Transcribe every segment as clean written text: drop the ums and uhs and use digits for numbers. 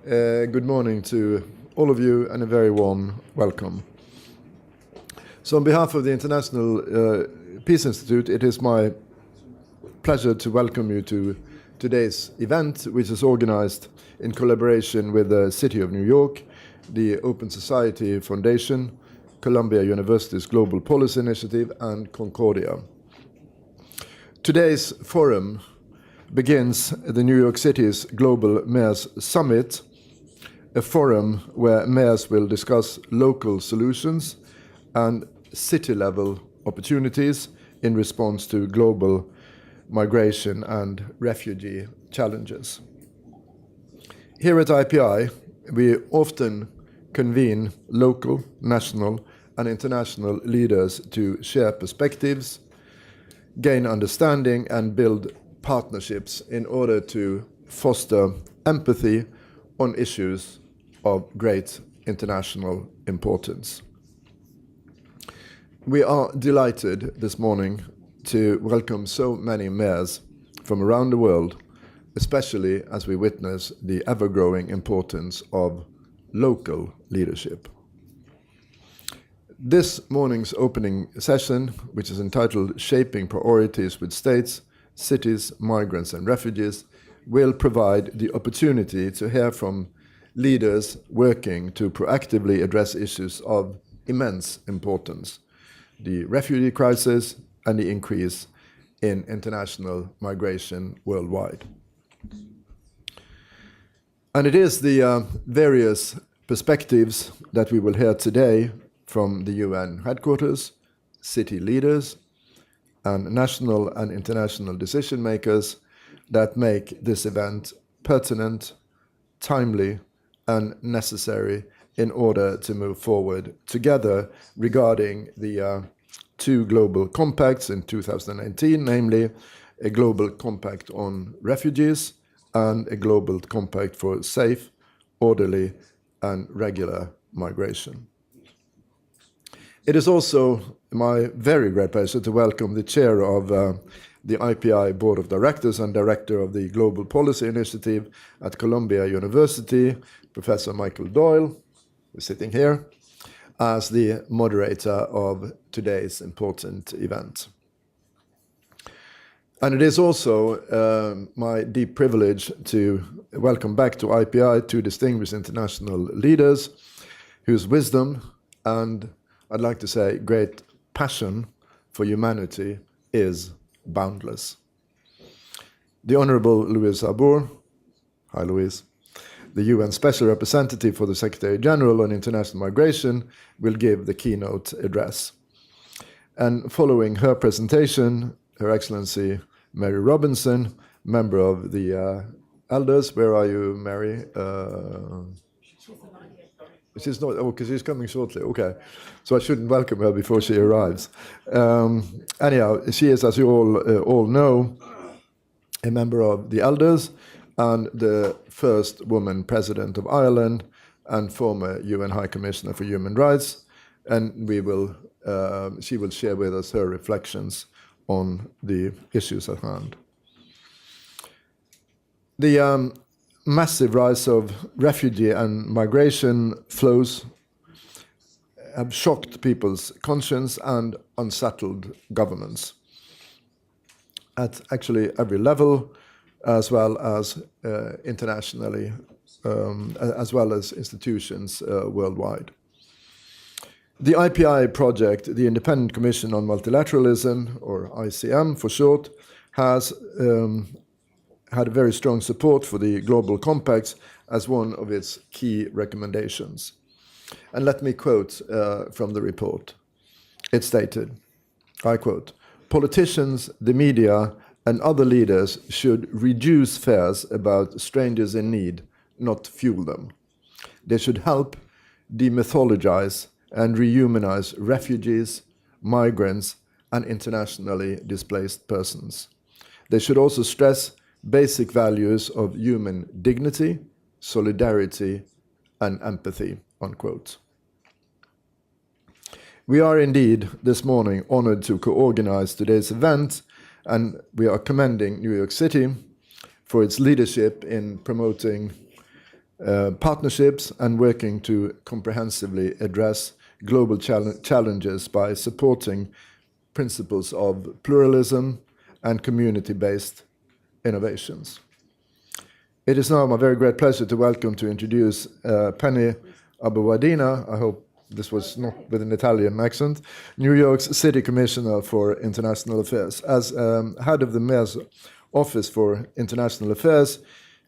Good morning to all of you and a very warm welcome. So on behalf of the International Peace Institute, it is my pleasure to welcome you to today's event, which is organized in collaboration with the City of New York, the Open Society Foundation, Columbia University's Global Policy Initiative, and Concordia. Today's forum begins the New York City's Global Mayors Summit, a forum where mayors will discuss local solutions and city-level opportunities in response to global migration and refugee challenges. Here at IPI, we often convene local, national, and international leaders to share perspectives, gain understanding, and build partnerships in order to foster empathy on issues of great international importance. We are delighted this morning to welcome so many mayors from around the world, especially as we witness the ever-growing importance of local leadership. This morning's opening session, which is entitled Shaping Priorities with States, Cities, Migrants and Refugees, will provide the opportunity to hear from leaders working to proactively address issues of immense importance, the refugee crisis and the increase in international migration worldwide. And it is the various perspectives that we will hear today from the UN headquarters, city leaders, and national and international decision makers that make this event pertinent, timely, and necessary in order to move forward together regarding the two global compacts in 2019, namely a global compact on refugees and a global compact for safe, orderly, and regular migration. It is also my very great pleasure to welcome the chair of the IPI Board of Directors and Director of the Global Policy Initiative at Columbia University, Professor Michael Doyle, who's sitting here, as the moderator of today's important event. And it is also my deep privilege to welcome back to IPI two distinguished international leaders whose wisdom and, I'd like to say, great passion for humanity is boundless. The Honorable Louise Arbour, hi Louise, the UN Special Representative for the Secretary General on International Migration, will give the keynote address. And following her presentation, Her Excellency Mary Robinson, member of the Elders, where are you, Mary? She's not, oh, because she's coming shortly, okay. So I shouldn't welcome her before she arrives. Anyhow, she is, as you all know, a member of the Elders and the first woman president of Ireland and former UN High Commissioner for Human Rights. And she will share with us her reflections on the issues at hand. The massive rise of refugee and migration flows have shocked people's conscience and unsettled governments at actually every level, as well as internationally, as well as institutions worldwide. The IPI project, the Independent Commission on Multilateralism, or ICM for short, has had a very strong support for the Global Compacts as one of its key recommendations. And let me quote from the report. It stated, I quote, "Politicians, the media, and other leaders should reduce fears about strangers in need, not fuel them. They should help demythologize and rehumanize refugees, migrants, and internationally displaced persons. They should also stress basic values of human dignity, solidarity, and empathy," unquote. We are indeed this morning honored to co-organize today's event, and we are commending New York City for its leadership in promoting partnerships and working to comprehensively address global challenges by supporting principles of pluralism and community-based innovations. It is now my very great pleasure to introduce Penny Abouadina. I hope this was not with an Italian accent, New York's City Commissioner for International Affairs. As head of the Mayor's Office for International Affairs,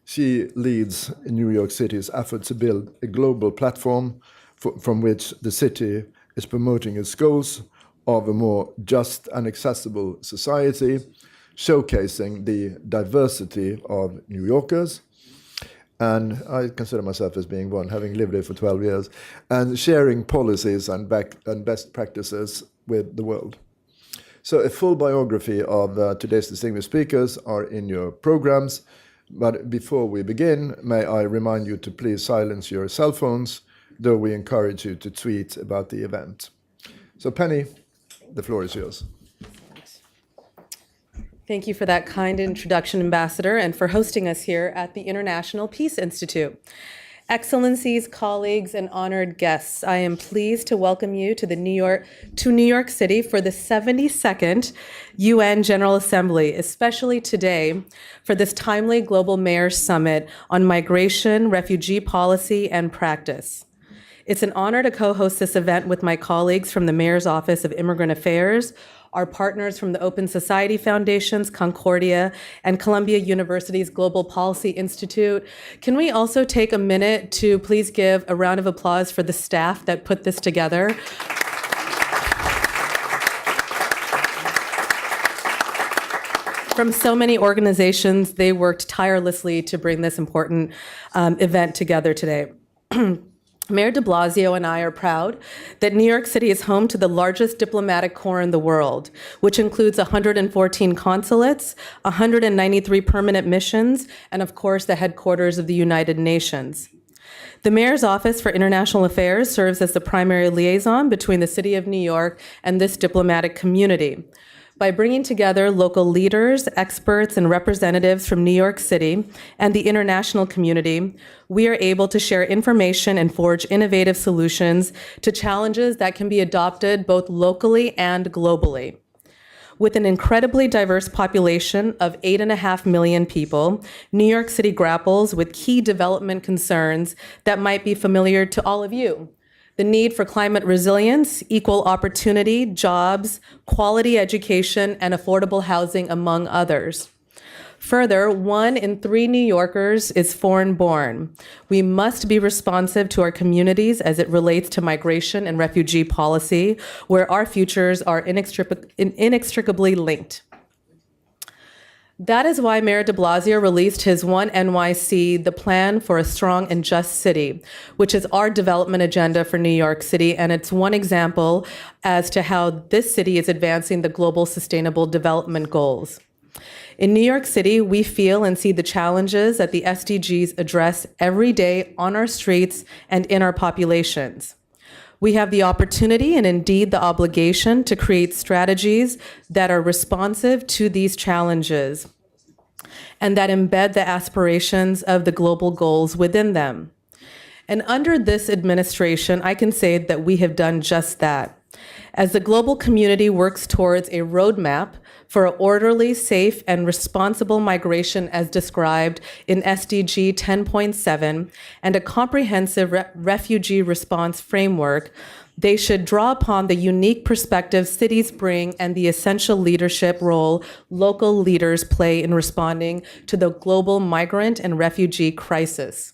she leads New York City's effort to build a global platform from which the city is promoting its goals of a more just and accessible society, showcasing the diversity of New Yorkers, and I consider myself as being one, having lived here for 12 years, and sharing policies and best practices with the world. So a full biography of today's distinguished speakers are in your programs, but before we begin, may I remind you to please silence your cell phones, though we encourage you to tweet about the event. So Penny, the floor is yours. Thank you for that kind introduction, Ambassador, and for hosting us here at the International Peace Institute. Excellencies, colleagues, and honored guests, I am pleased to welcome you to New York City for the 72nd UN General Assembly, especially today for this timely Global Mayors Summit on migration, refugee policy, and practice. It's an honor to co-host this event with my colleagues from the Mayor's Office of Immigrant Affairs, our partners from the Open Society Foundations, Concordia, and Columbia University's Global Policy Institute. Can we also take a minute to please give a round of applause for the staff that put this together? From so many organizations, they worked tirelessly to bring this important event together today. Mayor de Blasio and I are proud that New York City is home to the largest diplomatic corps in the world, which includes 114 consulates, 193 permanent missions, and of course, the headquarters of the United Nations. The Mayor's Office for International Affairs serves as the primary liaison between the City of New York and this diplomatic community. By bringing together local leaders, experts, and representatives from New York City and the international community, we are able to share information and forge innovative solutions to challenges that can be adopted both locally and globally. With an incredibly diverse population of 8.5 million people, New York City grapples with key development concerns that might be familiar to all of you. The need for climate resilience, equal opportunity, jobs, quality education, and affordable housing, among others. Further, 1 in 3 New Yorkers is foreign-born. We must be responsive to our communities as it relates to migration and refugee policy, where our futures are inextricably linked. That is why Mayor de Blasio released his One NYC, the Plan for a Strong and Just City, which is our development agenda for New York City, and it's one example as to how this city is advancing the global sustainable development goals. In New York City, we feel and see the challenges that the SDGs address every day on our streets and in our populations. We have the opportunity and indeed the obligation to create strategies that are responsive to these challenges and that embed the aspirations of the global goals within them. And under this administration, I can say that we have done just that. As the global community works towards a roadmap for an orderly, safe, and responsible migration as described in SDG 10.7 and a comprehensive refugee response framework, they should draw upon the unique perspective cities bring and the essential leadership role local leaders play in responding to the global migrant and refugee crisis.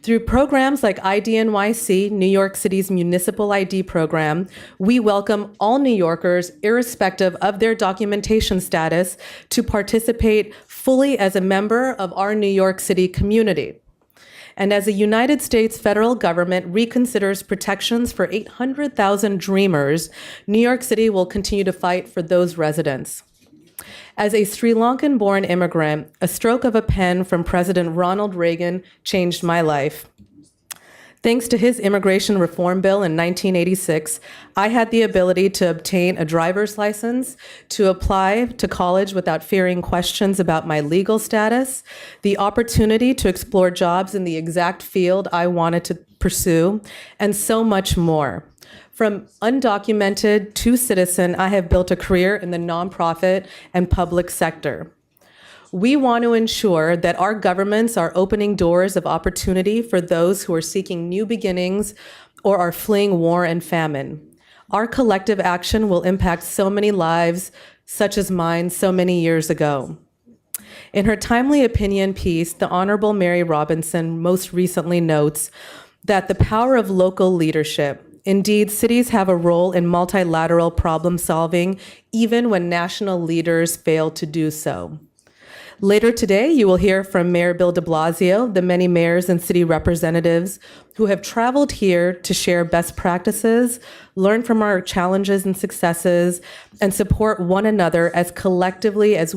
Through programs like IDNYC, New York City's municipal ID program, we welcome all New Yorkers, irrespective of their documentation status, to participate fully as a member of our New York City community. And as the United States federal government reconsiders protections for 800,000 dreamers, New York City will continue to fight for those residents. As a Sri Lankan-born immigrant, a stroke of a pen from President Ronald Reagan changed my life. Thanks to his immigration reform bill in 1986, I had the ability to obtain a driver's license, to apply to college without fearing questions about my legal status, the opportunity to explore jobs in the exact field I wanted to pursue, and so much more. From undocumented to citizen, I have built a career in the nonprofit and public sector. We want to ensure that our governments are opening doors of opportunity for those who are seeking new beginnings or are fleeing war and famine. Our collective action will impact so many lives, such as mine so many years ago. In her timely opinion piece, the Honorable Mary Robinson most recently notes that the power of local leadership. Indeed, cities have a role in multilateral problem solving, even when national leaders fail to do so. Later today, you will hear from Mayor Bill de Blasio, the many mayors and city representatives who have traveled here to share best practices, learn from our challenges and successes, and support one another as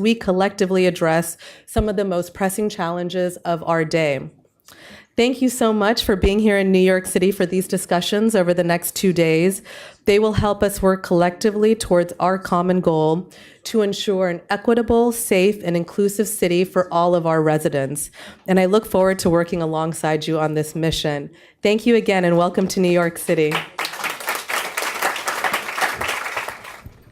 we collectively address some of the most pressing challenges of our day. Thank you so much for being here in New York City for these discussions over the next 2 days. They will help us work collectively towards our common goal to ensure an equitable, safe, and inclusive city for all of our residents. And I look forward to working alongside you on this mission. Thank you again, and welcome to New York City.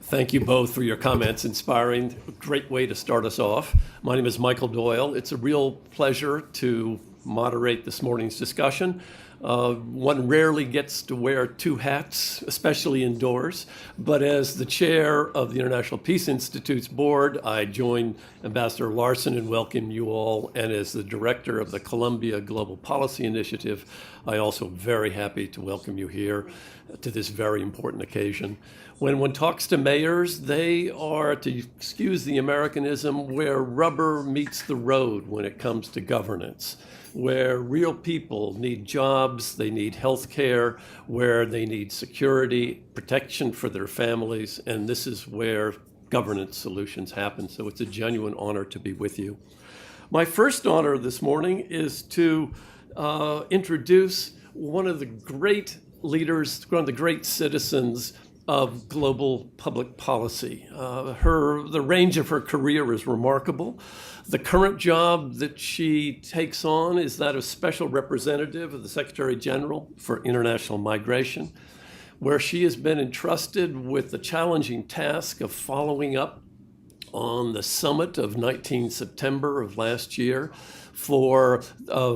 Thank you both for your comments, inspiring. Great way to start us off. My name is Michael Doyle. It's a real pleasure to moderate this morning's discussion. One rarely gets to wear two hats, especially indoors, but as the chair of the International Peace Institute's board, I join Ambassador Larson in welcoming you all, and as the director of the Columbia Global Policy Initiative, I also am very happy to welcome you here to this very important occasion. When one talks to mayors, they are, to excuse the Americanism, where rubber meets the road when it comes to governance, where real people need jobs, they need health care, where they need security, protection for their families, and this is where governance solutions happen. So it's a genuine honor to be with you. My first honor this morning is to introduce one of the great leaders, one of the great citizens of global public policy. The range of her career is remarkable. The current job that she takes on is that of Special Representative of the Secretary General for International Migration, where she has been entrusted with the challenging task of following up on the summit of 19 September of last year for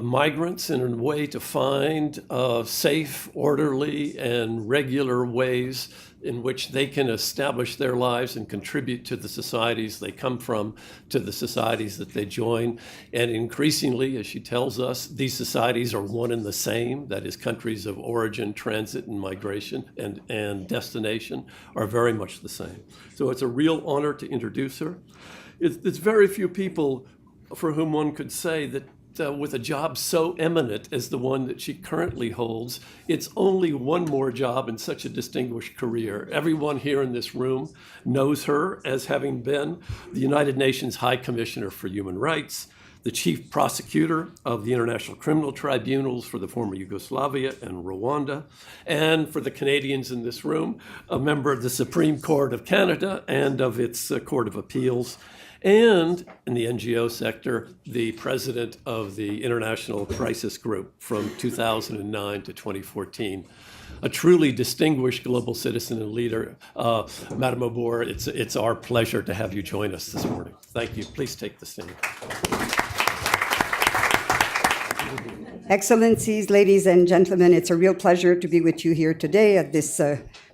migrants in a way to find safe, orderly, and regular ways in which they can establish their lives and contribute to the societies they come from, to the societies that they join. And increasingly, as she tells us, these societies are one and the same. That is, countries of origin, transit, and migration and destination are very much the same. So it's a real honor to introduce her. It's very few people for whom one could say that with a job so eminent as the one that she currently holds, it's only one more job in such a distinguished career. Everyone here in this room knows her as having been the United Nations High Commissioner for Human Rights, the Chief Prosecutor of the International Criminal Tribunals for the former Yugoslavia and Rwanda, and for the Canadians in this room, a member of the Supreme Court of Canada and of its Court of Appeals, and in the NGO sector, the president of the International Crisis Group from 2009 to 2014. A truly distinguished global citizen and leader. Madam Obor, it's our pleasure to have you join us this morning. Thank you. Please take the stand. Excellencies, ladies and gentlemen, it's a real pleasure to be with you here today at this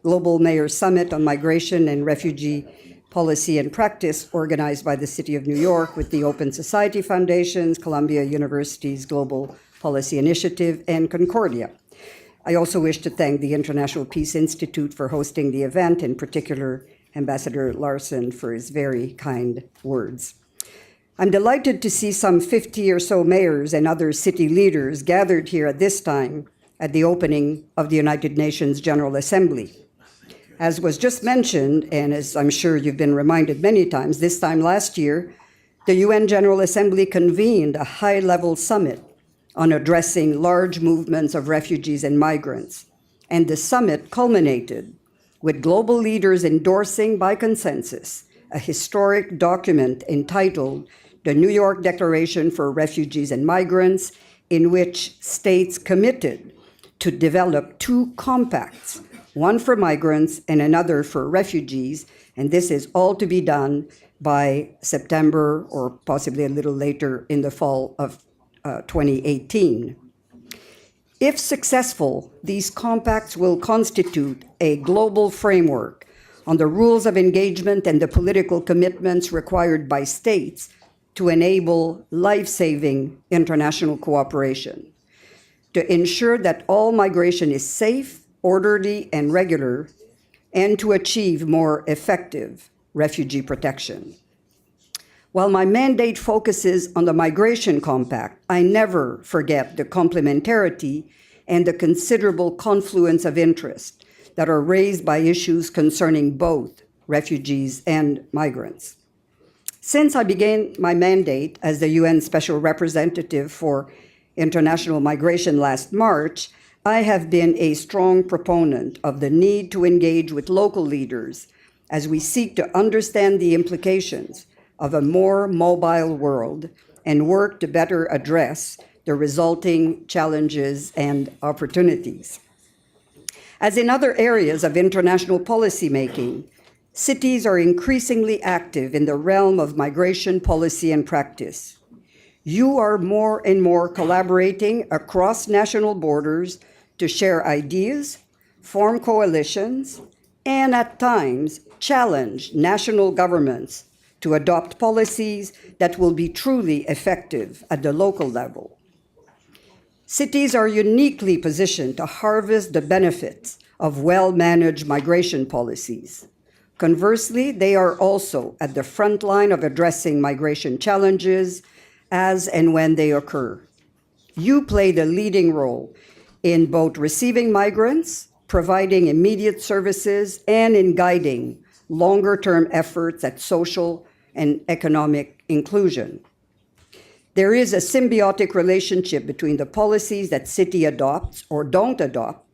Global Mayors Summit on Migration and Refugee Policy and Practice, organized by the City of New York with the Open Society Foundations, Columbia University's Global Policy Initiative, and Concordia. I also wish to thank the International Peace Institute for hosting the event, in particular Ambassador Larson for his very kind words. I'm delighted to see some 50 or so mayors and other city leaders gathered here at this time at the opening of the United Nations General Assembly. As was just mentioned, and as I'm sure you've been reminded many times, this time last year, the UN General Assembly convened a high-level summit on addressing large movements of refugees and migrants. And the summit culminated with global leaders endorsing by consensus a historic document entitled the New York Declaration for Refugees and Migrants, in which states committed to develop two compacts, one for migrants and another for refugees, and this is all to be done by September or possibly a little later in the fall of 2018. If successful, these compacts will constitute a global framework on the rules of engagement and the political commitments required by states to enable life-saving international cooperation, to ensure that all migration is safe, orderly, and regular, and to achieve more effective refugee protection. While my mandate focuses on the Migration Compact, I never forget the complementarity and the considerable confluence of interest that are raised by issues concerning both refugees and migrants. Since I began my mandate as the UN Special Representative for International Migration last March, I have been a strong proponent of the need to engage with local leaders as we seek to understand the implications of a more mobile world and work to better address the resulting challenges and opportunities. As in other areas of international policymaking, cities are increasingly active in the realm of migration policy and practice. You are more and more collaborating across national borders to share ideas, form coalitions, and at times challenge national governments to adopt policies that will be truly effective at the local level. Cities are uniquely positioned to harvest the benefits of well-managed migration policies. Conversely, they are also at the front line of addressing migration challenges as and when they occur. You play the leading role in both receiving migrants, providing immediate services, and in guiding longer-term efforts at social and economic inclusion. There is a symbiotic relationship between the policies that city adopts or don't adopt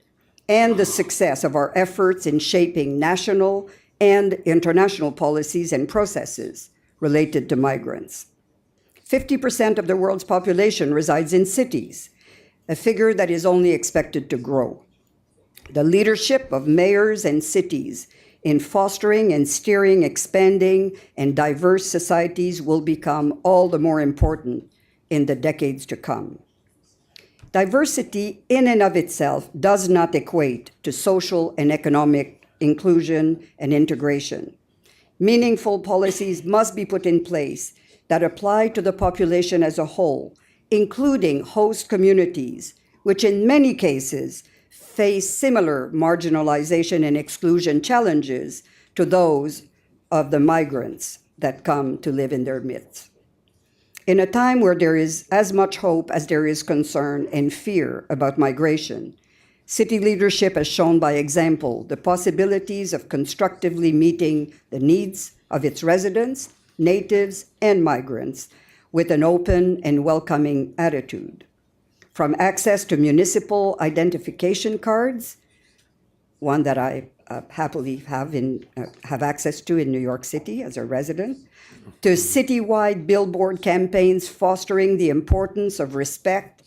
and the success of our efforts in shaping national and international policies and processes related to migrants. 50% of the world's population resides in cities, a figure that is only expected to grow. The leadership of mayors and cities in fostering and steering expanding and diverse societies will become all the more important in the decades to come. Diversity in and of itself does not equate to social and economic inclusion and integration. Meaningful policies must be put in place that apply to the population as a whole, including host communities, which in many cases face similar marginalization and exclusion challenges to those of the migrants that come to live in their midst. In a time where there is as much hope as there is concern and fear about migration, city leadership has shown by example the possibilities of constructively meeting the needs of its residents, natives, and migrants with an open and welcoming attitude. From access to municipal identification cards, one that I happily have access to in New York City as a resident, to citywide billboard campaigns fostering the importance of respect,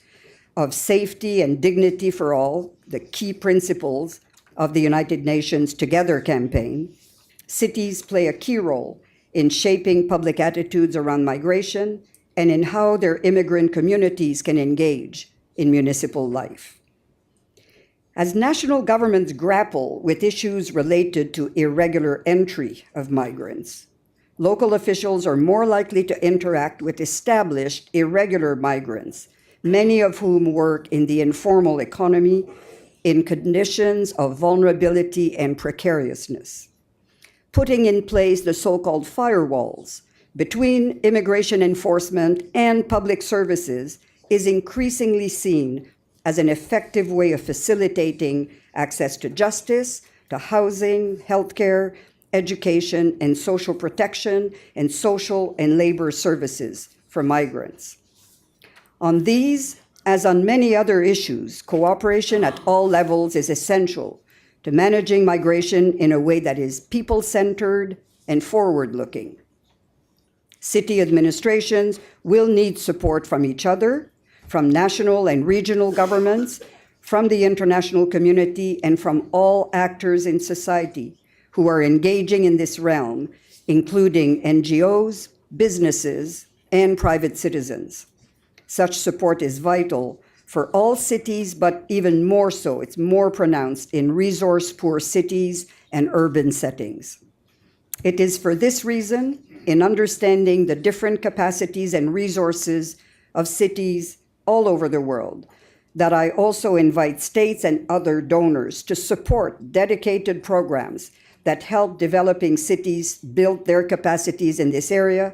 of safety and dignity for all, the key principles of the United Nations Together campaign, cities play a key role in shaping public attitudes around migration and in how their immigrant communities can engage in municipal life. As national governments grapple with issues related to irregular entry of migrants, local officials are more likely to interact with established irregular migrants, many of whom work in the informal economy in conditions of vulnerability and precariousness. Putting in place the so-called firewalls between immigration enforcement and public services is increasingly seen as an effective way of facilitating access to justice, to housing, healthcare, education, and social protection, and social and labor services for migrants. On these As on many other issues, cooperation at all levels is essential to managing migration in a way that is people-centered and forward-looking. City administrations will need support from each other, from national and regional governments, from the international community, and from all actors in society who are engaging in this realm, including NGOs, businesses, and private citizens. Such support is vital for all cities, but even more so, it's more pronounced in resource-poor cities and urban settings. It is for this reason, in understanding the different capacities and resources of cities all over the world, that I also invite states and other donors to support dedicated programs that help developing cities build their capacities in this area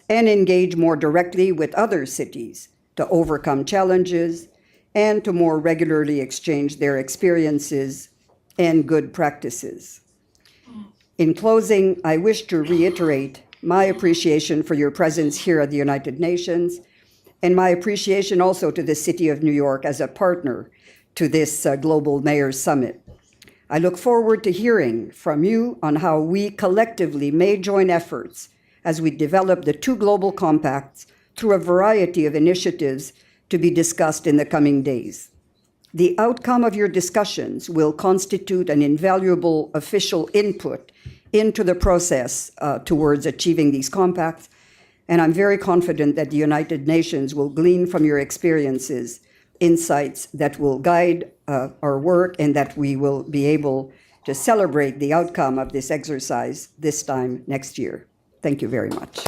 and engage more directly with other cities to overcome challenges and to more regularly exchange their experiences and good practices. In closing, I wish to reiterate my appreciation for your presence here at the United Nations and my appreciation also to the City of New York as a partner to this Global Mayors Summit. I look forward to hearing from you on how we collectively may join efforts as we develop the two global compacts through a variety of initiatives to be discussed in the coming days. The outcome of your discussions will constitute an invaluable official input into the process towards achieving these compacts, and I'm very confident that the United Nations will glean from your experiences insights that will guide our work and that we will be able to celebrate the outcome of this exercise this time next year. Thank you very much.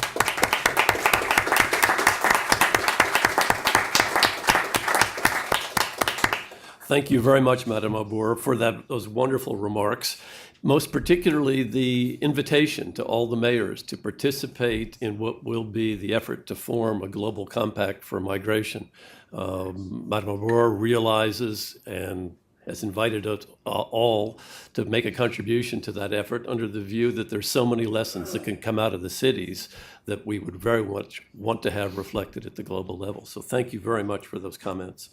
Thank you very much, Madame Abour, for those wonderful remarks, most particularly the invitation to all the mayors to participate in what will be the effort to form a global compact for migration. Madame Abour realizes and has invited us all to make a contribution to that effort under the view that there's so many lessons that can come out of the cities that we would very much want to have reflected at the global level. So thank you very much for those comments.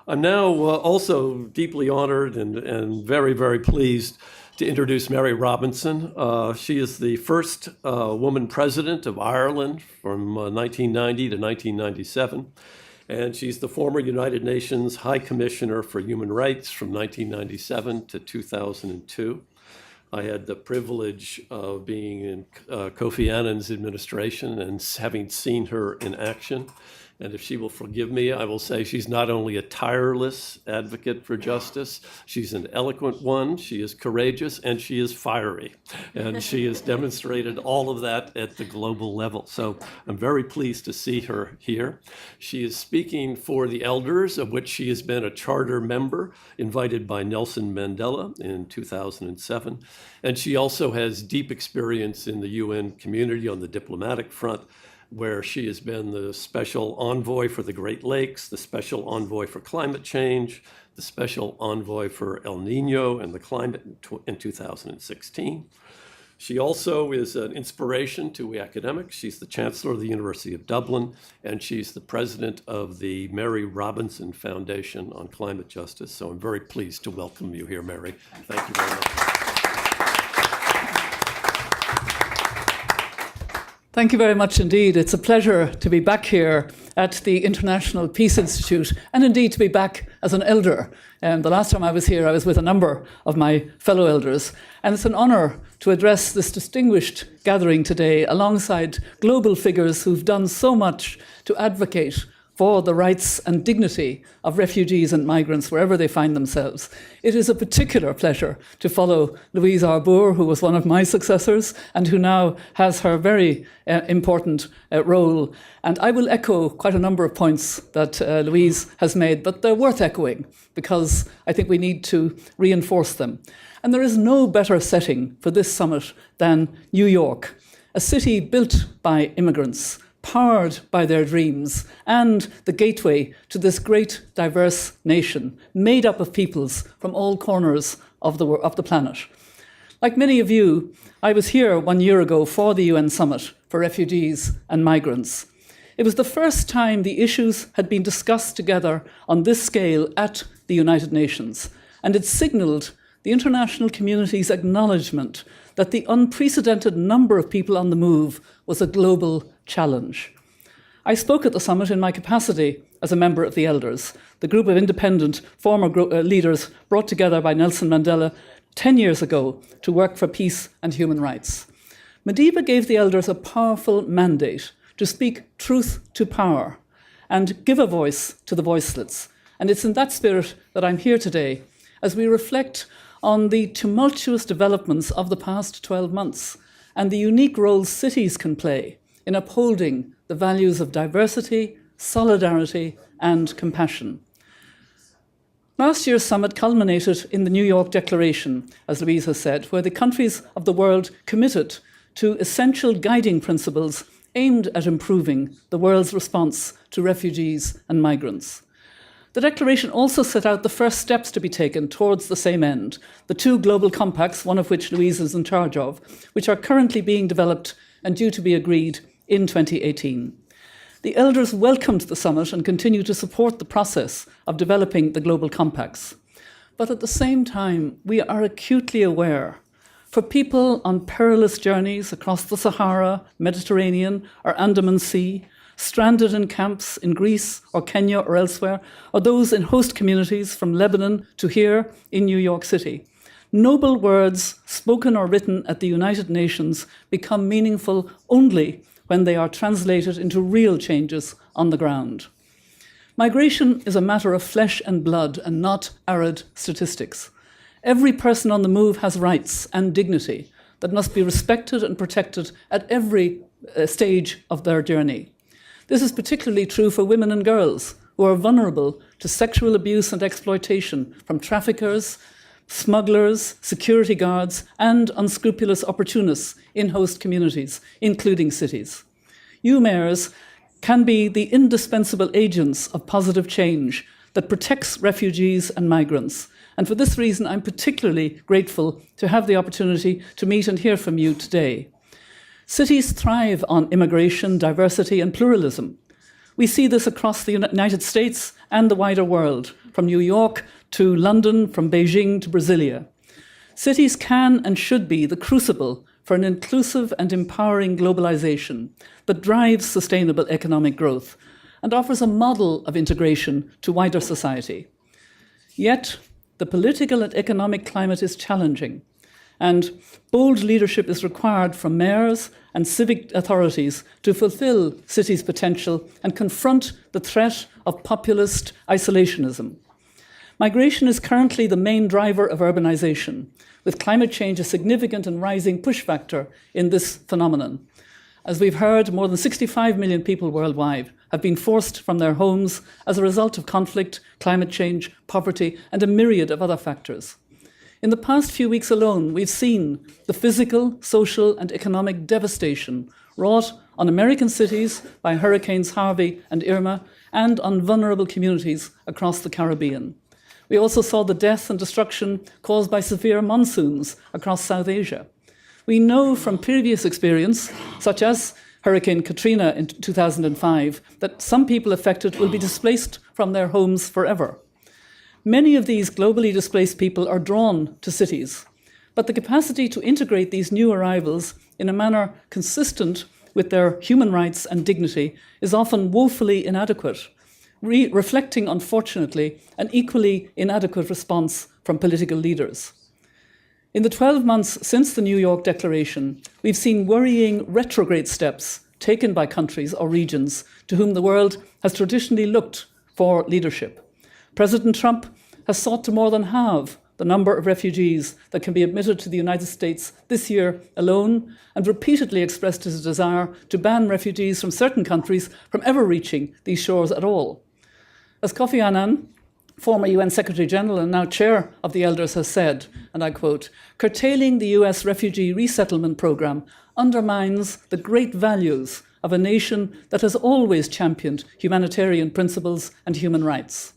I'm now also deeply honored and very, very pleased to introduce Mary Robinson. She is the first woman president of Ireland from 1990 to 1997. And she's the former United Nations High Commissioner for Human Rights from 1997 to 2002. I had the privilege of being in Kofi Annan's administration and having seen her in action. And if she will forgive me, I will say she's not only a tireless advocate for justice, she's an eloquent one, she is courageous, and she is fiery. And she has demonstrated all of that at the global level. So I'm very pleased to see her here. She is speaking for the elders, of which she has been a charter member, invited by Nelson Mandela in 2007. And she also has deep experience in the UN community on the diplomatic front, where she has been the special envoy for the Great Lakes, the special envoy for climate change, the special envoy for El Nino and the climate in 2016. She also is an inspiration to we academics. She's the chancellor of the University of Dublin, and she's the president of the Mary Robinson Foundation on Climate Justice. So I'm very pleased to welcome you here, Mary. Thank you very much. Thank you very much indeed. It's a pleasure to be back here at the International Peace Institute and indeed to be back as an elder. The last time I was here, I was with a number of my fellow elders. And it's an honour to address this distinguished gathering today alongside global figures who've done so much to advocate for the rights and dignity of refugees and migrants wherever they find themselves. It is a particular pleasure to follow Louise Arbour, who was one of my successors and who now has her very important role. And I will echo quite a number of points that Louise has made, but they're worth echoing because I think we need to reinforce them. And there is no better setting for this summit than New York, a city built by immigrants, powered by their dreams, and the gateway to this great diverse nation made up of peoples from all corners of the planet. Like many of you, I was here 1 year ago for the UN Summit for Refugees and Migrants. It was the first time the issues had been discussed together on this scale at the United Nations, and it signalled the international community's acknowledgement that the unprecedented number of people on the move was a global challenge. I spoke at the summit in my capacity as a member of the Elders, the group of independent former leaders brought together by Nelson Mandela 10 years ago to work for peace and human rights. Madiba gave the Elders a powerful mandate to speak truth to power and give a voice to the voiceless. And it's in that spirit that I'm here today as we reflect on the tumultuous developments of the past 12 months and the unique roles cities can play in upholding the values of diversity, solidarity, and compassion. Last year's summit culminated in the New York Declaration, as Louise has said, where the countries of the world committed to essential guiding principles aimed at improving the world's response to refugees and migrants. The declaration also set out the first steps to be taken towards the same end, the 2 global compacts, one of which Louise is in charge of, which are currently being developed and due to be agreed in 2018. The Elders welcomed the summit and continue to support the process of developing the global compacts. But at the same time, we are acutely aware for people on perilous journeys across the Sahara, Mediterranean, or Andaman Sea, stranded in camps in Greece or Kenya or elsewhere, or those in host communities from Lebanon to here in New York City. Noble words spoken or written at the United Nations become meaningful only when they are translated into real changes on the ground. Migration is a matter of flesh and blood and not arid statistics. Every person on the move has rights and dignity that must be respected and protected at every stage of their journey. This is particularly true for women and girls who are vulnerable to sexual abuse and exploitation from traffickers, smugglers, security guards, and unscrupulous opportunists in host communities, including cities. You mayors can be the indispensable agents of positive change that protects refugees and migrants. And for this reason, I'm particularly grateful to have the opportunity to meet and hear from you today. Cities thrive on immigration, diversity, and pluralism. We see this across the United States and the wider world, from New York to London, from Beijing to Brasilia. Cities can and should be the crucible for an inclusive and empowering globalization that drives sustainable economic growth and offers a model of integration to wider society. Yet, the political and economic climate is challenging, and bold leadership is required from mayors and civic authorities to fulfill cities' potential and confront the threat of populist isolationism. Migration is currently the main driver of urbanization, with climate change a significant and rising push factor in this phenomenon. As we've heard, more than 65 million people worldwide have been forced from their homes as a result of conflict, climate change, poverty, and a myriad of other factors. In the past few weeks alone, we've seen the physical, social, and economic devastation wrought on American cities by Hurricanes Harvey and Irma and on vulnerable communities across the Caribbean. We also saw the death and destruction caused by severe monsoons across South Asia. We know from previous experience, such as Hurricane Katrina in 2005, that some people affected will be displaced from their homes forever. Many of these globally displaced people are drawn to cities, but the capacity to integrate these new arrivals in a manner consistent with their human rights and dignity is often woefully inadequate, reflecting, unfortunately, an equally inadequate response from political leaders. In the 12 months since the New York Declaration, we've seen worrying retrograde steps taken by countries or regions to whom the world has traditionally looked for leadership. President Trump has sought to more than halve the number of refugees that can be admitted to the United States this year alone, and repeatedly expressed his desire to ban refugees from certain countries from ever reaching these shores at all. As Kofi Annan, former UN Secretary General and now chair of the Elders, has said, and I quote, "Curtailing the US refugee resettlement program undermines the great values of a nation that has always championed humanitarian principles and human rights."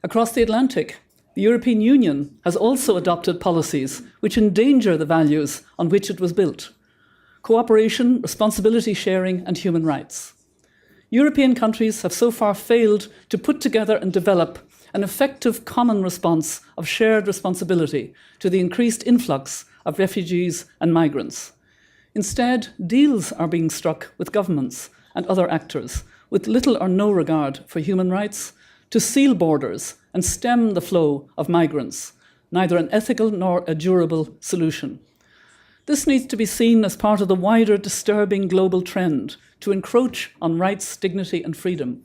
Across the Atlantic, the European Union has also adopted policies which endanger the values on which it was built: cooperation, responsibility sharing, and human rights. European countries have so far failed to put together and develop an effective common response of shared responsibility to the increased influx of refugees and migrants. Instead, deals are being struck with governments and other actors with little or no regard for human rights to seal borders and stem the flow of migrants, neither an ethical nor a durable solution. This needs to be seen as part of the wider disturbing global trend to encroach on rights, dignity, and freedom.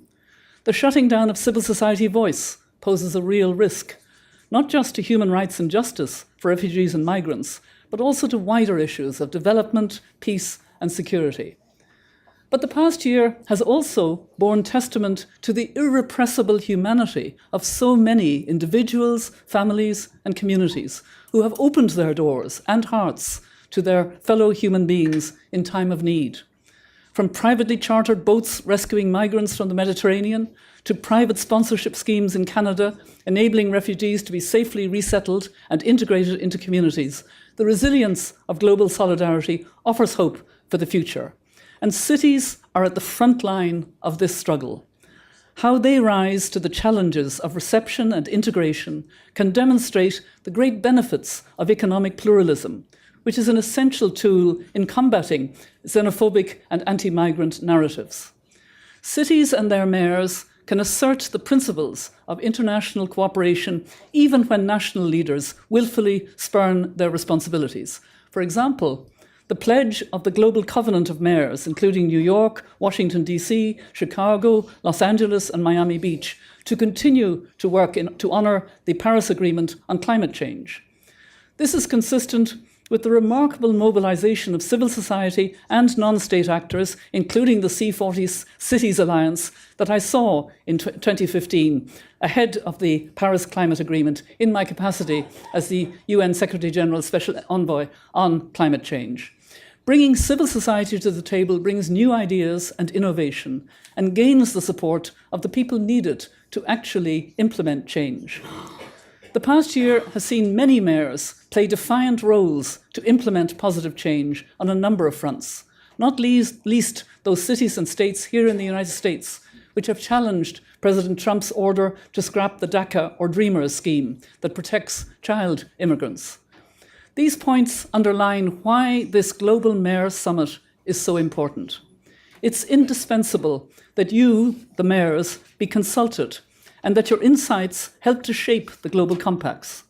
The shutting down of civil society voice poses a real risk, not just to human rights and justice for refugees and migrants, but also to wider issues of development, peace, and security. But the past year has also borne testament to the irrepressible humanity of so many individuals, families, and communities who have opened their doors and hearts to their fellow human beings in time of need. From privately chartered boats rescuing migrants from the Mediterranean to private sponsorship schemes in Canada enabling refugees to be safely resettled and integrated into communities, the resilience of global solidarity offers hope for the future. And cities are at the front line of this struggle. How they rise to the challenges of reception and integration can demonstrate the great benefits of economic pluralism, which is an essential tool in combating xenophobic and anti-migrant narratives. Cities and their mayors can assert the principles of international cooperation even when national leaders willfully spurn their responsibilities. For example, the pledge of the Global Covenant of Mayors, including New York, Washington, D.C., Chicago, Los Angeles, and Miami Beach, to continue to work to honour the Paris Agreement on climate change. This is consistent with the remarkable mobilisation of civil society and non-state actors, including the C40 Cities Alliance, that I saw in 2015, ahead of the Paris Climate Agreement, in my capacity as the UN Secretary-General Special Envoy on climate change. Bringing civil society to the table brings new ideas and innovation and gains the support of the people needed to actually implement change. The past year has seen many mayors play defiant roles to implement positive change on a number of fronts, not least those cities and states here in the United States, which have challenged President Trump's order to scrap the DACA or Dreamers scheme that protects child immigrants. These points underline why this Global Mayor Summit is so important. It's indispensable that you, the mayors, be consulted and that your insights help to shape the global compacts.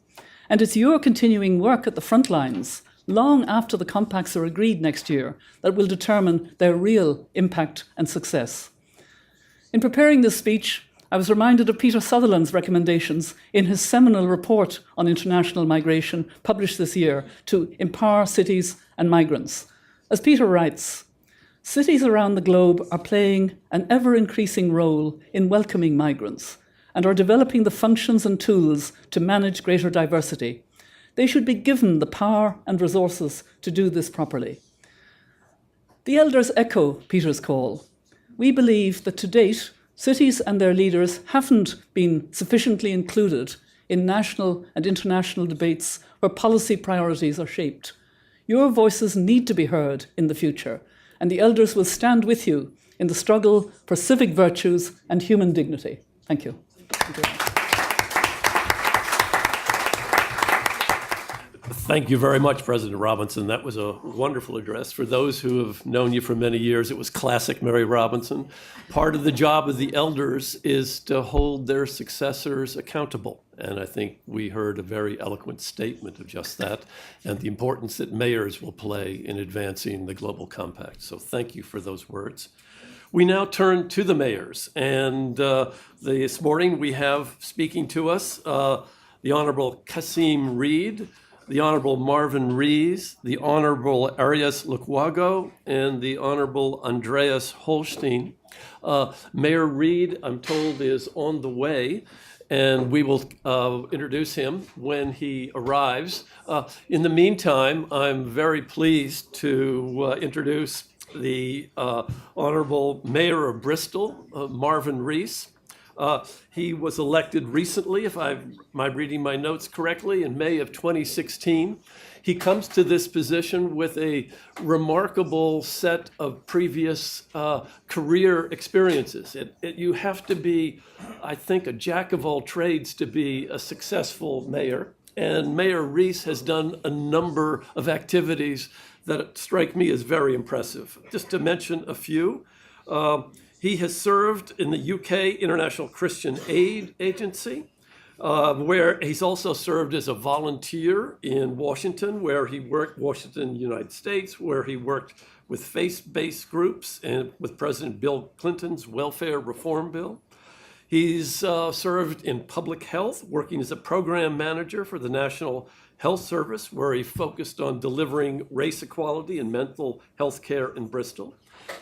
And it's your continuing work at the front lines, long after the compacts are agreed next year, that will determine their real impact and success. In preparing this speech, I was reminded of Peter Sutherland's recommendations in his seminal report on international migration published this year to empower cities and migrants. As Peter writes, cities around the globe are playing an ever-increasing role in welcoming migrants and are developing the functions and tools to manage greater diversity. They should be given the power and resources to do this properly. The elders echo Peter's call. We believe that to date, cities and their leaders haven't been sufficiently included in national and international debates where policy priorities are shaped. Your voices need to be heard in the future, and the elders will stand with you in the struggle for civic virtues and human dignity. Thank you. Thank you very much, President Robinson. That was a wonderful address. For those who have known you for many years, it was classic Mary Robinson. Part of the job of the elders is to hold their successors accountable. And I think we heard a very eloquent statement of just that and the importance that mayors will play in advancing the Global Compact. So thank you for those words. We now turn to the mayors. And this morning we have speaking to us the Honorable Kasim Reed, the Honorable Marvin Rees, the Honorable Arias Lukwago, and the Honorable Andreas Holstein. Mayor Reed, I'm told, is on the way, and we will introduce him when he arrives. In the meantime, I'm very pleased to introduce the Honorable Mayor of Bristol, Marvin Rees. He was elected recently, if I'm reading my notes correctly, in May of 2016. He comes to this position with a remarkable set of previous career experiences. You have to be, I think, a jack of all trades to be a successful mayor. And Mayor Rees has done a number of activities that strike me as very impressive. Just to mention a few, he has served in the UK International Christian Aid Agency, where he's also served as a volunteer in Washington, Washington, United States, where he worked with faith-based groups and with President Bill Clinton's welfare reform bill. He's served in public health, working as a program manager for the National Health Service, where he focused on delivering race equality and mental health care in Bristol.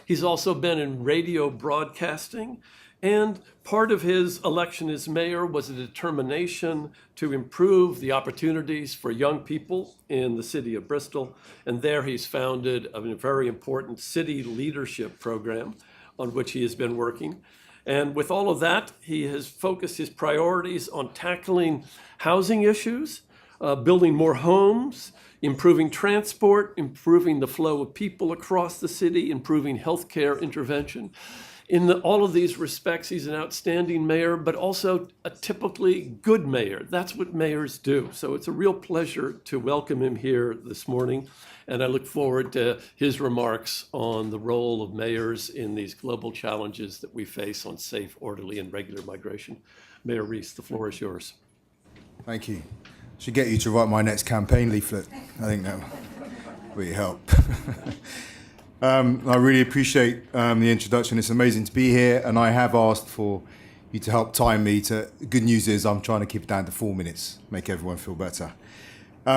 He's also been in radio broadcasting, and part of his election as mayor was a determination to improve the opportunities for young people in the city of Bristol. And there he's founded a very important city leadership program on which he has been working. And with all of that, he has focused his priorities on tackling housing issues, building more homes, improving transport, improving the flow of people across the city, improving healthcare intervention. In all of these respects, he's an outstanding mayor, but also a typically good mayor. That's what mayors do. So it's a real pleasure to welcome him here this morning. And I look forward to his remarks on the role of mayors in these global challenges that we face on safe, orderly, and regular migration. Mayor Rees, the floor is yours. Thank you. Should get you to write my next campaign leaflet. I think that would really help. I really appreciate the introduction. It's amazing to be here, and I have asked for you to help time me to. Good news is I'm trying to keep it down to 4 minutes, make everyone feel better.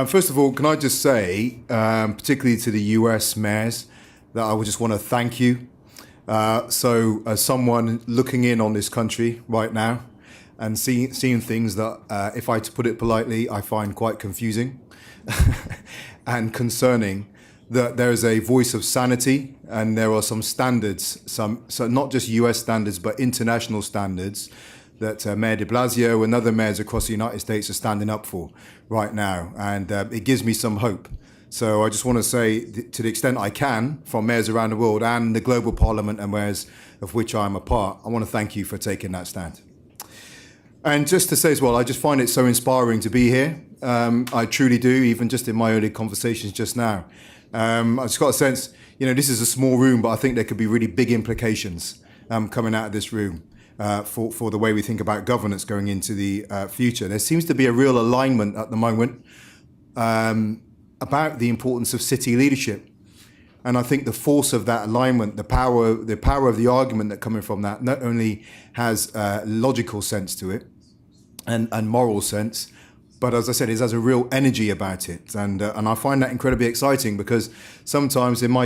First of all, can I just say, particularly to the US mayors, that I would just want to thank you. So as someone looking in on this country right now and seeing things that, if I to put it politely, I find quite confusing and concerning, that there is a voice of sanity and there are some standards, so not just US standards, but international standards that Mayor de Blasio and other mayors across the United States are standing up for right now. And it gives me some hope. So I just want to say, to the extent I can, from mayors around the world and the global parliament and mayors of which I'm a part, I want to thank you for taking that stand. And just to say as well, I just find it so inspiring to be here. I truly do, even just in my early conversations just now. I just got a sense, this is a small room, but I think there could be really big implications coming out of this room. For the way we think about governance going into the future. There seems to be a real alignment at the moment about the importance of city leadership. And I think the force of that alignment, the power of the argument that coming from that not only has logical sense to it and moral sense, but as I said, it has a real energy about it. And I find that incredibly exciting because sometimes in my,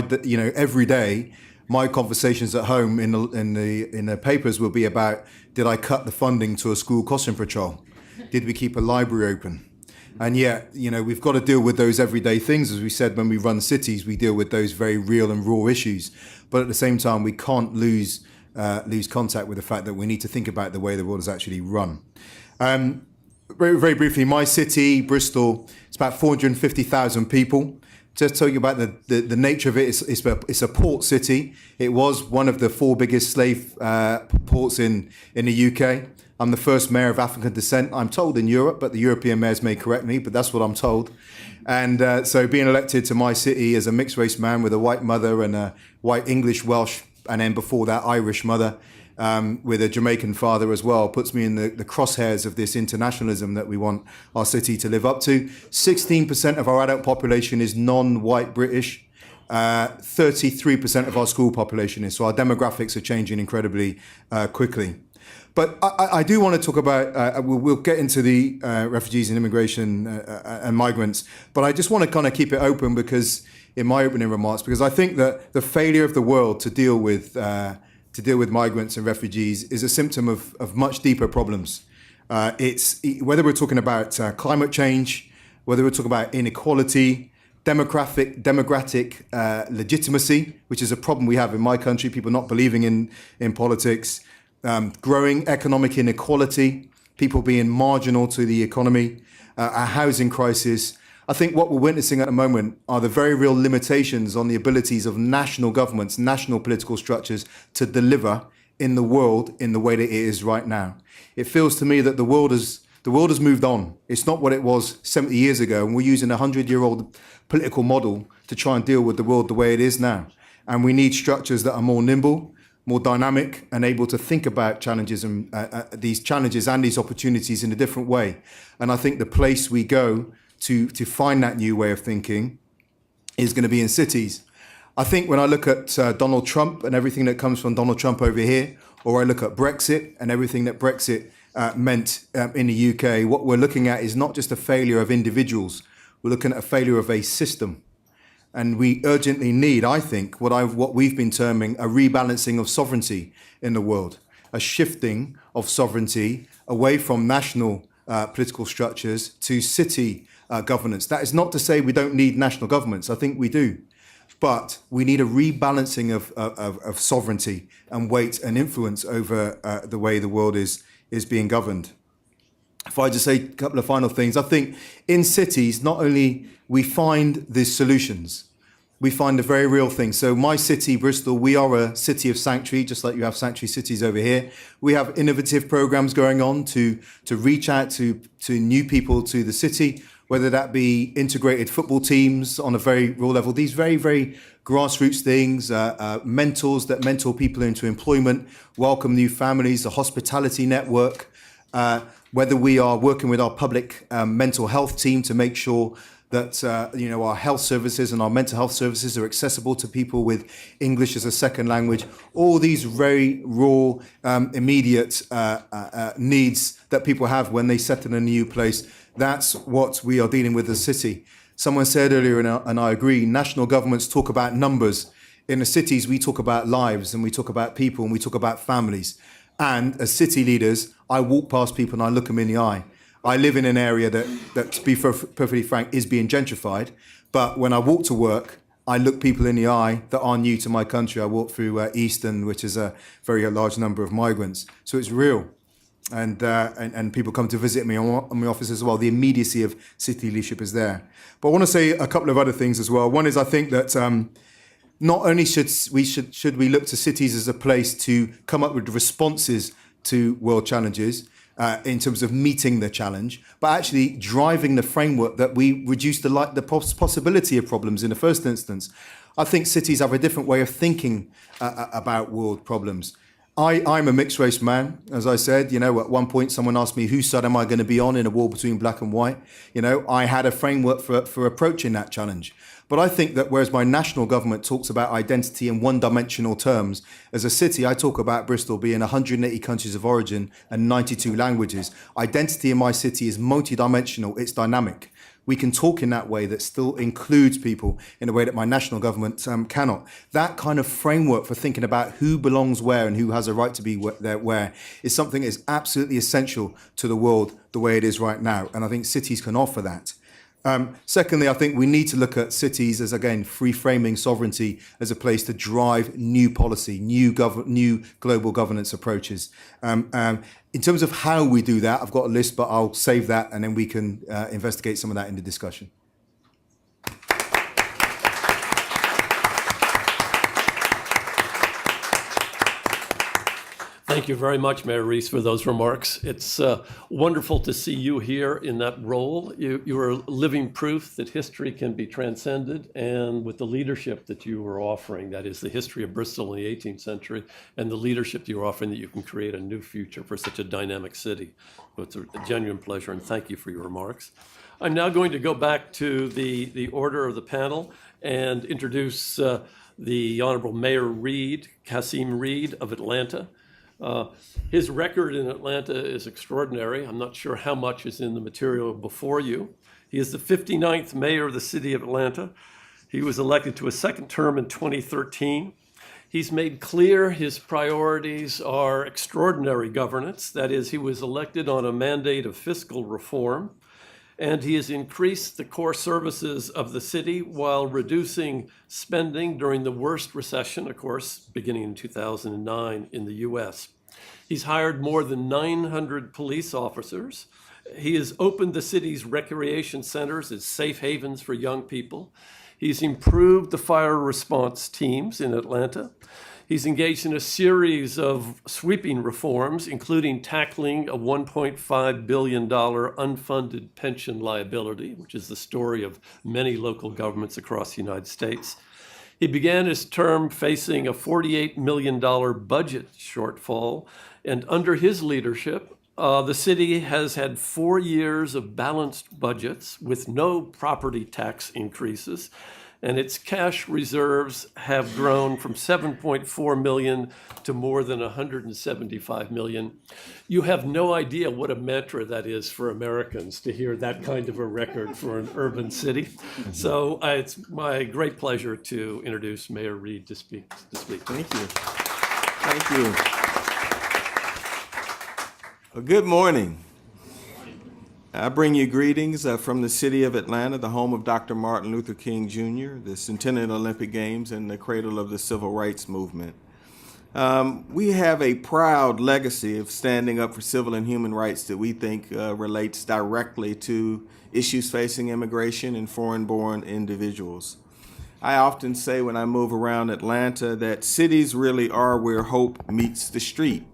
every day, my conversations at home in the papers will be about, did I cut the funding to a school crossing patrol? Did we keep a library open? And yet, we've got to deal with those everyday things. As we said, when we run cities, we deal with those very real and raw issues. But at the same time, we can't lose contact with the fact that we need to think about the way the world is actually run. Very, very briefly, my city, Bristol, it's about 450,000 people. Just tell you about the nature of it. It's a port city. It was one of the 4 biggest slave ports in the UK. I'm the first mayor of African descent, I'm told, in Europe, but the European mayors may correct me, but that's what I'm told. And so being elected to my city as a mixed race man with a white mother and a white English, Welsh, and then before that Irish mother, with a Jamaican father as well, puts me in the crosshairs of this internationalism that we want our city to live up to. 16% of our adult population is non-white British. 33% of our school population is. So our demographics are changing incredibly quickly. But I do want to talk about, we'll get into the refugees and immigration and migrants, but I just want to kind of keep it open because, in my opening remarks, because I think that the failure of the world to deal with migrants and refugees is a symptom of much deeper problems. It's whether we're talking about climate change, whether we're talking about inequality, democratic legitimacy, which is a problem we have in my country, people not believing in politics, growing economic inequality, people being marginal to the economy, a housing crisis. I think what we're witnessing at the moment are the very real limitations on the abilities of national governments, national political structures to deliver in the world in the way that it is right now. It feels to me that the world has moved on. It's not what it was 70 years ago, and we're using a 100-year-old political model to try and deal with the world the way it is now. And we need structures that are more nimble, more dynamic, and able to think about challenges and these challenges and these opportunities in a different way. And I think the place we go to find that new way of thinking is going to be in cities. I think when I look at Donald Trump and everything that comes from Donald Trump over here, or I look at Brexit and everything that Brexit meant in the UK, what we're looking at is not just a failure of individuals, we're looking at a failure of a system. And we urgently need, I think, what we've been terming a rebalancing of sovereignty in the world, a shifting of sovereignty away from national political structures to city governance. That is not to say we don't need national governments. I think we do. But we need a rebalancing of sovereignty and weight and influence over the way the world is being governed. If I just say a couple of final things, I think in cities, not only we find these solutions, we find the very real thing. So my city, Bristol, we are a city of sanctuary, just like you have sanctuary cities over here. We have innovative programs going on to reach out to new people to the city, whether that be integrated football teams on a very raw level, these very, very grassroots things, mentors that mentor people into employment, welcome new families, a hospitality network, whether we are working with our public mental health team to make sure that our health services and our mental health services are accessible to people with English as a second language. All these very raw, immediate needs that people have when they settle in a new place. That's what we are dealing with as a city. Someone said earlier, and I agree, national governments talk about numbers. In the cities, we talk about lives and we talk about people and we talk about families. And as city leaders, I walk past people and I look them in the eye. I live in an area that, to be perfectly frank, is being gentrified. But when I walk to work, I look people in the eye that are new to my country. I walk through Easton, which is a very large number of migrants. So it's real. And people come to visit me on my office as well. The immediacy of city leadership is there. But I want to say a couple of other things as well. One is I think that not only should we look to cities as a place to come up with responses to world challenges in terms of meeting the challenge, but actually driving the framework that we reduce the possibility of problems in the first instance. I think cities have a different way of thinking about world problems. I'm a mixed race man, as I said. At one point someone asked me, whose side am I going to be on in a war between black and white? I had a framework for approaching that challenge. But I think that whereas my national government talks about identity in one-dimensional terms, as a city, I talk about Bristol being 180 countries of origin and 92 languages. Identity in my city is multi-dimensional, it's dynamic. We can talk in that way that still includes people in a way that my national government cannot. That kind of framework for thinking about who belongs where and who has a right to be there where is something that is absolutely essential to the world the way it is right now. And I think cities can offer that. Secondly, I think we need to look at cities as, again, free-framing sovereignty as a place to drive new policy, new global governance approaches. In terms of how we do that, I've got a list, but I'll save that and then we can investigate some of that in the discussion. Thank you very much, Mayor Rees, for those remarks. It's wonderful to see you here in that role. You are living proof that history can be transcended, and with the leadership that you are offering, that is the history of Bristol in the 18th century, and the leadership you're offering, that you can create a new future for such a dynamic city. So it's a genuine pleasure, and thank you for your remarks. I'm now going to go back to the order of the panel and introduce the Honorable Mayor Reed, Kasim Reed of Atlanta. His record in Atlanta is extraordinary. I'm not sure how much is in the material before you. He is the 59th mayor of the city of Atlanta. He was elected to a second term in 2013. He's made clear his priorities are extraordinary governance. That is, he was elected on a mandate of fiscal reform, and he has increased the core services of the city while reducing spending during the worst recession, of course, beginning in 2009 in the U.S. He's hired more than 900 police officers. He has opened the city's recreation centers as safe havens for young people. He's improved the fire response teams in Atlanta. He's engaged in a series of sweeping reforms, including tackling a $1.5 billion unfunded pension liability, which is the story of many local governments across the United States. He began his term facing a $48 million budget shortfall, and under his leadership, the city has had 4 years of balanced budgets with no property tax increases, and its cash reserves have grown from 7.4 million to more than 175 million. You have no idea what a mantra that is for Americans to hear that kind of a record for an urban city. So it's my great pleasure to introduce Mayor Reed to speak. Thank you. Thank you. Well, good morning. I bring you greetings from the city of Atlanta, the home of Dr. Martin Luther King Jr., the Centennial Olympic Games, and the cradle of the Civil Rights Movement. We have a proud legacy of standing up for civil and human rights that we think relates directly to issues facing immigration and foreign-born individuals. I often say when I move around Atlanta that cities really are where hope meets the street.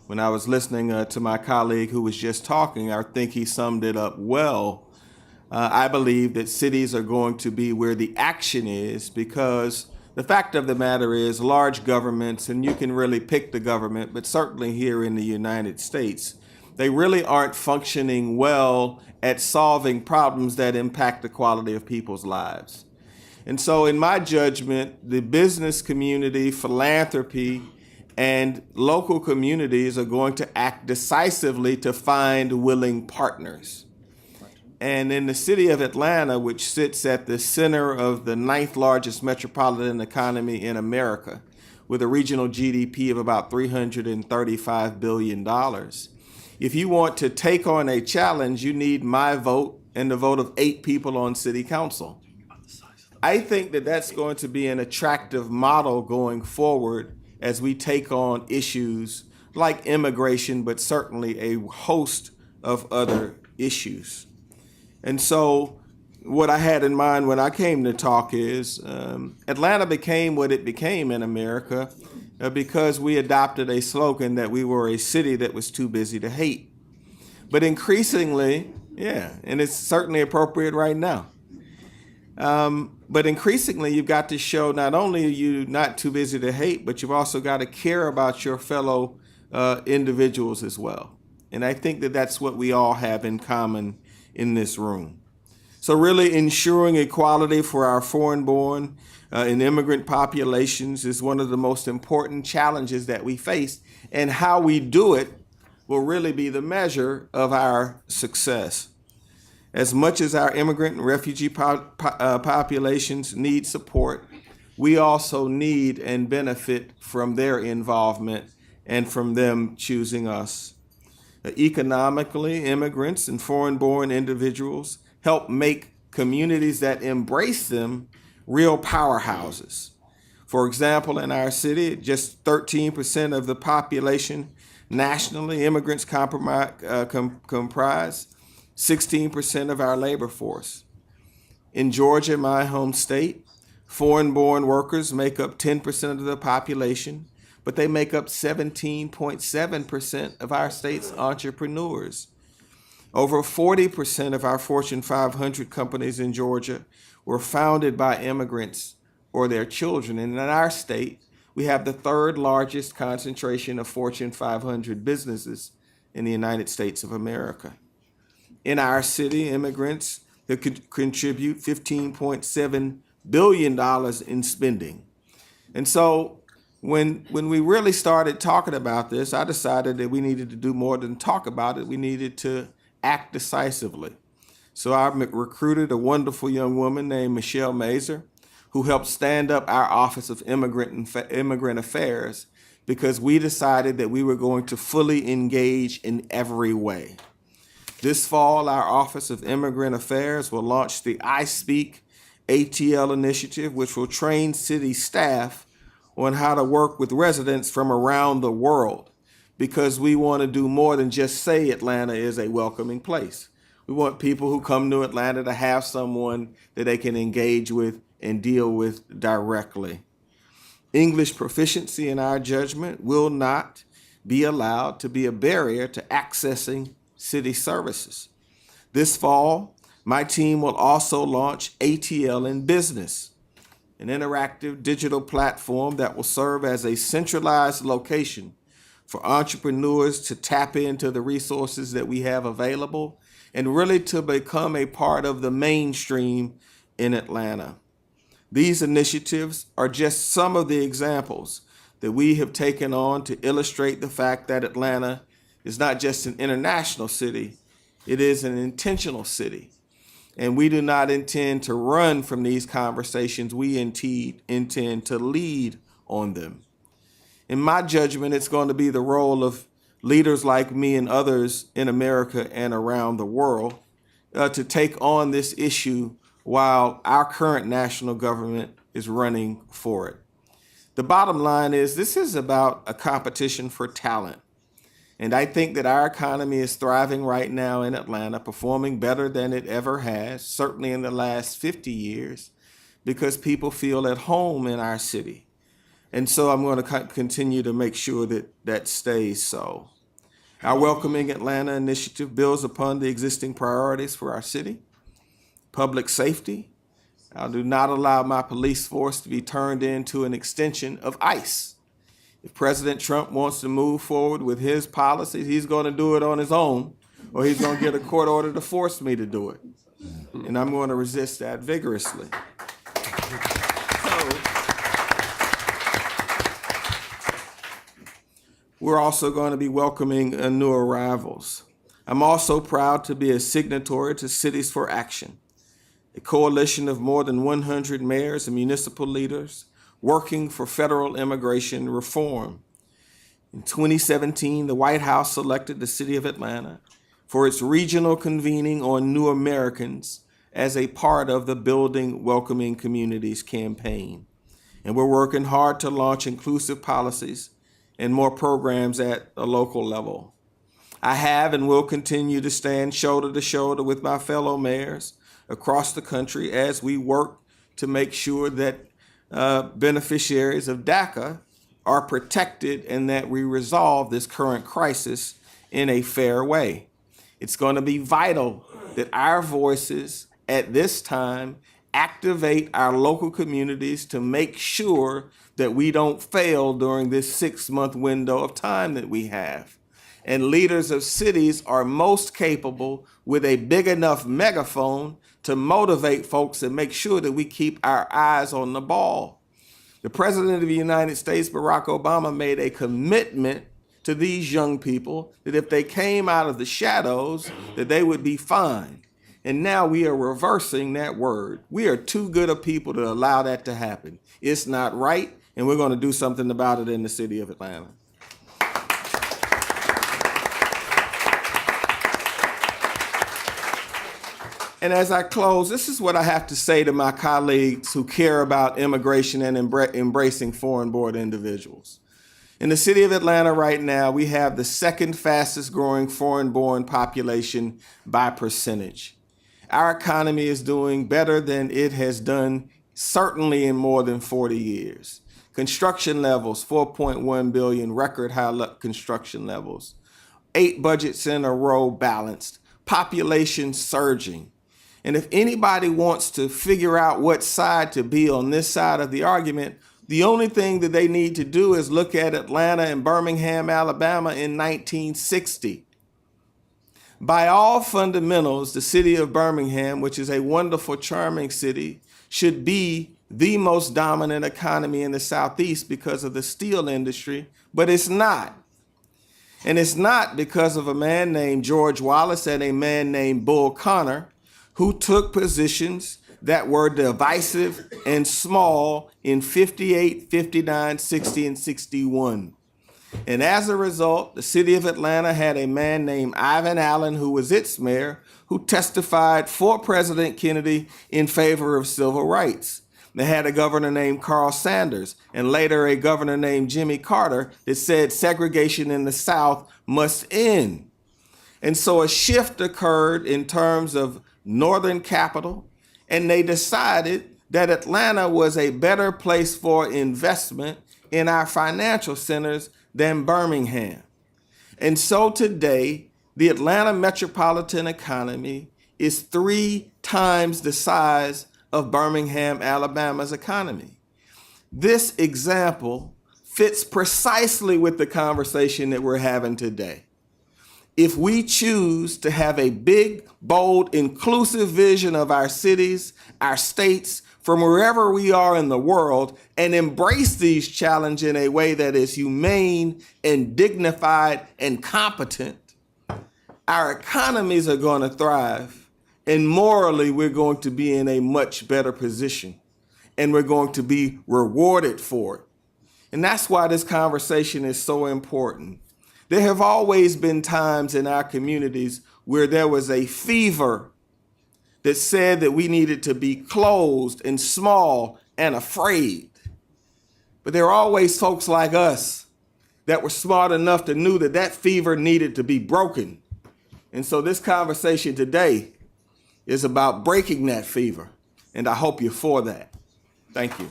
When I was listening to my colleague who was just talking, I think he summed it up well. I believe that cities are going to be where the action is, because the fact of the matter is large governments, and you can really pick the government, but certainly here in the United States, they really aren't functioning well at solving problems that impact the quality of people's lives. And so in my judgment, the business community, philanthropy, and local communities are going to act decisively to find willing partners. And in the city of Atlanta, which sits at the center of the 9th largest metropolitan economy in America, with a regional GDP of about $335 billion, if you want to take on a challenge, you need my vote and the vote of 8 people on city council. I think that that's going to be an attractive model going forward as we take on issues like immigration, but certainly a host of other issues. And so what I had in mind when I came to talk is Atlanta became what it became in America because we adopted a slogan that we were a city that was too busy to hate. But increasingly, and it's certainly appropriate right now. But increasingly, you've got to show not only are you not too busy to hate, but you've also got to care about your fellow individuals as well. And I think that that's what we all have in common in this room. So really ensuring equality for our foreign-born and immigrant populations is one of the most important challenges that we face. And how we do it will really be the measure of our success. As much as our immigrant and refugee populations need support, we also need and benefit from their involvement and from them choosing us. Economically, immigrants and foreign-born individuals help make communities that embrace them real powerhouses. For example, in our city, just 13% of the population nationally, immigrants comprise 16% of our labor force. In Georgia, my home state, foreign-born workers make up 10% of the population, but they make up 17.7% of our state's entrepreneurs. Over 40% of our Fortune 500 companies in Georgia were founded by immigrants or their children. And in our state, we have the 3rd largest concentration of Fortune 500 businesses in the United States of America. In our city, immigrants that contribute $15.7 billion in spending. And so when we really started talking about this, I decided that we needed to do more than talk about it. We needed to act decisively. So I recruited a wonderful young woman named Michelle Mazer, who helped stand up our Office of Immigrant Affairs, because we decided that we were going to fully engage in every way. This fall, our Office of Immigrant Affairs will launch the I Speak ATL initiative, which will train city staff on how to work with residents from around the world, because we want to do more than just say Atlanta is a welcoming place. We want people who come to Atlanta to have someone that they can engage with and deal with directly. English proficiency, in our judgment, will not be allowed to be a barrier to accessing city services. This fall, my team will also launch ATL in Business, an interactive digital platform that will serve as a centralized location for entrepreneurs to tap into the resources that we have available and really to become a part of the mainstream in Atlanta. These initiatives are just some of the examples that we have taken on to illustrate the fact that Atlanta is not just an international city, it is an intentional city. And we do not intend to run from these conversations. We intend to lead on them. In my judgment, it's going to be the role of leaders like me and others in America and around the world to take on this issue while our current national government is running for it. The bottom line is this is about a competition for talent. And I think that our economy is thriving right now in Atlanta, performing better than it ever has, certainly in the last 50 years, because people feel at home in our city. And so I'm going to continue to make sure that that stays so. Our Welcoming Atlanta initiative builds upon the existing priorities for our city. Public safety. I do not allow my police force to be turned into an extension of ICE. If President Trump wants to move forward with his policies, he's going to do it on his own, or he's going to get a court order to force me to do it. And I'm going to resist that vigorously. We're also going to be welcoming new arrivals. I'm also proud to be a signatory to Cities for Action, a coalition of more than 100 mayors and municipal leaders working for federal immigration reform. In 2017, the White House selected the city of Atlanta for its regional convening on New Americans as a part of the Building Welcoming Communities campaign. And we're working hard to launch inclusive policies and more programs at a local level. I have and will continue to stand shoulder to shoulder with my fellow mayors across the country as we work to make sure that beneficiaries of DACA are protected and that we resolve this current crisis in a fair way. It's going to be vital that our voices at this time activate our local communities to make sure that we don't fail during this 6-month window of time that we have. And leaders of cities are most capable with a big enough megaphone to motivate folks and make sure that we keep our eyes on the ball. The President of the United States, Barack Obama, made a commitment to these young people that if they came out of the shadows, that they would be fine. And now we are reversing that word. We are too good of people to allow that to happen. It's not right, and we're going to do something about it in the city of Atlanta. And as I close, this is what I have to say to my colleagues who care about immigration and embracing foreign-born individuals. In the city of Atlanta right now, we have the second fastest growing foreign-born population by percentage. Our economy is doing better than it has done certainly in more than 40 years. Construction levels, 4.1 billion, record high construction levels. 8 budgets in a row balanced. Population surging. And if anybody wants to figure out what side to be on this side of the argument, the only thing that they need to do is look at Atlanta and Birmingham, Alabama in 1960. By all fundamentals, the city of Birmingham, which is a wonderful, charming city, should be the most dominant economy in the Southeast because of the steel industry, but it's not. And it's not because of a man named George Wallace and a man named Bull Connor, who took positions that were divisive and small in 58, 59, 60, and 61. And as a result, the city of Atlanta had a man named Ivan Allen, who was its mayor, who testified for President Kennedy in favor of civil rights. They had a governor named Carl Sanders, and later a governor named Jimmy Carter that said segregation in the South must end. And so a shift occurred in terms of Northern capital, and they decided that Atlanta was a better place for investment in our financial centers than Birmingham. And so today, the Atlanta metropolitan economy is 3 times the size of Birmingham, Alabama's economy. This example fits precisely with the conversation that we're having today. If we choose to have a big, bold, inclusive vision of our cities, our states, from wherever we are in the world, and embrace these challenges in a way that is humane and dignified and competent, our economies are going to thrive, and morally we're going to be in a much better position, and we're going to be rewarded for it. And that's why this conversation is so important. There have always been times in our communities where there was a fever that said that we needed to be closed and small and afraid. But there are always folks like us that were smart enough to know that that fever needed to be broken. And so this conversation today is about breaking that fever, and I hope you're for that. Thank you.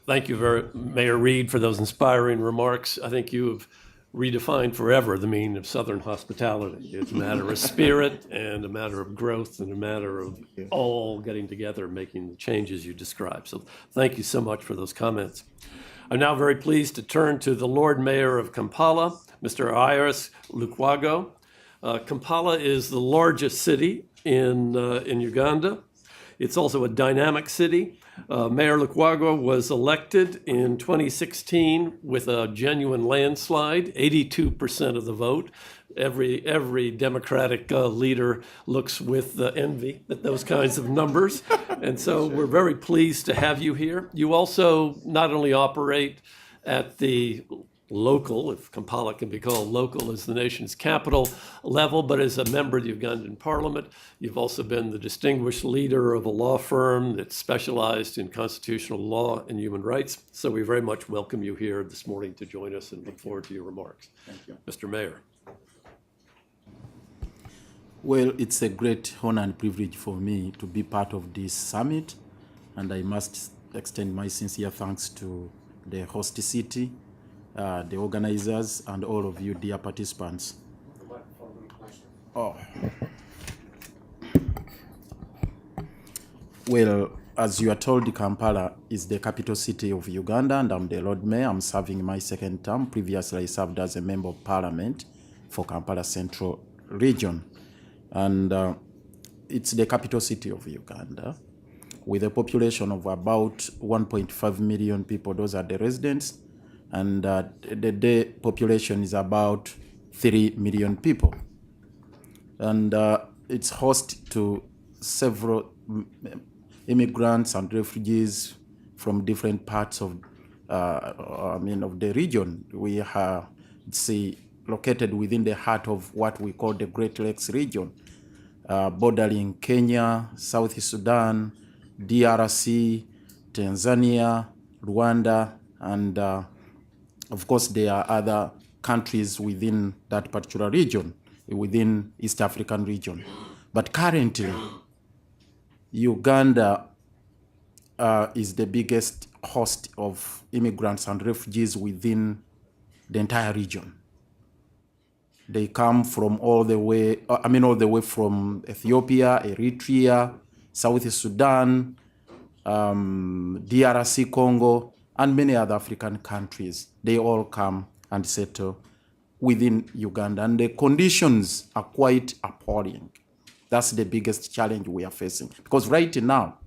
Thank you, Mayor Reed, for those inspiring remarks. I think you have redefined forever the meaning of Southern hospitality. It's a matter of spirit and a matter of growth and a matter of all getting together and making the changes you described. So thank you so much for those comments. I'm now very pleased to turn to the Lord Mayor of Kampala, Mr. Iris Lukwago. Kampala is the largest city in Uganda. It's also a dynamic city. Mayor Lukwago was elected in 2016 with a genuine landslide, 82% of the vote. Every Democratic leader looks with envy at those kinds of numbers. And so we're very pleased to have you here. You also not only operate at the local, if Kampala can be called local, as the nation's capital level, but as a member of the Ugandan Parliament. You've also been the distinguished leader of a law firm that specialized in constitutional law and human rights. So we very much welcome you here this morning to join us and look forward to your remarks. Thank you. Mr. Mayor. Well, it's a great honor and privilege for me to be part of this summit, and I must extend my sincere thanks to the host city, the organizers, and all of you, dear participants. Oh. Well, as you are told, Kampala is the capital city of Uganda, and I'm the Lord Mayor. I'm serving my second term. Previously, I served as a member of parliament for Kampala Central Region. And it's the capital city of Uganda, with a population of about 1.5 million people. Those are the residents. And the day population is about 3 million people. And it's host to several immigrants and refugees from different parts of of the region. We are located within the heart of what we call the Great Lakes region, bordering Kenya, South Sudan, DRC, Tanzania, Rwanda, and of course, there are other countries within that particular region, within East African region. But currently, Uganda is the biggest host of immigrants and refugees within the entire region. They come from all the way from Ethiopia, Eritrea, South Sudan, DRC Congo, and many other African countries. They all come and settle within Uganda, and the conditions are quite appalling. That's the biggest challenge we are facing. Because right now,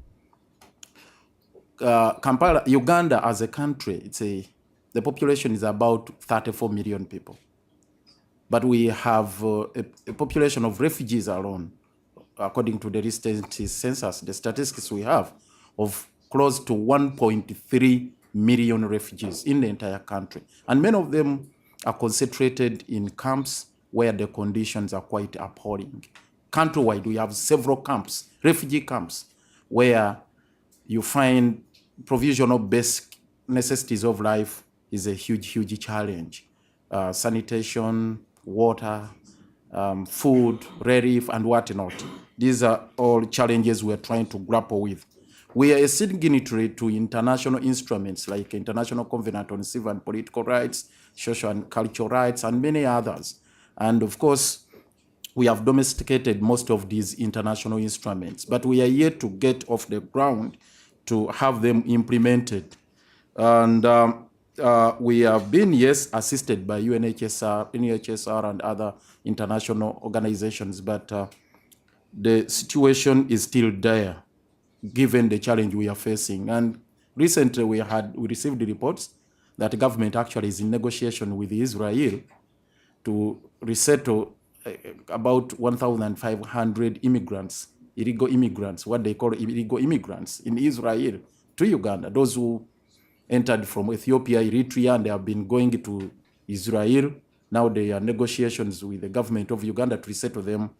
Kampala, Uganda as a country, the population is about 34 million people. But we have a population of refugees alone, according to the recent census, the statistics we have, of close to 1.3 million refugees in the entire country. And many of them are concentrated in camps where the conditions are quite appalling. Countrywide, we have several camps, refugee camps, where you find provision of basic necessities of life is a huge, huge challenge. Sanitation, water, food, relief, and whatnot. These are all challenges we are trying to grapple with. We are a signatory to international instruments like International Covenant on Civil and Political Rights, Social and Cultural Rights, and many others. And of course, we have domesticated most of these international instruments, but we are yet to get off the ground to have them implemented. And we have been, yes, assisted by UNHCR and other international organizations, but the situation is still dire, given the challenge we are facing. And recently we received the reports that the government actually is in negotiation with Israel to resettle about 1,500 immigrants, illegal immigrants, what they call illegal immigrants in Israel to Uganda. Those who entered from Ethiopia, Eritrea, and they have been going to Israel. Now there are negotiations with the government of Uganda to resettle them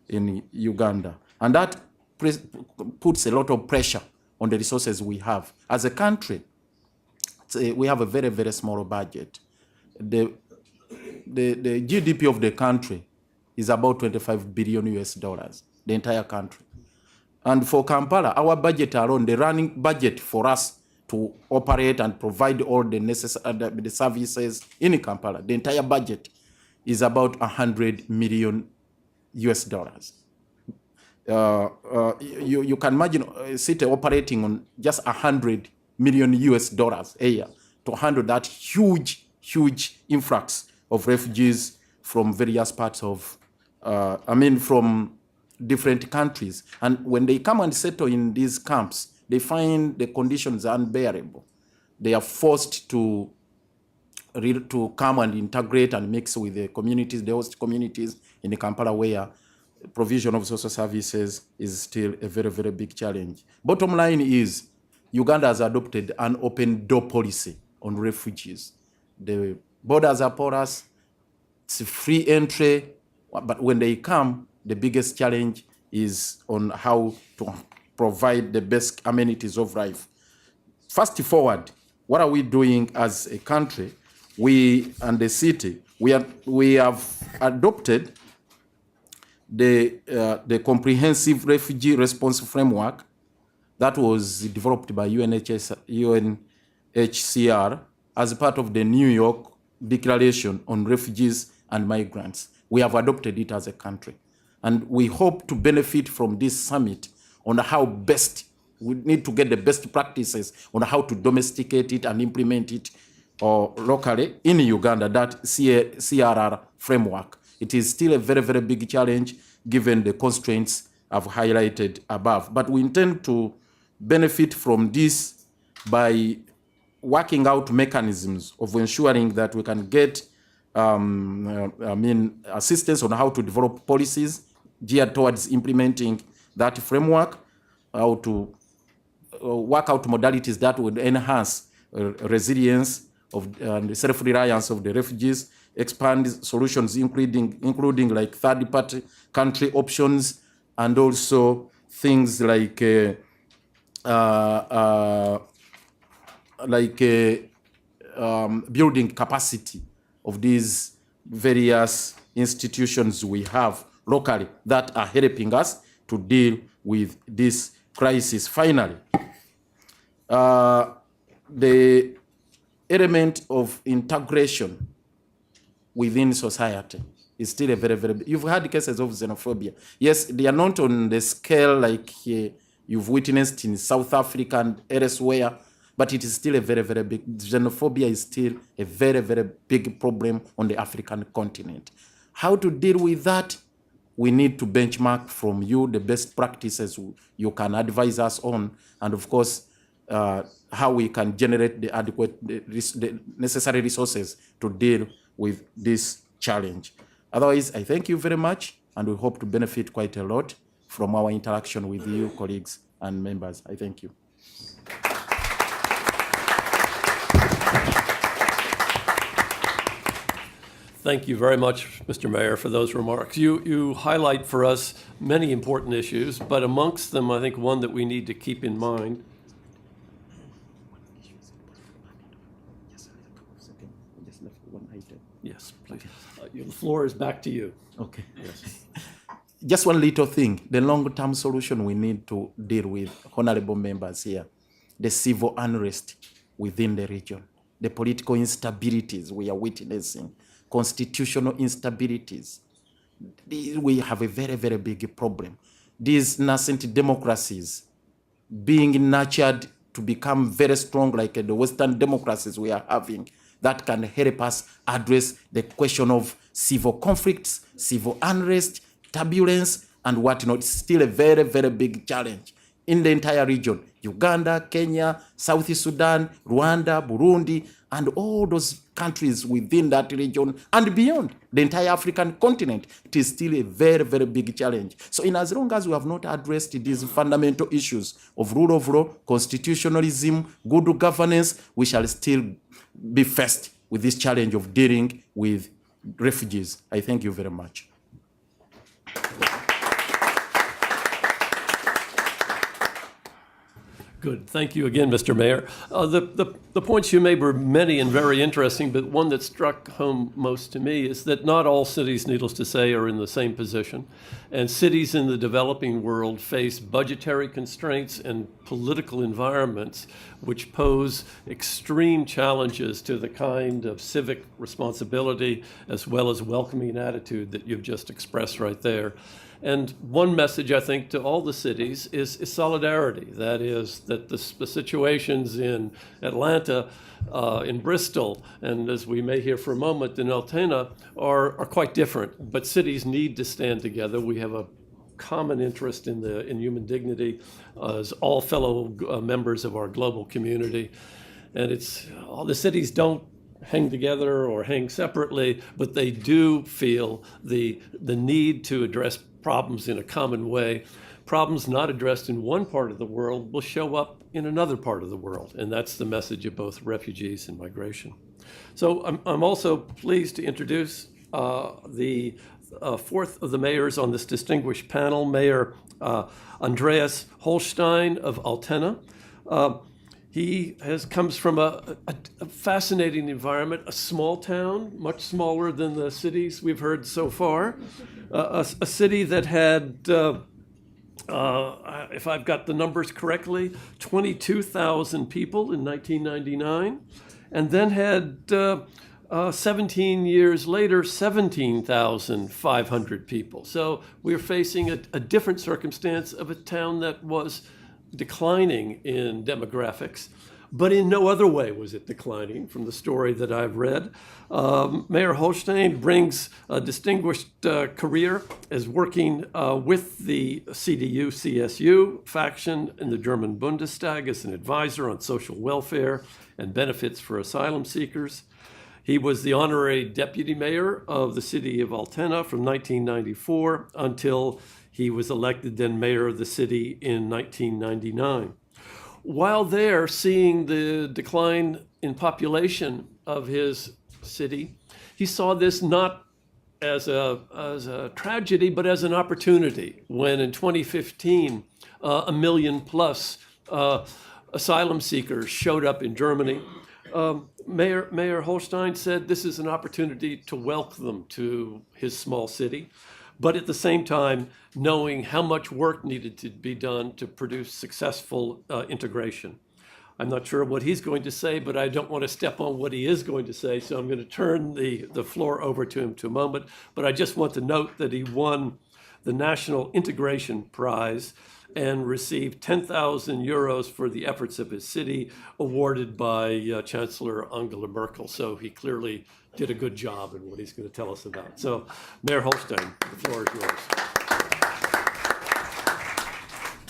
in Uganda. And that puts a lot of pressure on the resources we have. As a country, we have a very, very small budget. The GDP of the country is about 25 billion US dollars, the entire country. And for Kampala, our budget alone, the running budget for us to operate and provide all the necessary the services in Kampala, the entire budget is about 100 million US dollars. You can imagine a city operating on just 100 million US dollars a year to handle that huge, huge influx of refugees from various parts of, from different countries. And when they come and settle in these camps, they find the conditions unbearable. They are forced to come and integrate and mix with the communities, the host communities in the Kampala, where provision of social services is still a very, very big challenge. Bottom line is, Uganda has adopted an open door policy on refugees. The borders are porous, it's free entry, but when they come, the biggest challenge is on how to provide the best amenities of life. Fast forward, what are we doing as a country? We and the city, we have adopted the comprehensive refugee response framework that was developed by UNHCR as part of the New York Declaration on Refugees and Migrants. We have adopted it as a country. And we hope to benefit from this summit on how best, we need to get the best practices on how to domesticate it and implement it locally in Uganda, that CRR framework. It is still a very, very big challenge given the constraints I've highlighted above. But we intend to benefit from this by working out mechanisms of ensuring that we can get assistance on how to develop policies geared towards implementing that framework, how to work out modalities that would enhance resilience and self-reliance of the refugees, expand solutions including like third-party country options, and also things like building capacity of these various institutions we have locally that are helping us to deal with this crisis. Finally, the element of integration within society is still a very, very big. You've had cases of xenophobia. Yes, they are not on the scale like you've witnessed in South Africa and elsewhere, but it is still a very, very big. Xenophobia is still a very, very big problem on the African continent. How to deal with that? We need to benchmark from you the best practices you can advise us on, and of course, how we can generate the the necessary resources to deal with this challenge. Otherwise, I thank you very much, and we hope to benefit quite a lot from our interaction with you, colleagues and members. I thank you. Thank you very much, Mr. Mayor, for those remarks. You highlight for us many important issues, but amongst them, I think one that we need to keep in mind. Yes, please. The floor is back to you. Okay. Yes. Just one little thing, the long-term solution we need to deal with, honorable members here, the civil unrest within the region, the political instabilities we are witnessing, constitutional instabilities. We have a very, very big problem. These nascent democracies being nurtured to become very strong like the Western democracies we are having, that can help us address the question of civil conflicts, civil unrest, turbulence, and whatnot. It's still a very, very big challenge in the entire region. Uganda, Kenya, South Sudan, Rwanda, Burundi, and all those countries within that region and beyond the entire African continent. It is still a very, very big challenge. So in as long as we have not addressed these fundamental issues of rule of law, constitutionalism, good governance, we shall still be faced with this challenge of dealing with refugees. I thank you very much. Good. Thank you again, Mr. Mayor. The points you made were many and very interesting, but one that struck home most to me is that not all cities, needless to say, are in the same position. And cities in the developing world face budgetary constraints and political environments which pose extreme challenges to the kind of civic responsibility as well as welcoming attitude that you've just expressed right there. And one message, I think, to all the cities is solidarity. That is, that the situations in Atlanta, in Bristol, and as we may hear for a moment, in Altena, are quite different. But cities need to stand together. We have a common interest in human dignity as all fellow members of our global community. And all the cities don't hang together or hang separately, but they do feel the need to address problems in a common way. Problems not addressed in one part of the world will show up in another part of the world, and that's the message of both refugees and migration. So I'm also pleased to introduce the fourth of the mayors on this distinguished panel, Mayor Andreas Holstein of Altena. He comes from a fascinating environment, a small town, much smaller than the cities we've heard so far, a city that had, if I've got the numbers correctly, 22,000 people in 1999, and then had 17 years later, 17,500 people. So we're facing a different circumstance of a town that was declining in demographics, but in no other way was it declining from the story that I've read. Mayor Holstein brings a distinguished career as working with the CDU-CSU faction in the German Bundestag as an advisor on social welfare and benefits for asylum seekers. He was the honorary deputy mayor of the city of Altena from 1994 until he was elected then mayor of the city in 1999. While there, seeing the decline in population of his city, he saw this not as a tragedy, but as an opportunity when in 2015, 1 million plus asylum seekers showed up in Germany. Mayor Holstein said this is an opportunity to welcome them to his small city, but at the same time, knowing how much work needed to be done to produce successful integration. I'm not sure what he's going to say, but I don't want to step on what he is going to say, so I'm going to turn the floor over to him to a moment. But I just want to note that he won the National Integration Prize and received 10,000 euros for the efforts of his city, awarded by Chancellor Angela Merkel. So he clearly did a good job in what he's going to tell us about. So, Mayor Holstein, the floor is yours.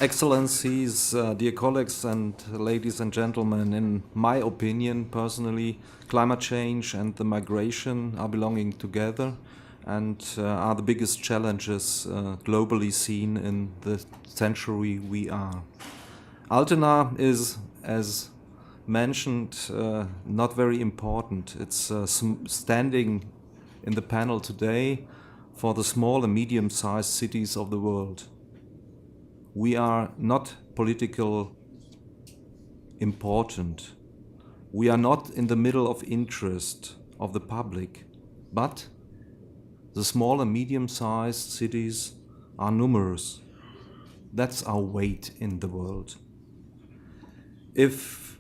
Excellencies, dear colleagues and ladies and gentlemen, in my opinion, personally, climate change and the migration are belonging together and are the biggest challenges globally seen in the century we are. Altena is, as mentioned, not very important. It's standing in the panel today for the small and medium-sized cities of the world. We are not political important. We are not in the middle of interest of the public, but the small and medium-sized cities are numerous. That's our weight in the world. If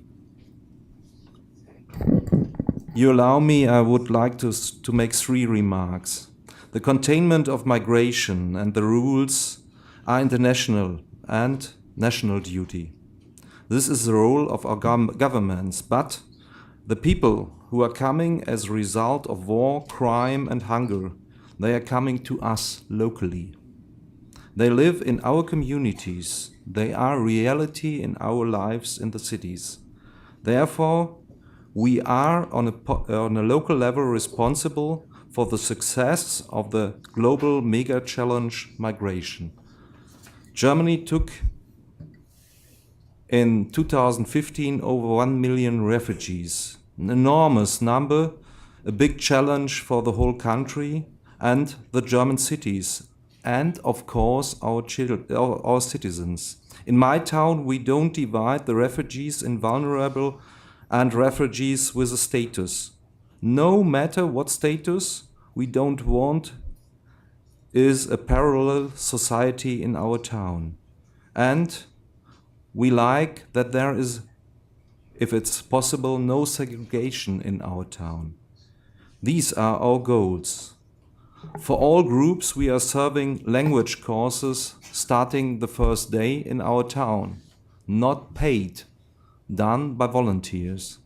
you allow me, I would like to make 3 remarks. The containment of migration and the rules are international and national duty. This is the role of our governments, but the people who are coming as a result of war, crime and hunger, they are coming to us locally. They live in our communities. They are reality in our lives in the cities. Therefore, we are on a local level responsible for the success of the global mega challenge migration. Germany took in 2015 over 1 million refugees, an enormous number, a big challenge for the whole country and the German cities, and of course our citizens. In my town, we don't divide the refugees in vulnerable and refugees with a status. No matter what status, we don't want is a parallel society in our town. And we like that there is, if it's possible, no segregation in our town. These are our goals. For all groups, we are serving language courses starting the first day in our town, not paid, done by volunteers.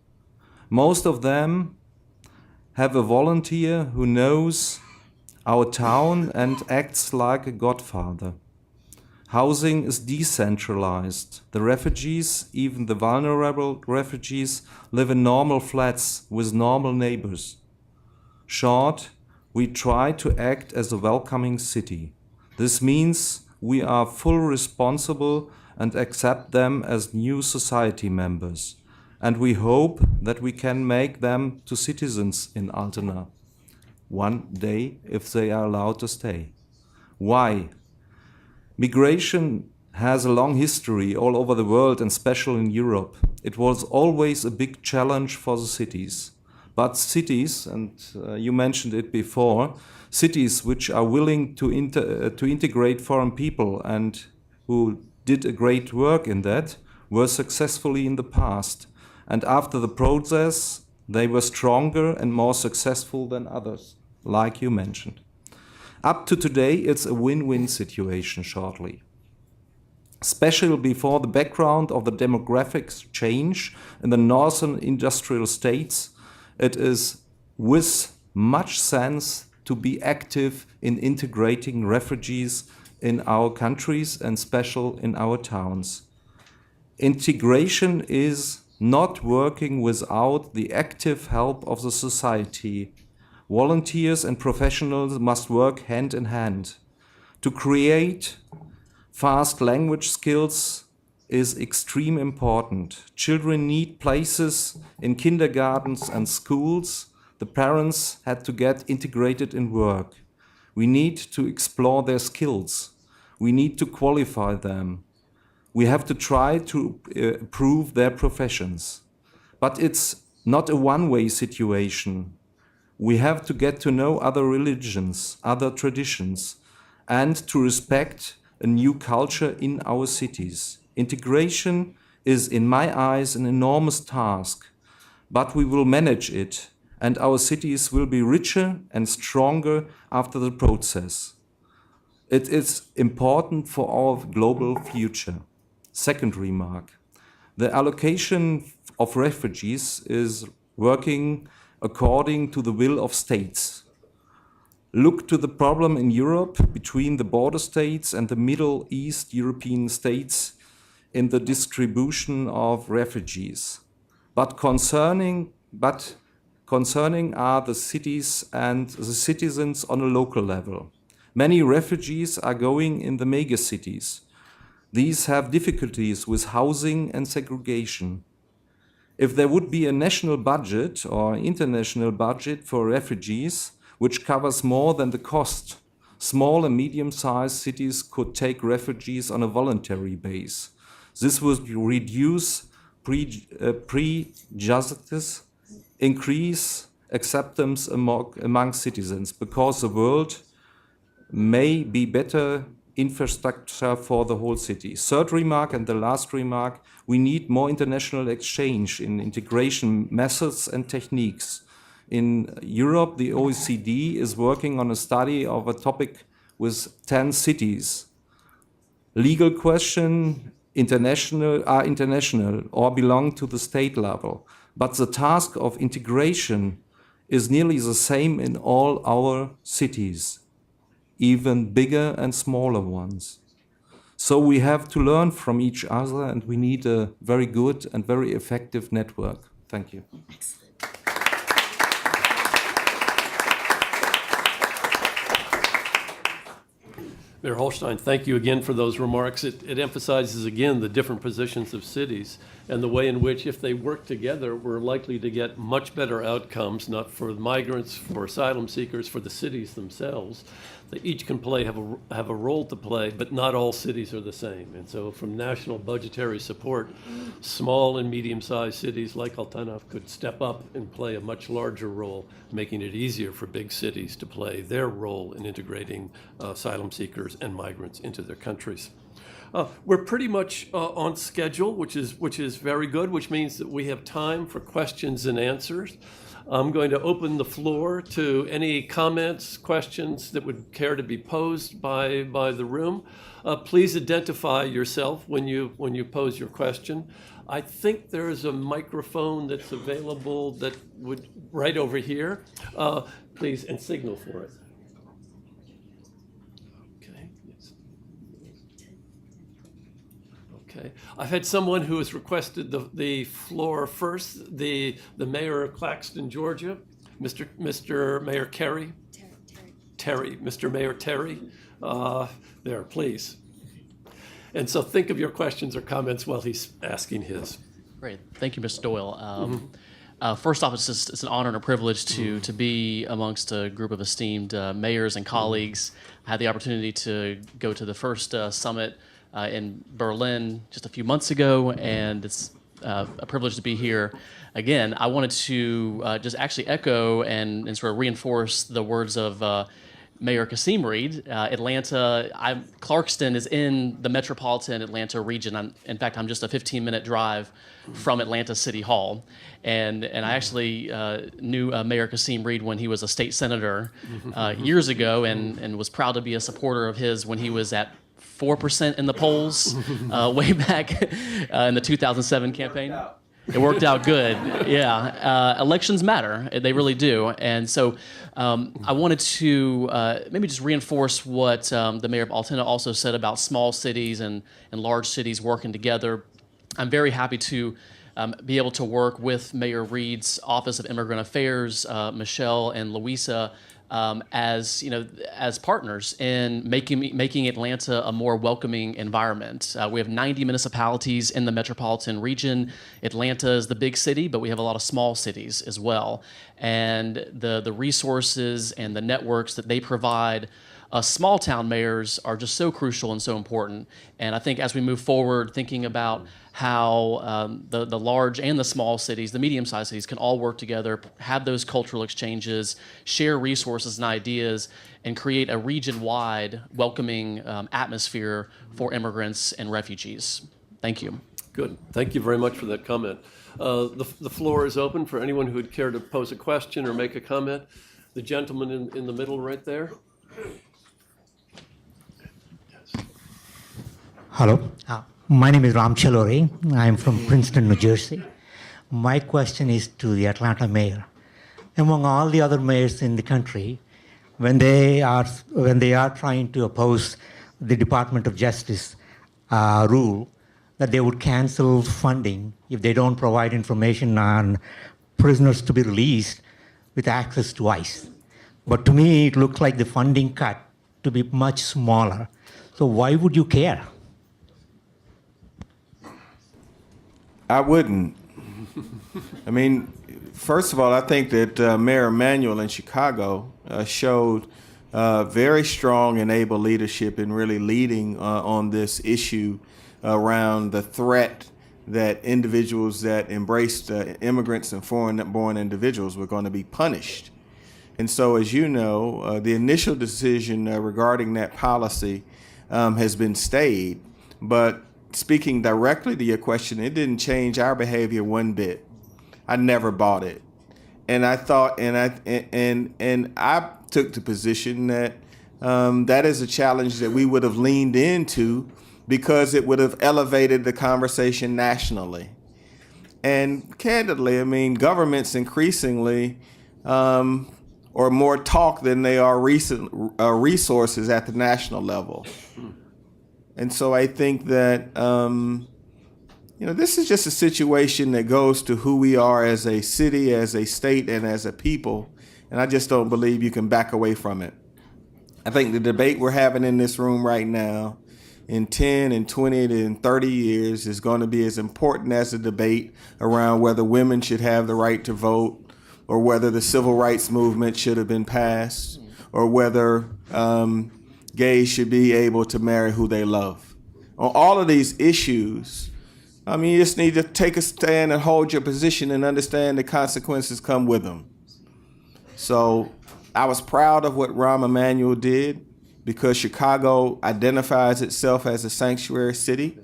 Most of them have a volunteer who knows our town and acts like a godfather. Housing is decentralized. The refugees, even the vulnerable refugees, live in normal flats with normal neighbors. Short, we try to act as a welcoming city. This means we are fully responsible and accept them as new society members. And we hope that we can make them to citizens in Altena one day if they are allowed to stay. Why? Migration has a long history all over the world and especially in Europe. It was always a big challenge for the cities. But cities, and you mentioned it before, cities which are willing to integrate foreign people and who did a great work in that were successfully in the past. And after the process, they were stronger and more successful than others, like you mentioned. Up to today, it's a win-win situation shortly. Especially before the background of the demographic change in the northern industrial states, it is with much sense to be active in integrating refugees in our countries and especially in our towns. Integration is not working without the active help of the society. Volunteers and professionals must work hand in hand. To create fast language skills is extremely important. Children need places in kindergartens and schools. The parents had to get integrated in work. We need to explore their skills. We need to qualify them. We have to try to improve their professions. But it's not a one-way situation. We have to get to know other religions, other traditions, and to respect a new culture in our cities. Integration is, in my eyes, an enormous task, but we will manage it, and our cities will be richer and stronger after the process. It is important for our global future. Second remark, the allocation of refugees is working according to the will of states. Look to the problem in Europe between the border states and the Middle East European states in the distribution of refugees. But concerning are the cities and the citizens on a local level. Many refugees are going in the mega cities. These have difficulties with housing and segregation. If there would be a national budget or international budget for refugees, which covers more than the cost. Small and medium-sized cities could take refugees on a voluntary base. This would reduce prejudice, increase acceptance among citizens, because the world may be better infrastructure for the whole city. Third remark, and the last remark, we need more international exchange in integration methods and techniques. In Europe, the OECD is working on a study of a topic with 10 cities. Legal question are international or belong to the state level, but the task of integration is nearly the same in all our cities, even bigger and smaller ones. So we have to learn from each other, and we need a very good and very effective network. Thank you. Mayor Holstein, thank you again for those remarks. It emphasizes again the different positions of cities and the way in which, if they work together, we're likely to get much better outcomes, not for migrants, for asylum seekers, for the cities themselves. They each can have a role to play, but not all cities are the same. And so from national budgetary support, small and medium-sized cities like Altena could step up and play a much larger role, making it easier for big cities to play their role in integrating asylum seekers and migrants into their countries. We're pretty much on schedule, which is very good, which means that we have time for questions and answers. I'm going to open the floor to any comments, questions that would care to be posed by the room. Please identify yourself when you pose your question. I think there is a microphone that's available that would right over here. Please, and signal for it. Okay. I've had someone who has requested the floor first, the mayor of Claxton, Georgia, Mr. Mayor Terry. Mr. Mayor Terry. There, please. And so think of your questions or comments while he's asking his. Great. Thank you, Mr. Doyle. First off, it's an honor and a privilege to be amongst a group of esteemed mayors and colleagues. I had the opportunity to go to the first summit in Berlin just a few months ago, and it's a privilege to be here again. I wanted to just actually echo and sort of reinforce the words of Mayor Kasim Reed. Clarkston is in the metropolitan Atlanta region. In fact, I'm just a 15-minute drive from Atlanta City Hall, and I actually knew Mayor Kasim Reed when he was a state senator years ago, and was proud to be a supporter of his when he was at 4% in the polls way back in the 2007 campaign. It worked out good, yeah. Elections matter, they really do. And so I wanted to maybe just reinforce what the mayor of Altena also said about small cities and large cities working together. I'm very happy to be able to work with Mayor Reed's Office of Immigrant Affairs, Michelle and Louisa, as partners in making Atlanta a more welcoming environment. We have 90 municipalities in the metropolitan region. Atlanta is the big city, but we have a lot of small cities as well. And the resources and the networks that they provide small town mayors are just so crucial and so important. And I think as we move forward, thinking about how the large and the small cities, the medium-sized cities, can all work together, have those cultural exchanges, share resources and ideas, and create a region-wide welcoming atmosphere for immigrants and refugees. Thank you. Good. Thank you very much for that comment. The floor is open for anyone who would care to pose a question or make a comment. The gentleman in the middle right there. Hello. My name is Ram Chalore. I am from Princeton, New Jersey. My question is to the Atlanta mayor. Among all the other mayors in the country, when they are trying to oppose the Department of Justice rule that they would cancel funding if they don't provide information on prisoners to be released with access to ICE. But to me, it looks like the funding cut to be much smaller. So why would you care? I wouldn't. I mean, first of all, I think that Mayor Emanuel in Chicago showed very strong and able leadership in really leading on this issue around the threat that individuals that embraced immigrants and foreign-born individuals were going to be punished. And so, as you know, the initial decision regarding that policy has been stayed. But speaking directly to your question, it didn't change our behavior one bit. I never bought it. And I thought, and I took the position that that is a challenge that we would have leaned into because it would have elevated the conversation nationally. And candidly, I mean, governments increasingly are more talk than they are resources at the national level. And so I think that, this is just a situation that goes to who we are as a city, as a state, and as a people. And I just don't believe you can back away from it. I think the debate we're having in this room right now, in 10 and 20 and 30 years, is going to be as important as the debate around whether women should have the right to vote, or whether the civil rights movement should have been passed, or whether gays should be able to marry who they love. On all of these issues, I mean, you just need to take a stand and hold your position and understand the consequences come with them. So I was proud of what Rahm Emanuel did because Chicago identifies itself as a sanctuary city.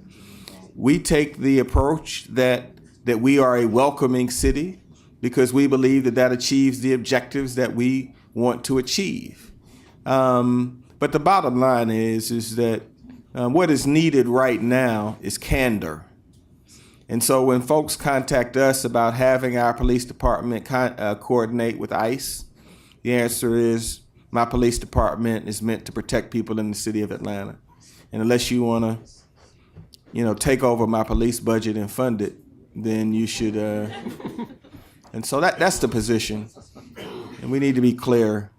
We take the approach that we are a welcoming city because we believe that achieves the objectives that we want to achieve. But the bottom line is that what is needed right now is candor. And so when folks contact us about having our police department coordinate with ICE, the answer is my police department is meant to protect people in the city of Atlanta. And unless you want to, take over my police budget and fund it, then you should. And so that's the position. And we need to be clear.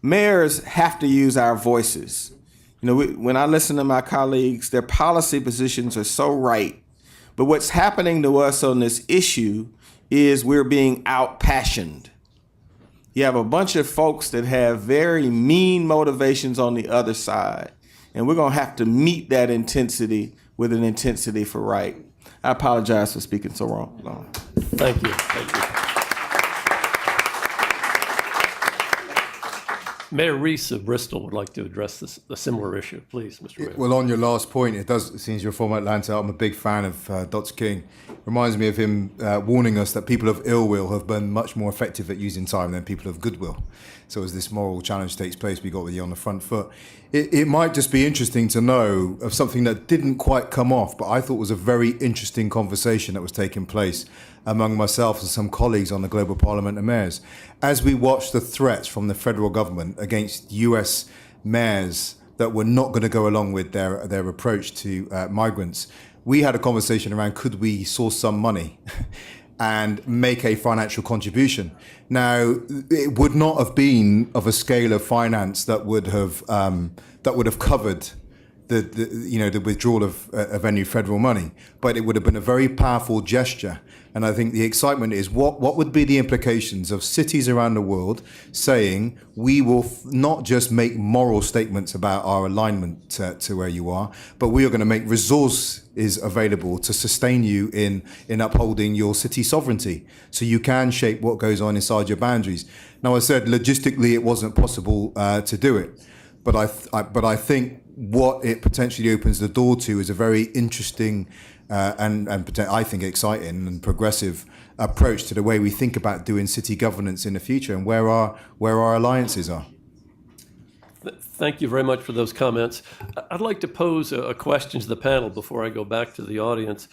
Mayors have to use our voices. When I listen to my colleagues, their policy positions are so right. But what's happening to us on this issue is we're being out-passioned. You have a bunch of folks that have very mean motivations on the other side, and we're going to have to meet that intensity with an intensity for right. I apologize for speaking so long. Thank you. Thank you. Mayor Reese of Bristol would like to address a similar issue. Please, Mr. Mayor. Well, on your last point, it seems you're from Atlanta. I'm a big fan of Dr. King. Reminds me of him warning us that people of ill will have been much more effective at using time than people of goodwill. So as this moral challenge takes place, we got with you on the front foot. It might just be interesting to know of something that didn't quite come off, but I thought was a very interesting conversation that was taking place among myself and some colleagues on the Global Parliament of Mayors. As we watched the threats from the federal government against US mayors that were not going to go along with their approach to migrants, we had a conversation around could we source some money and make a financial contribution. Now, it would not have been of a scale of finance that would have covered the withdrawal of any federal money, but it would have been a very powerful gesture. And I think the excitement is what would be the implications of cities around the world saying we will not just make moral statements about our alignment to where you are, but we are going to make resources available to sustain you in upholding your city sovereignty, so you can shape what goes on inside your boundaries. Now, I said logistically it wasn't possible to do it, but I think what it potentially opens the door to is a very interesting and I think exciting and progressive approach to the way we think about doing city governance in the future and where our alliances are. Thank you very much for those comments. I'd like to pose a question to the panel before I go back to the audience.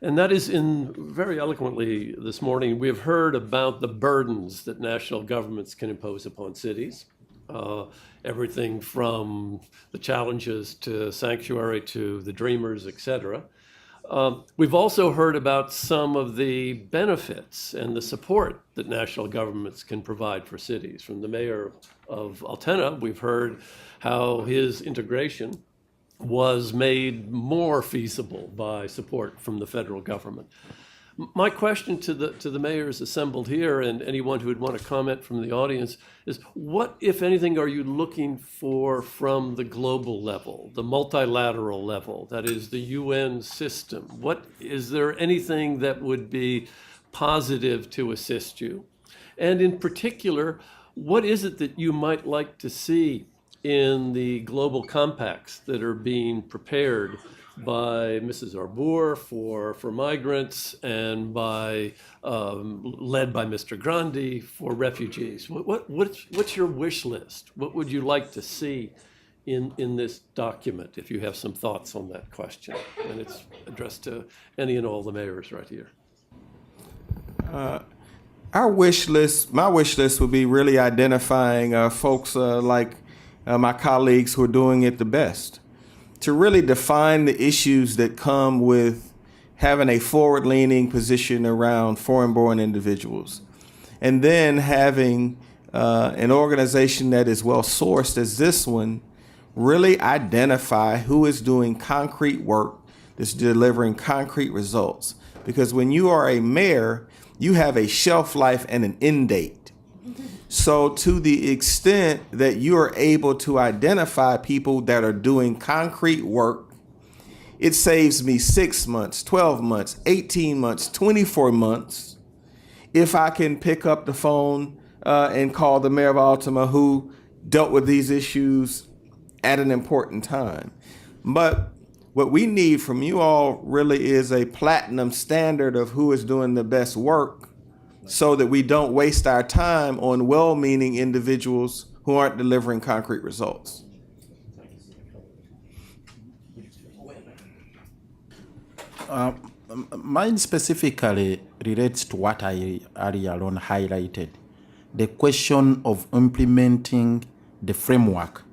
And that is, very eloquently this morning, we have heard about the burdens that national governments can impose upon cities. Everything from the challenges to sanctuary to the dreamers, et cetera. We've also heard about some of the benefits and the support that national governments can provide for cities. From the mayor of Altena, we've heard how his integration was made more feasible by support from the federal government. My question to the mayors assembled here and anyone who would want to comment from the audience is, what, if anything, are you looking for from the global level, the multilateral level, that is the UN system? What, is there anything that would be positive to assist you? And in particular, what is it that you might like to see in the global compacts that are being prepared by Mrs. Arbour for migrants and by led by Mr. Grandi for refugees? What's your wish list? What would you like to see in this document, if you have some thoughts on that question? And it's addressed to any and all the mayors right here. My wish list would be really identifying folks like my colleagues who are doing it the best, to really define the issues that come with having a forward-leaning position around foreign-born individuals, and then having an organization that is well-sourced as this one really identify who is doing concrete work that's delivering concrete results. Because when you are a mayor, you have a shelf life and an end date. So to the extent that you are able to identify people that are doing concrete work, it saves me 6 months, 12 months, 18 months, 24 months if I can pick up the phone and call the mayor of Altima who dealt with these issues at an important time. But what we need from you all really is a platinum standard of who is doing the best work, so that we don't waste our time on well-meaning individuals who aren't delivering concrete results. Mine specifically relates to what I earlier on highlighted, the question of implementing the framework,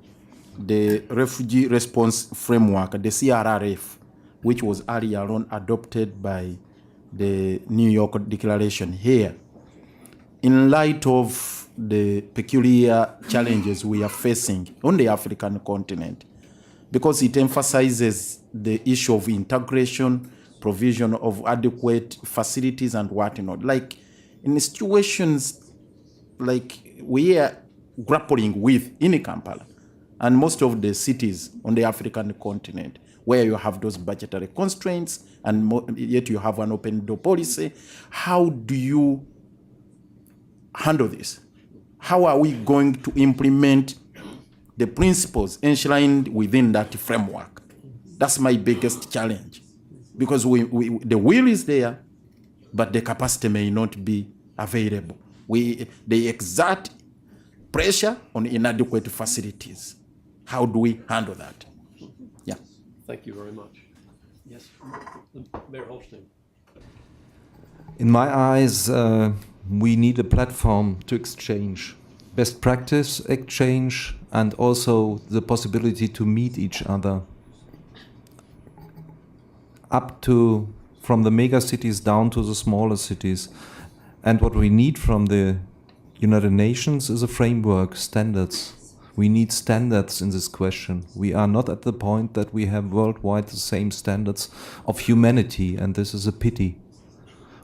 the refugee response framework, the CRRF, which was earlier on adopted by the New York Declaration here. In light of the peculiar challenges we are facing on the African continent, because it emphasizes the issue of integration, provision of adequate facilities and whatnot. Like in situations like we are grappling with in Kampala and most of the cities on the African continent, where you have those budgetary constraints and yet you have an open door policy, how do you handle this? How are we going to implement the principles enshrined within that framework? That's my biggest challenge, because the will is there, but the capacity may not be available. They exert pressure on inadequate facilities. How do we handle that? Yeah. Thank you very much. Yes, Mayor Holstein. In my eyes, we need a platform to exchange best practice exchange and also the possibility to meet each other from the mega cities down to the smaller cities. And what we need from the United Nations is a framework, standards. We need standards in this question. We are not at the point that we have worldwide the same standards of humanity, and this is a pity.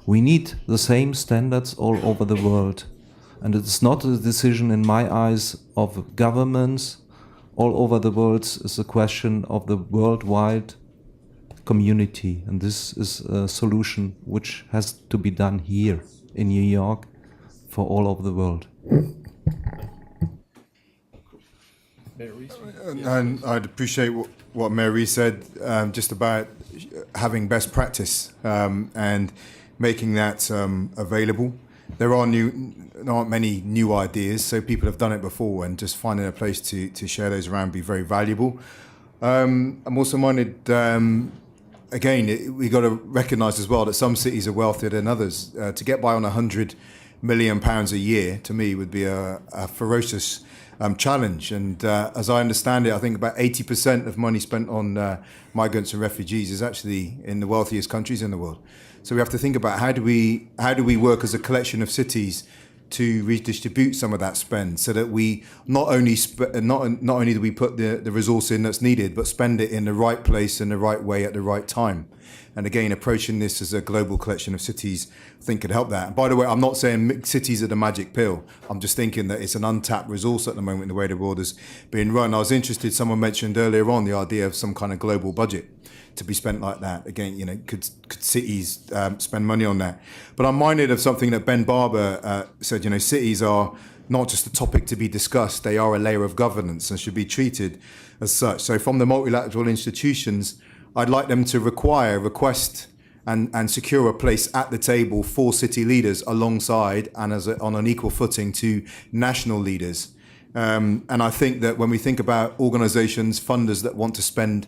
We need the same standards all over the world. And it is not a decision, in my eyes, of governments all over the world. It's a question of the worldwide community. And this is a solution which has to be done here in New York for all over the world. And I'd appreciate what Mayor Rees said just about having best practice and making that available. There aren't many new ideas, so people have done it before, and just finding a place to share those around be very valuable. I'm also minded, again, we got to recognise as well that some cities are wealthier than others. To get by on £100 million a year, to me, would be a ferocious challenge. And as I understand it, I think about 80% of money spent on migrants and refugees is actually in the wealthiest countries in the world. So we have to think about how do we work as a collection of cities to redistribute some of that spend, so that we not only do we put the resource in that's needed, but spend it in the right place in the right way at the right time. And again, approaching this as a global collection of cities, I think could help that. And by the way, I'm not saying cities are the magic pill. I'm just thinking that it's an untapped resource at the moment in the way the world is being run. I was interested, someone mentioned earlier on the idea of some kind of global budget to be spent like that. Again, you know, could cities spend money on that? But I'm minded of something that Ben Barber said, you know, cities are not just a topic to be discussed, they are a layer of governance and should be treated as such. So from the multilateral institutions, I'd like them to request and secure a place at the table for city leaders alongside and on an equal footing to national leaders. And I think that when we think about organizations, funders that want to spend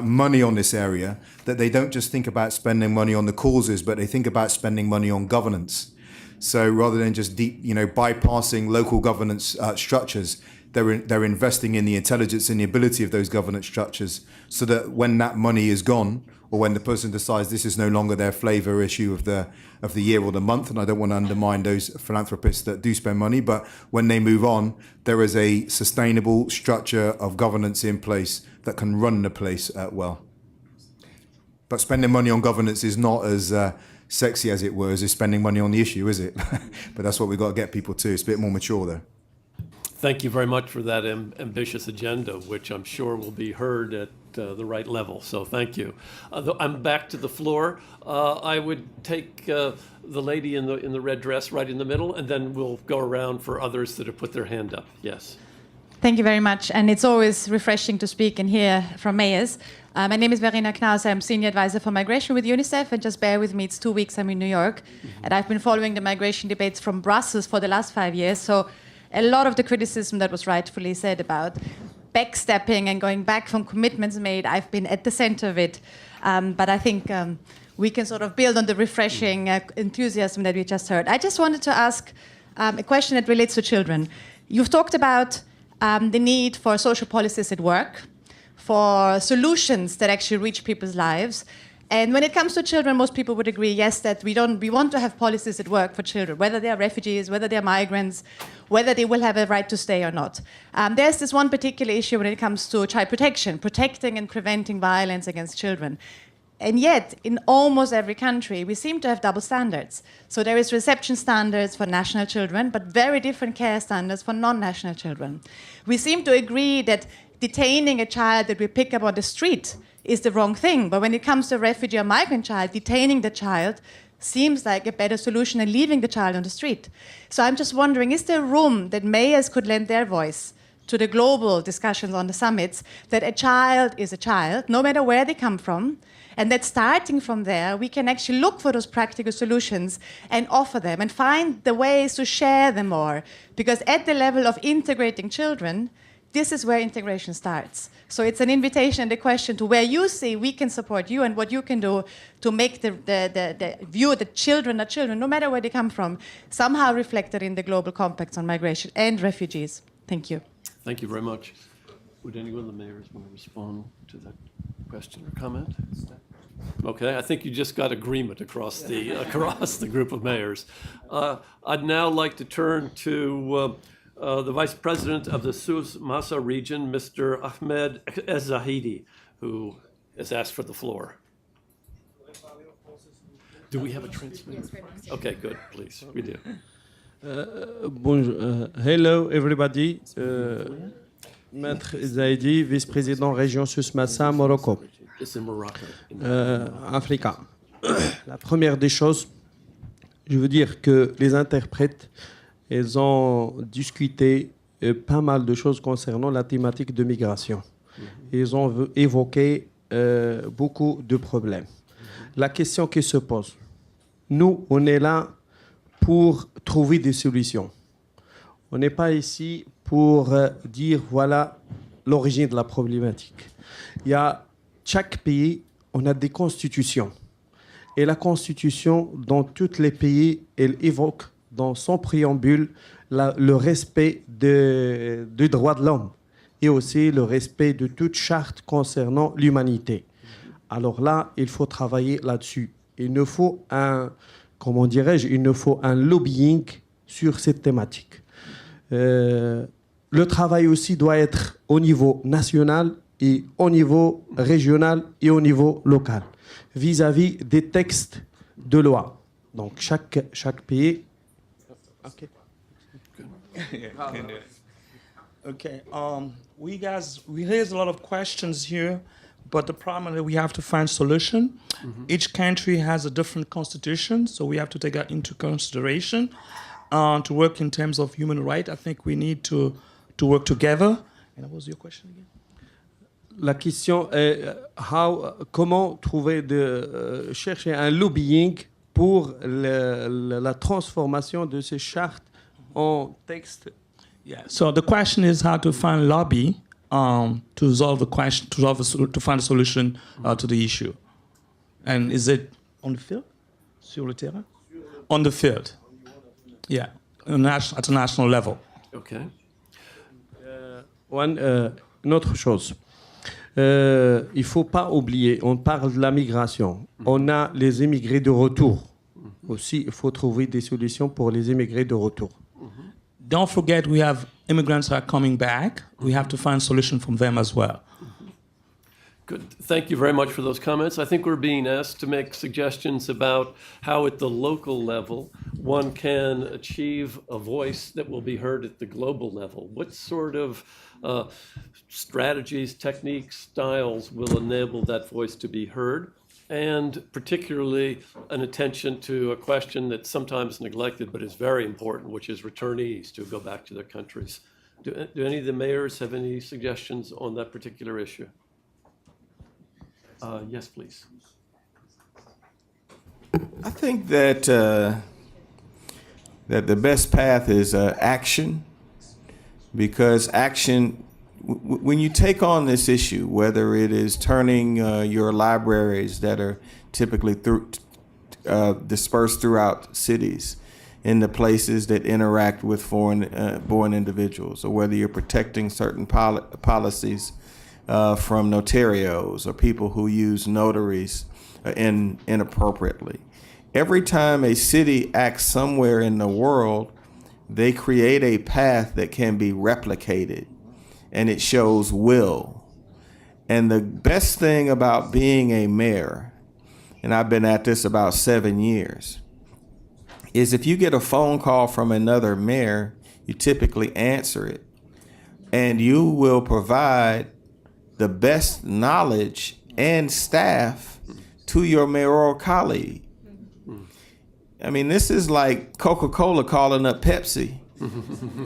money on this area, that they don't just think about spending money on the causes, but they think about spending money on governance. So rather than just bypassing local governance structures, they're investing in the intelligence and the ability of those governance structures, so that when that money is gone, or when the person decides this is no longer their flavor issue of the year or the month, and I don't want to undermine those philanthropists that do spend money, but when they move on, there is a sustainable structure of governance in place that can run the place well. But spending money on governance is not as sexy as it were as spending money on the issue, is it? But that's what we've got to get people to. It's a bit more mature though. Thank you very much for that ambitious agenda, which I'm sure will be heard at the right level. So thank you. I'm back to the floor. I would take the lady in the red dress right in the middle, and then we'll go around for others that have put their hand up. Yes. Thank you very much. And it's always refreshing to speak and hear from mayors. My name is Verena Knaus. I'm Senior Advisor for Migration with UNICEF. And just bear with me, it's 2 weeks I'm in New York. And I've been following the migration debates from Brussels for the last 5 years. So a lot of the criticism that was rightfully said about backstepping and going back from commitments made, I've been at the center of it. But I think we can sort of build on the refreshing enthusiasm that we just heard. I just wanted to ask a question that relates to children. You've talked about the need for social policies at work, for solutions that actually reach people's lives. And when it comes to children, most people would agree, yes, that we want to have policies at work for children, whether they are refugees, whether they are migrants, whether they will have a right to stay or not. There's this one particular issue when it comes to child protection, protecting and preventing violence against children. And yet, in almost every country, we seem to have double standards. So there is reception standards for national children, but very different care standards for non-national children. We seem to agree that detaining a child that we pick up on the street is the wrong thing. But when it comes to a refugee or migrant child, detaining the child seems like a better solution than leaving the child on the street. So I'm just wondering, is there room that mayors could lend their voice to the global discussions on the summits, that a child is a child, no matter where they come from, and that starting from there, we can actually look for those practical solutions and offer them and find the ways to share them more. Because at the level of integrating children, this is where integration starts. So it's an invitation and a question to where you see we can support you and what you can do to make the view that children are children, no matter where they come from, somehow reflected in the global compacts on migration and refugees. Thank you. Thank you very much. Would anyone of the mayors want to respond to that question or comment? Okay, I think you just got agreement across the group of mayors. I'd now like to turn to the Vice President of the Souss Massa region, Mr. Ahmed Ez-Zahidi, who has asked for the floor. Do we have a translator? Okay, good, please. We do. Bonjour, hello everybody. Maître Zaidi, vice-président région Souss-Massa, Morocco. Africa. La première des choses, je veux dire que les interprètes, ils ont discuté pas mal de choses concernant la thématique de migration. Ils ont évoqué beaucoup de problèmes. La question qui se pose, nous, on est là pour trouver des solutions. On n'est pas ici pour dire voilà l'origine de la problématique. Il y a chaque pays, on a des constitutions. Et la constitution, dans tous les pays, elle évoque dans son préambule le respect des droits de l'homme et aussi le respect de toute charte concernant l'humanité. Alors là, il faut travailler là-dessus. Il nous faut un lobbying sur cette thématique. Le travail aussi doit être au niveau national et au niveau régional et au niveau local vis-à-vis des textes de loi. Donc chaque pays. Okay. Okay. We raise a lot of questions here, but the problem is we have to find solution. Each country has a different constitution, so we have to take that into consideration. To work in terms of human rights, I think we need to work together. And what was your question again? La question est comment chercher un lobbying pour la transformation de ces chartes en texte. Yeah. So the question is how to find lobby to resolve the question, to find a solution to the issue. And is it on the field? Sur le terrain? On the field. Yeah. At a national level. Okay. Une autre chose. Il ne faut pas oublier, on parle de la migration. On a les immigrés de retour. Aussi, il faut trouver des solutions pour les immigrés de retour. Don't forget we have immigrants that are coming back. We have to find a solution from them as well. Good. Thank you very much for those comments. I think we're being asked to make suggestions about how at the local level one can achieve a voice that will be heard at the global level. What sort of strategies, techniques, styles will enable that voice to be heard? And particularly an attention to a question that's sometimes neglected but is very important, which is returnees to go back to their countries. Do any of the mayors have any suggestions on that particular issue? Yes, please. I think that that the best path is action, because action, when you take on this issue, whether it is turning your libraries that are typically dispersed throughout cities into places that interact with foreign individuals, or whether you're protecting certain policies from notarios or people who use notaries inappropriately. Every time a city acts somewhere in the world, they create a path that can be replicated, and it shows will. And the best thing about being a mayor, and I've been at this about 7 years, is if you get a phone call from another mayor, you typically answer it, and you will provide the best knowledge and staff to your mayoral colleague. I mean, this is like Coca-Cola calling up Pepsi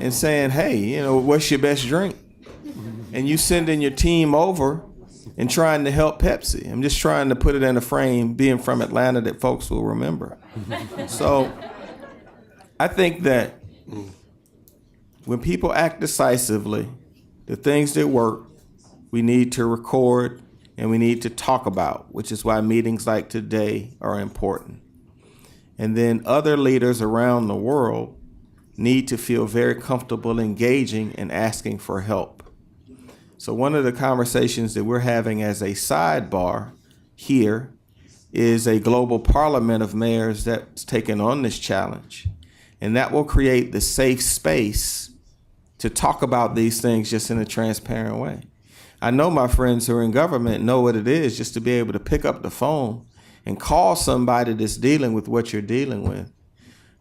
and saying, hey, what's your best drink? And you sending your team over and trying to help Pepsi. I'm just trying to put it in a frame, being from Atlanta, that folks will remember. So I think that when people act decisively, the things that work, we need to record and we need to talk about, which is why meetings like today are important. And then other leaders around the world need to feel very comfortable engaging and asking for help. So one of the conversations that we're having as a sidebar here is a global parliament of mayors that's taken on this challenge. And that will create the safe space to talk about these things just in a transparent way. I know my friends who are in government know what it is just to be able to pick up the phone and call somebody that's dealing with what you're dealing with.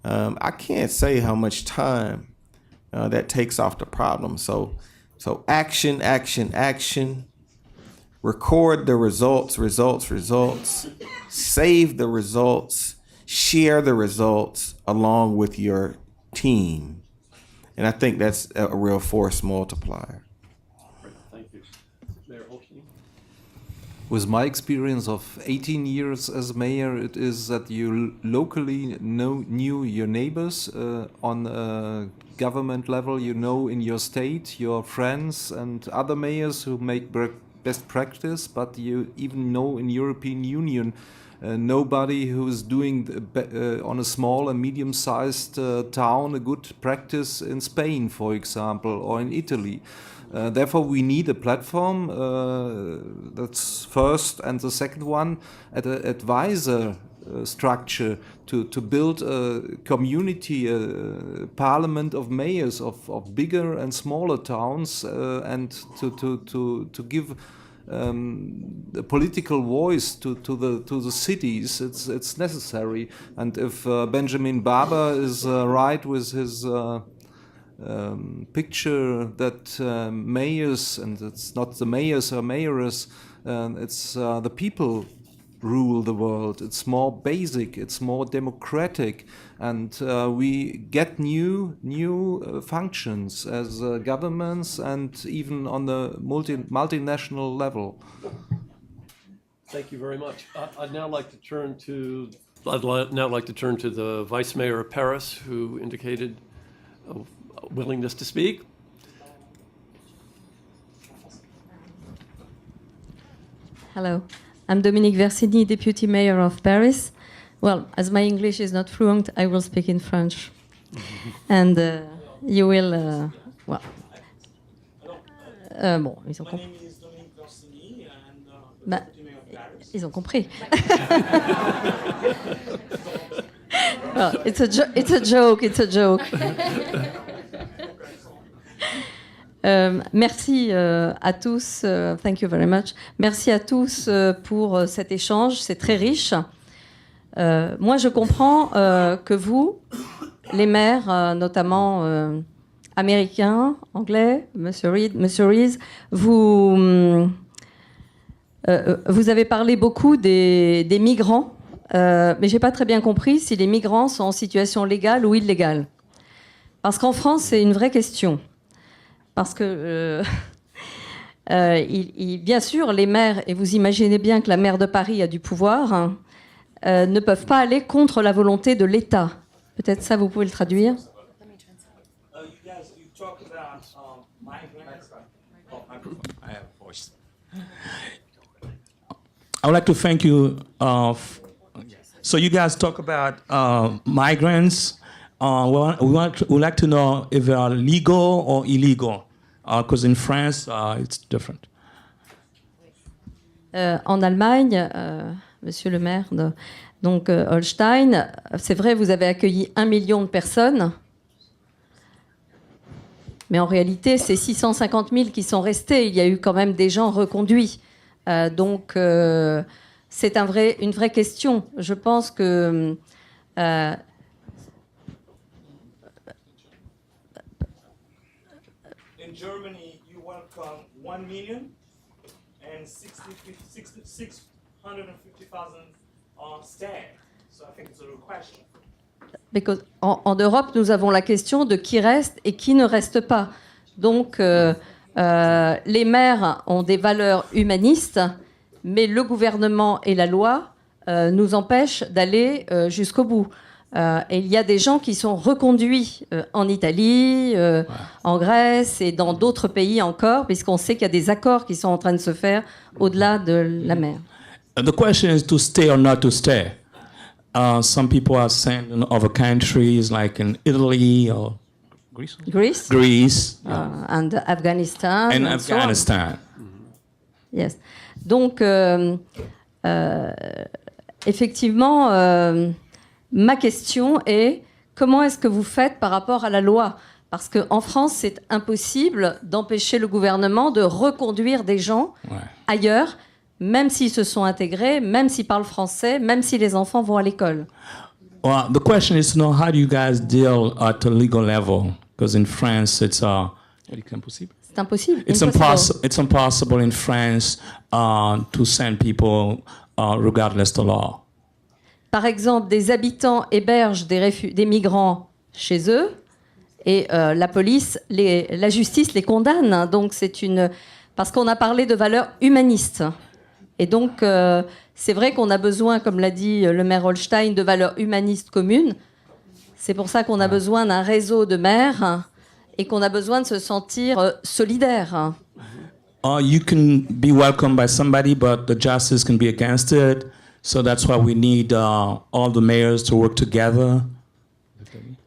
I can't say how much time that takes off the problem. So action, action, action. Record the results. Save the results. Share the results along with your team. And I think that's a real force multiplier. With my experience of 18 years as mayor, it is that you locally knew your neighbors on a government level, in your state, your friends and other mayors who make best practice, but you even know in European Union nobody who is doing on a small and medium-sized town a good practice in Spain, for example, or in Italy. Therefore, we need a platform, that's first, and the second one, at an advisor structure to build a community, a parliament of mayors of bigger and smaller towns, and to give a political voice to the cities. It's necessary. And if Benjamin Barber is right with his picture that mayors, and it's not the mayors or mayoress, it's the people rule the world. It's more basic, it's more democratic, and we get new functions as governments and even on the multinational level. Thank you very much. I'd now like to turn to the Vice Mayor of Paris, who indicated a willingness to speak. Hello, I'm Dominique Versini, Deputy Mayor of Paris. Well, as my English is not fluent, I will speak in French. And you will, well... bon, ils ont compris. Bah, ils ont compris. Well, it's a joke, it's a joke. Merci à tous, thank you very much. Merci à tous pour cet échange, c'est très riche. Moi, je comprends que vous, les maires, notamment américains, anglais, Monsieur Rees, vous avez parlé beaucoup des migrants, mais j'ai pas très bien compris si les migrants sont en situation légale ou illégale. Parce qu'en France, c'est une vraie question. Parce que, bien sûr, les maires, et vous imaginez bien que la maire de Paris a du pouvoir, hein, ne peuvent pas aller contre la volonté de l'État. Peut-être ça, vous pouvez le traduire. I would like to thank you. So you guys talk about migrants. We'd like to know if they are legal or illegal, because in France it's different. En Allemagne, Monsieur le maire de Holstein, c'est vrai, vous avez accueilli 1 million de personnes, mais en réalité, c'est 650 000 qui sont restés. Il y a eu quand même des gens reconduits. Donc, c'est une vraie question. Je pense que... in Germany, you welcome 1 million and 650,000 stay. So I think it's a real question. Because en Europe, nous avons la question de qui reste et qui ne reste pas. Donc, les maires ont des valeurs humanistes, mais le gouvernement et la loi nous empêchent d'aller jusqu'au bout. Et il y a des gens qui sont reconduits en Italie, en Grèce et dans d'autres pays encore, puisqu'on sait qu'il y a des accords qui sont en train de se faire au-delà de la mer. The question is to stay or not to stay. Some people are sent in other countries, like in Italy or Greece, and Afghanistan. And Afghanistan. Yes. Donc, effectivement, ma question est comment est-ce que vous faites par rapport à la loi ? Parce qu'en France, c'est impossible d'empêcher le gouvernement de reconduire des gens ailleurs, même s'ils se sont intégrés, même s'ils parlent français, même si les enfants vont à l'école. Well, the question is to know how do you guys deal at a legal level? Because in France, it's impossible. C'est impossible. It's impossible in France to send people regardless the law. Par exemple, des habitants hébergent des migrants chez eux et la police, la justice les condamne. Donc parce qu'on a parlé de valeurs humanistes. Et donc, c'est vrai qu'on a besoin, comme l'a dit le maire Holstein, de valeurs humanistes communes. C'est pour ça qu'on a besoin d'un réseau de maires et qu'on a besoin de se sentir solidaire. You can be welcomed by somebody, but the justice can be against it. So that's why we need all the mayors to work together.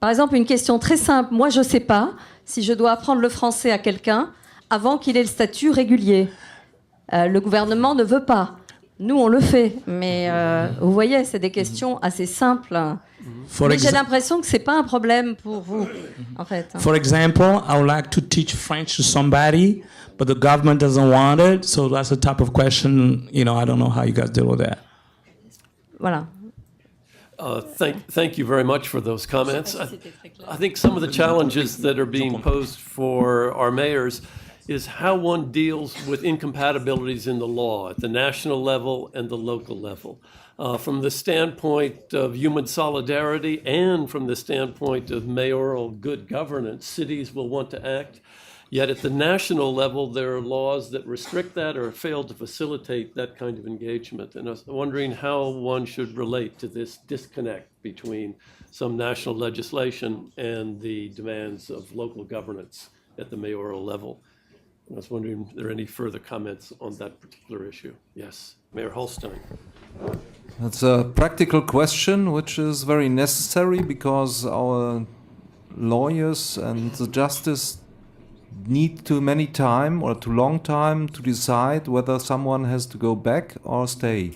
Par exemple, une question très simple. Moi, je ne sais pas si je dois apprendre le français à quelqu'un avant qu'il ait le statut régulier. Le gouvernement ne veut pas. Nous, on le fait, mais vous voyez, c'est des questions assez simples. Mais j'ai l'impression que c'est pas un problème pour vous, en fait. For example, I would like to teach French to somebody, but the government doesn't want it. So that's the type of question, I don't know how you guys deal with that. Voilà. Thank you very much for those comments. I think some of the challenges that are being posed for our mayors is how one deals with incompatibilities in the law at the national level and the local level. From the standpoint of human solidarity and from the standpoint of mayoral good governance, cities will want to act. Yet at the national level, there are laws that restrict that or fail to facilitate that kind of engagement. And I was wondering how one should relate to this disconnect between some national legislation and the demands of local governance at the mayoral level. And I was wondering if there are any further comments on that particular issue. Yes, Mayor Holstein. That's a practical question which is very necessary because our lawyers and the justice need too many time or too long time to decide whether someone has to go back or stay.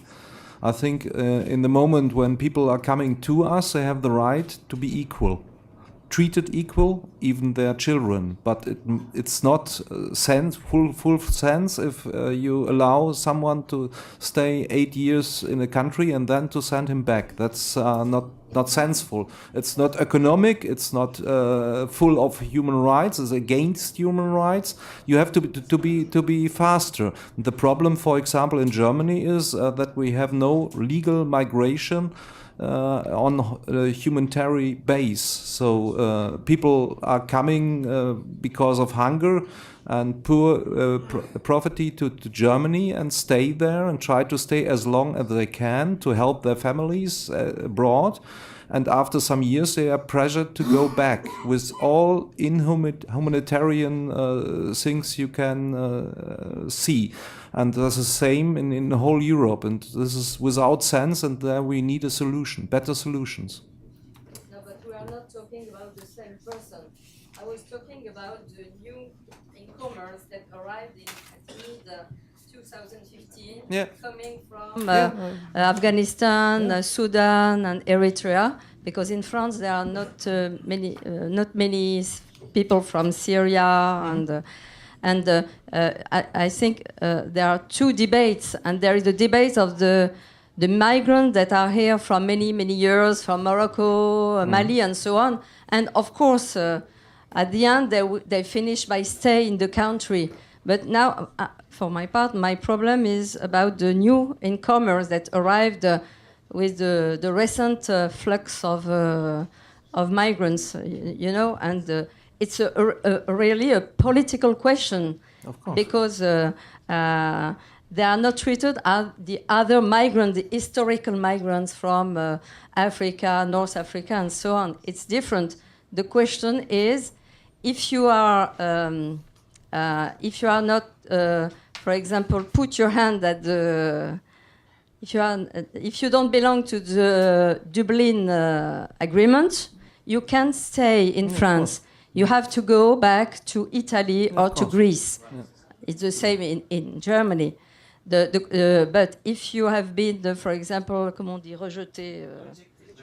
I think in the moment when people are coming to us, they have the right to be equal, treated equal, even their children. But it's not full sense if you allow someone to stay 8 years in a country and then to send him back. That's not sensible. It's not economic. It's not full of human rights. It's against human rights. You have to be faster. The problem, for example, in Germany is that we have no legal migration on a humanitarian base. So people are coming because of hunger and poor poverty to Germany and stay there and try to stay as long as they can to help their families abroad. And after some years, they are pressured to go back with all humanitarian things you can see. And that's the same in the whole Europe. And this is without sense, and there we need a solution, better solutions. No, but we are not talking about the same person. I was talking about the new incomers that arrived in 2015, coming from Afghanistan, Sudan, and Eritrea. Because in France there are not many people from Syria, and I think there are two debates, and there is the debate of the migrants that are here from many years, from Morocco, Mali, and so on, and of course at the end they finish by stay in the country. But now, for my part, my problem is about the new incomers that arrived with the recent flux of migrants, and it's really a political question, of course, because they are not treated as the other migrants, the historical migrants from Africa, North Africa, and so on. It's different. The question is, if you are not, for example, put your hand at the, if you don't belong to the Dublin Agreement, you can't stay in France. You have to go back to Italy or to Greece. Yeah. It's the same in Germany. But if you have been, for example,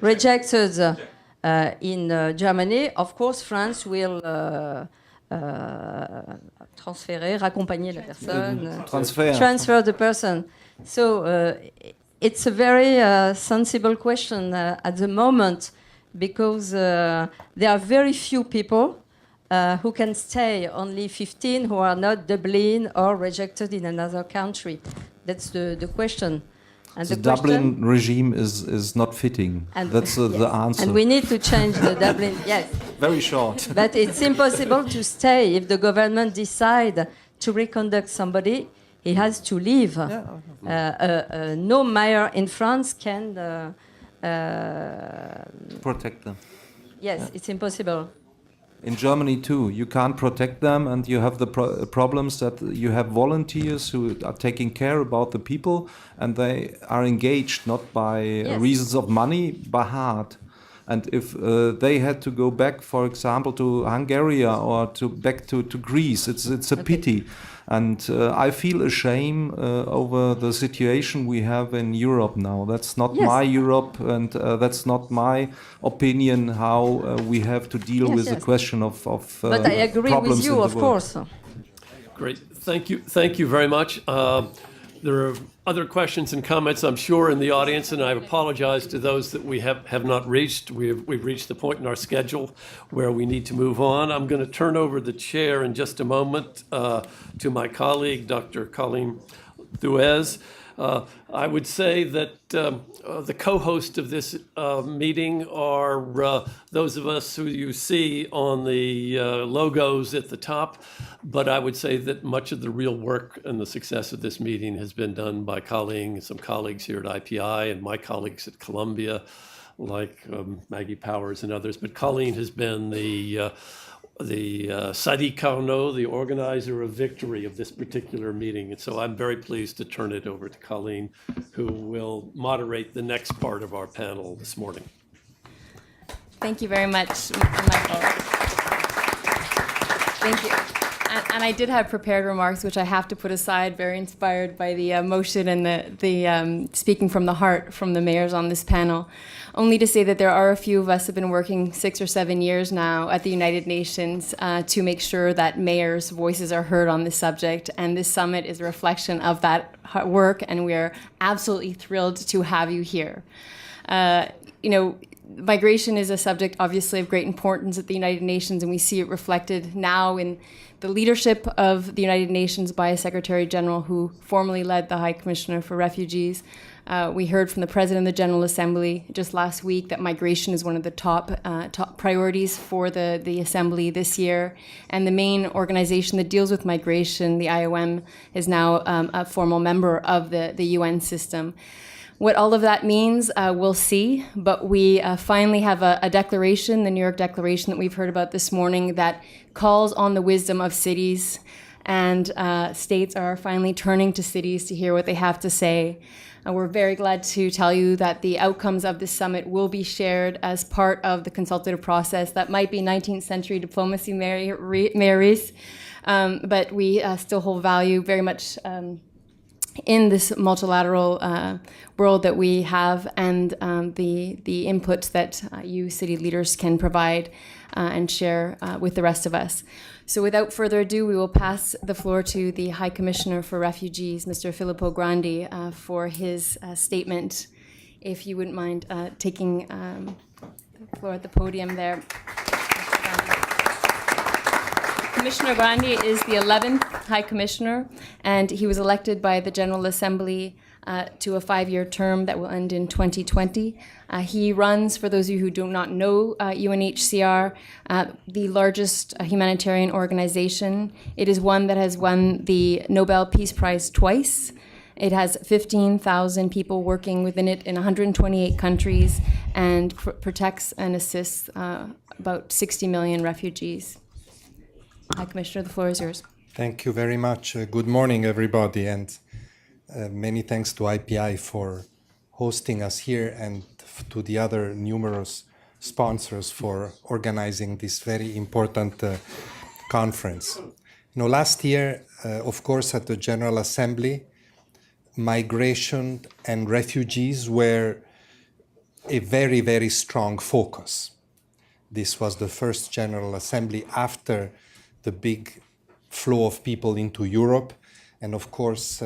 rejected in Germany, of course, France will raccompagner la personne, transfer the person. So it's a very sensible question at the moment, because there are very few people who can stay, only 15 who are not Dublin or rejected in another country. That's the question. And the Dublin regime is not fitting. That's the answer. And we need to change the Dublin, yes. Very short. But it's impossible to stay. If the government decide to reconduct somebody, he has to leave. Yeah. No mayor in France can protect them. Yes, yeah. It's impossible. In Germany too, you can't protect them, and you have the problems that you have volunteers who are taking care about the people, and they are engaged not by reasons of money, but heart. And if they had to go back, for example, to Hungary or back to Greece, it's a pity. And I feel ashamed over the situation we have in Europe now. That's not my Europe, and that's not my opinion how we have to deal with the question of but I agree problems with you, in the of world. course. Great. Thank you very much. There are other questions and comments, I'm sure, in the audience, and I apologize to those that we have not reached. We've reached the point in our schedule where we need to move on. I'm going to turn over the chair in just a moment to my colleague, Dr. Colleen Thuez. I would say that the co-host of this meeting are those of us who you see on the logos at the top, but I would say that much of the real work and the success of this meeting has been done by Colleen and some colleagues here at IPI and my colleagues at Columbia, like Maggie Powers and others. But Colleen has been the Sadi Carnot, the organizer of victory of this particular meeting. And so I'm very pleased to turn it over to Colleen, who will moderate the next part of our panel this morning. Thank you very much, Michael. Thank you. And I did have prepared remarks, which I have to put aside, very inspired by the motion and the speaking from the heart from the mayors on this panel. Only to say that there are a few of us who have been working 6 or 7 years now at the United Nations to make sure that mayors' voices are heard on this subject. And this summit is a reflection of that work, and we're absolutely thrilled to have you here. Migration is a subject, obviously, of great importance at the United Nations, and we see it reflected now in the leadership of the United Nations by a Secretary General who formerly led the High Commissioner for Refugees. We heard from the President of the General Assembly just last week that migration is one of the top priorities for the Assembly this year. And the main organization that deals with migration, the IOM, is now a formal member of the UN system. What all of that means, we'll see, but we finally have a declaration, the New York Declaration that we've heard about this morning, that calls on the wisdom of cities, and states are finally turning to cities to hear what they have to say. We're very glad to tell you that the outcomes of this summit will be shared as part of the consultative process. That might be 19th century diplomacy, Mary's, but we still hold value very much in this multilateral world that we have, and the input that you city leaders can provide and share with the rest of us. So without further ado, we will pass the floor to the High Commissioner for Refugees, Mr. Filippo Grandi, for his statement. If you wouldn't mind taking the floor at the podium there. Commissioner Grandi is the 11th High Commissioner, and he was elected by the General Assembly to a 5-year term that will end in 2020. He runs, for those of you who do not know, UNHCR, the largest humanitarian organization. It is one that has won the Nobel Peace Prize twice. It has 15,000 people working within it in 128 countries and protects and assists about 60 million refugees. High Commissioner, the floor is yours. Thank you very much. Good morning, everybody, and many thanks to IPI for hosting us here, and to the other numerous sponsors for organizing this very important conference. Last year, of course, at the General Assembly, migration and refugees were a very, very strong focus. This was the first General Assembly after the big flow of people into Europe. And of course,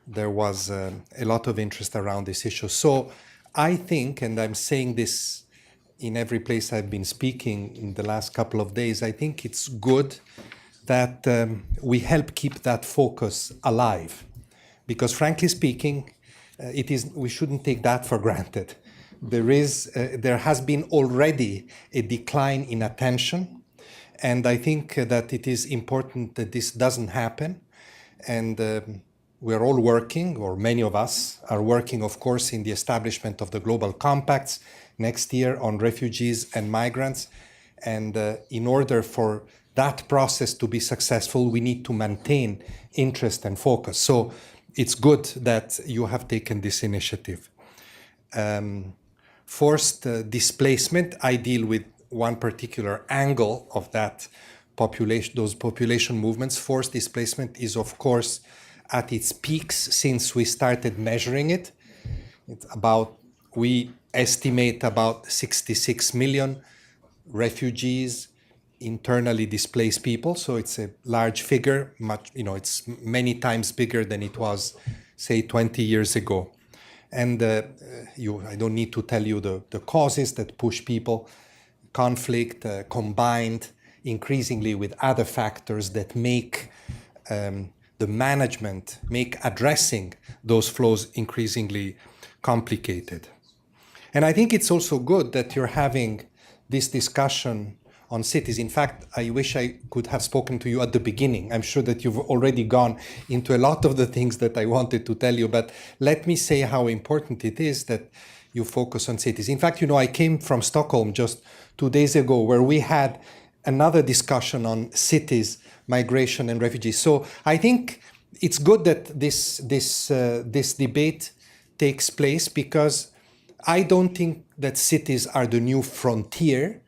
there was a lot of interest around this issue. So I think, and I'm saying this in every place I've been speaking in the last couple of days, I think it's good that we help keep that focus alive. Because frankly speaking, we shouldn't take that for granted. There has been already a decline in attention. And I think that it is important that this doesn't happen. And we're all working, or many of us are working, of course, in the establishment of the global compacts next year on refugees and migrants. And in order for that process to be successful, we need to maintain interest and focus. So it's good that you have taken this initiative. forced displacement. I deal with one particular angle of that population, those population movements. Forced displacement is, of course, at its peaks since we started measuring it. We estimate about 66 million refugees, internally displaced people. So it's a large figure, it's many times bigger than it was, say, 20 years ago. And I don't need to tell you the causes that push people, conflict combined increasingly with other factors that make the management, make addressing those flows increasingly complicated. And I think it's also good that you're having this discussion on cities. In fact, I wish I could have spoken to you at the beginning. I'm sure that you've already gone into a lot of the things that I wanted to tell you, but let me say how important it is that you focus on cities. In fact, I came from Stockholm just 2 days ago where we had another discussion on cities, migration and refugees. So I think it's good that this debate takes place, because I don't think that cities are the new frontier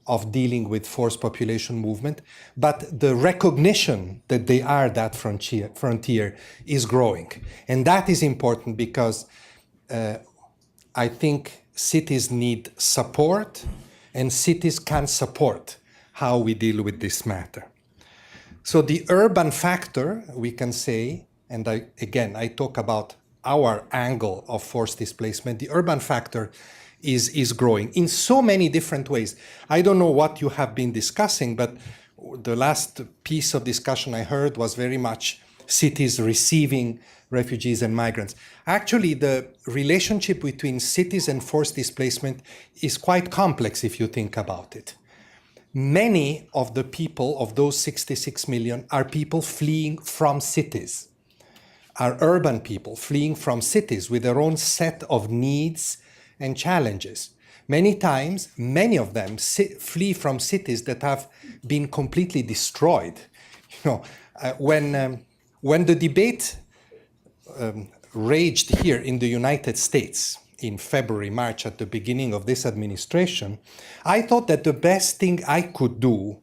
of dealing with forced population movement, but the recognition that they are that frontier is growing. And that is important because I think cities need support, and cities can support how we deal with this matter. So the urban factor, we can say, and I talk about our angle of forced displacement, the urban factor is growing in so many different ways. I don't know what you have been discussing, but the last piece of discussion I heard was very much cities receiving refugees and migrants. Actually, the relationship between cities and forced displacement is quite complex if you think about it. Many of the people, of those 66 million, are people fleeing from cities, are urban people fleeing from cities with their own set of needs and challenges. Many times, many of them flee from cities that have been completely destroyed. When the debate raged here in the United States in February, March, at the beginning of this administration, I thought that the best thing I could do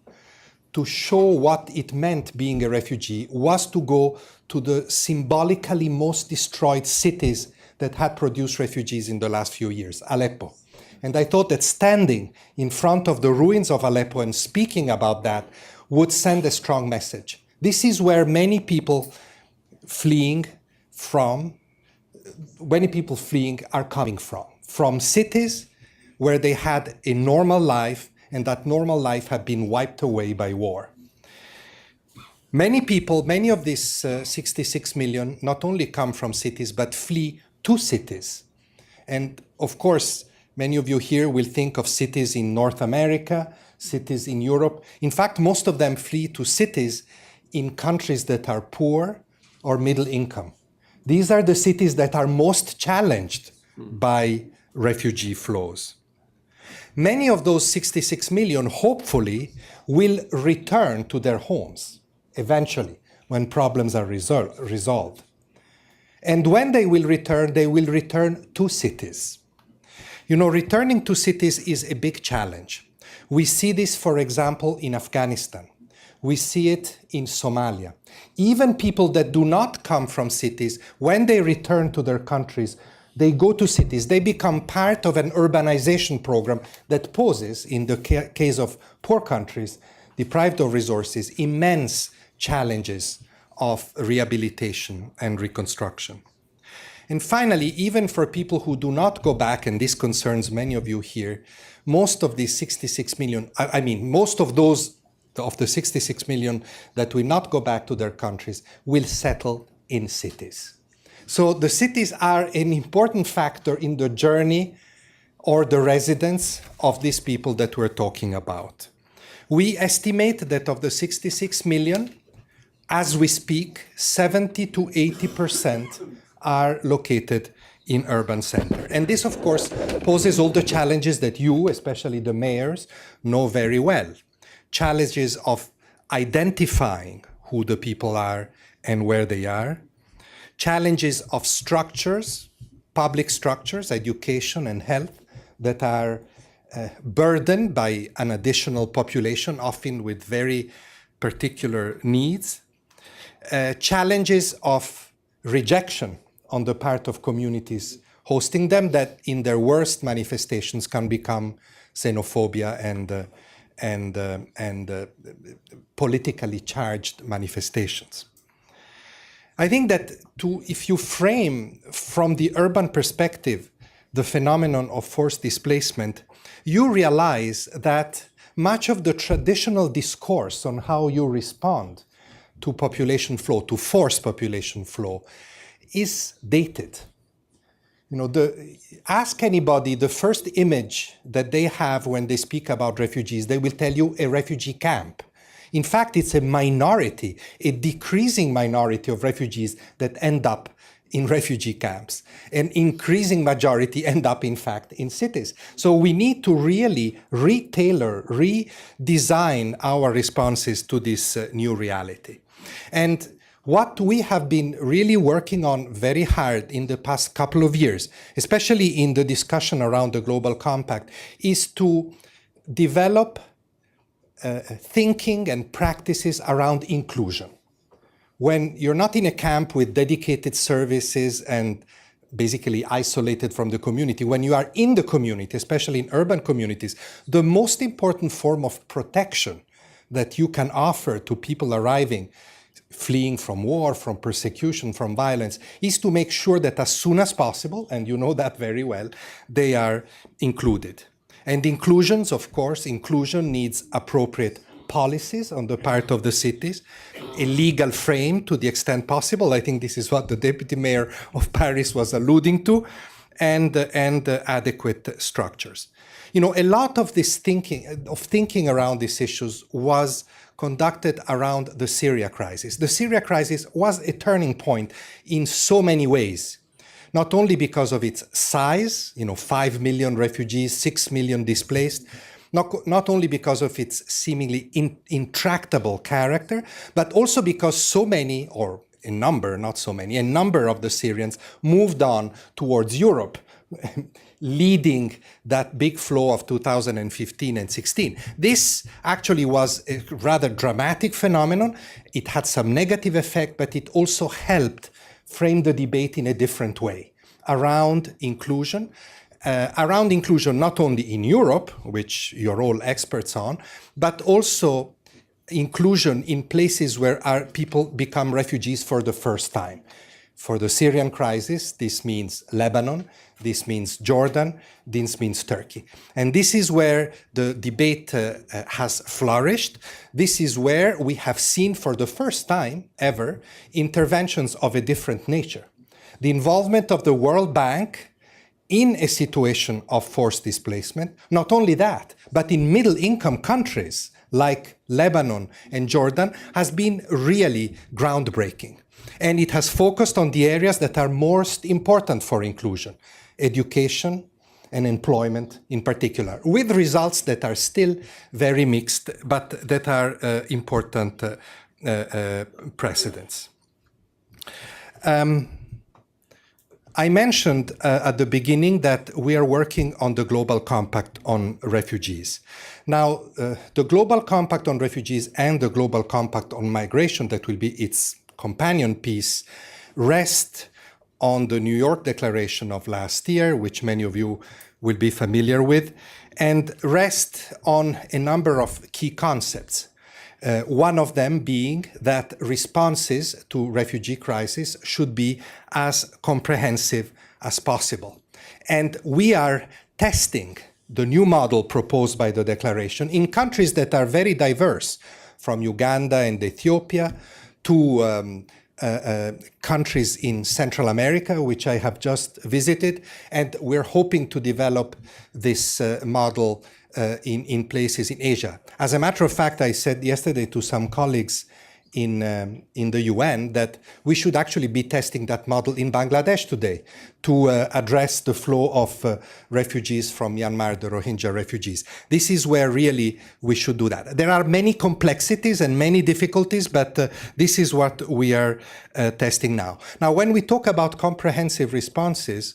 to show what it meant being a refugee was to go to the symbolically most destroyed cities that had produced refugees in the last few years, Aleppo. And I thought that standing in front of the ruins of Aleppo and speaking about that would send a strong message. This is where many people fleeing are coming from cities where they had a normal life, and that normal life had been wiped away by war. Many of these 66 million not only come from cities, but flee to cities. And of course, many of you here will think of cities in North America, cities in Europe. In fact, most of them flee to cities in countries that are poor or middle income. These are the cities that are most challenged by refugee flows. Many of those 66 million, hopefully, will return to their homes eventually when problems are resolved. And when they will return to cities. Returning to cities is a big challenge. We see this, for example, in Afghanistan. We see it in Somalia. Even people that do not come from cities, when they return to their countries, they go to cities. They become part of an urbanization program that poses, in the case of poor countries, deprived of resources, immense challenges of rehabilitation and reconstruction. And finally, even for people who do not go back, and this concerns many of you here, most of these 66 million, most of those of the 66 million that will not go back to their countries will settle in cities. So the cities are an important factor in the journey or the residence of these people that we're talking about. We estimate that of the 66 million, as we speak, 70 to 80% are located in urban center. And this, of course, poses all the challenges that you, especially the mayors, know very well. Challenges of identifying who the people are and where they are. Challenges of structures, public structures, education and health, that are burdened by an additional population, often with very particular needs, challenges of rejection on the part of communities hosting them that in their worst manifestations can become xenophobia and politically charged manifestations. I think that if you frame from the urban perspective the phenomenon of forced displacement, you realize that much of the traditional discourse on how you respond to population flow, to forced population flow, is dated. You know, ask anybody the first image that they have when they speak about refugees, they will tell you a refugee camp. In fact, it's a minority, a decreasing minority of refugees that end up in refugee camps. An increasing majority end up, in fact, in cities. So we need to really retailor, redesign our responses to this new reality. And what we have been really working on very hard in the past couple of years, especially in the discussion around the Global Compact, is to develop thinking and practices around inclusion. When you're not in a camp with dedicated services and basically isolated from the community, when you are in the community, especially in urban communities, the most important form of protection that you can offer to people arriving, fleeing from war, from persecution, from violence, is to make sure that as soon as possible, and you know that very well, they are included. And inclusion needs appropriate policies on the part of the cities, a legal frame to the extent possible. I think this is what the deputy mayor of Paris was alluding to, and adequate structures. You know, a lot of this thinking around these issues was conducted around the Syria crisis. The Syria crisis was a turning point in so many ways, not only because of its size, 5 million refugees, 6 million displaced, not only because of its seemingly intractable character, but also because so many, or a number, not so many, a number of the Syrians moved on towards Europe, leading that big flow of 2015 and 16. This actually was a rather dramatic phenomenon. It had some negative effect, but it also helped frame the debate in a different way around inclusion. Not only in Europe, which you're all experts on, but also inclusion in places where our people become refugees for the first time. For the Syrian crisis, this means Lebanon, this means Jordan, this means Turkey. And this is where the debate has flourished. This is where we have seen for the first time ever interventions of a different nature. The involvement of the World Bank in a situation of forced displacement, not only that, but in middle-income countries like Lebanon and Jordan, has been really groundbreaking. And it has focused on the areas that are most important for inclusion, education and employment in particular, with results that are still very mixed, but that are important precedents. I mentioned at the beginning that we are working on the Global Compact on Refugees. Now, the Global Compact on Refugees and the Global Compact on Migration, that will be its companion piece, rest on the New York Declaration of last year, which many of you will be familiar with, and rest on a number of key concepts. One of them being that responses to refugee crisis should be as comprehensive as possible. And we are testing the new model proposed by the declaration in countries that are very diverse, from Uganda and Ethiopia to countries in Central America, which I have just visited. And we're hoping to develop this model in places in Asia. As a matter of fact, I said yesterday to some colleagues in the UN that we should actually be testing that model in Bangladesh today to address the flow of refugees from Myanmar, the Rohingya refugees. This is where really we should do that. There are many complexities and many difficulties, but this is what we are testing now. Now, when we talk about comprehensive responses,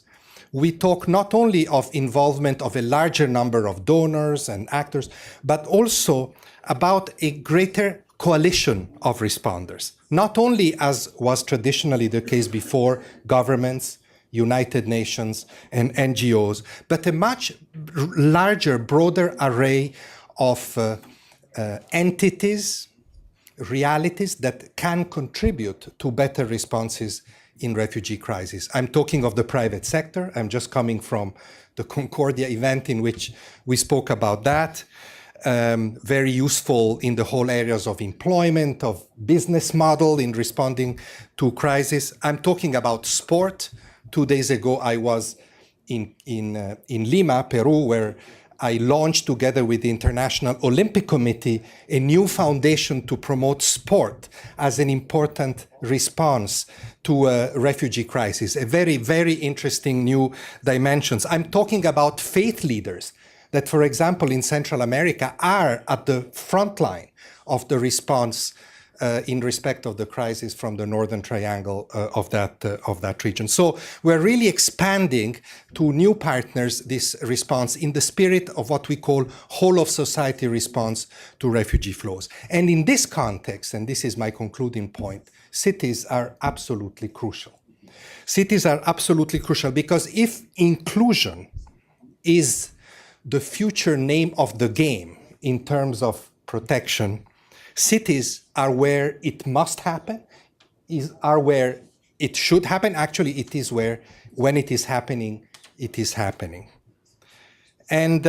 we talk not only of involvement of a larger number of donors and actors, but also about a greater coalition of responders, not only as was traditionally the case before, governments, United Nations, and NGOs, but a much larger, broader array of entities, realities that can contribute to better responses in refugee crisis. I'm talking of the private sector. I'm just coming from the Concordia event in which we spoke about that. Very useful in the whole areas of employment, of business model in responding to crisis. I'm talking about sport. 2 days ago, I was in Lima, Peru, where I launched together with the International Olympic Committee a new foundation to promote sport as an important response to a refugee crisis, a very, very interesting new dimensions. I'm talking about faith leaders that, for example, in Central America are at the front line of the response in respect of the crisis from the Northern Triangle of that region. So we're really expanding to new partners this response in the spirit of what we call whole of society response to refugee flows. And in this context, and this is my concluding point, cities are absolutely crucial. Cities are absolutely crucial because if inclusion is the future name of the game in terms of protection, cities are where it must happen, are where it should happen. Actually, it is where, when it is happening, it is happening. And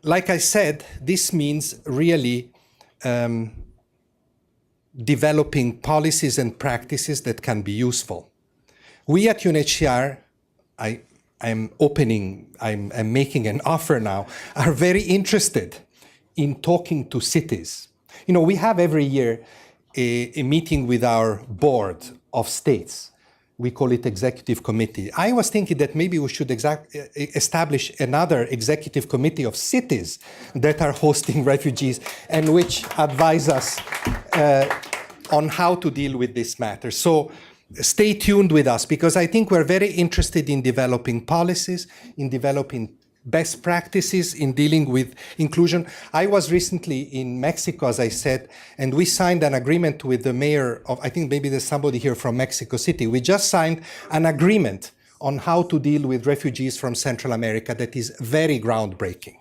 like I said, this means really developing policies and practices that can be useful. We at UNHCR, I'm making an offer now, are very interested in talking to cities. You know, we have every year a meeting with our board of states. We call it executive committee. I was thinking that maybe we should establish another executive committee of cities that are hosting refugees and which advise us on how to deal with this matter. So stay tuned with us because I think we're very interested in developing policies, in developing best practices in dealing with inclusion. I was recently in Mexico, as I said, and we signed an agreement with the mayor of, I think maybe there's somebody here from Mexico City. We just signed an agreement on how to deal with refugees from Central America that is very groundbreaking.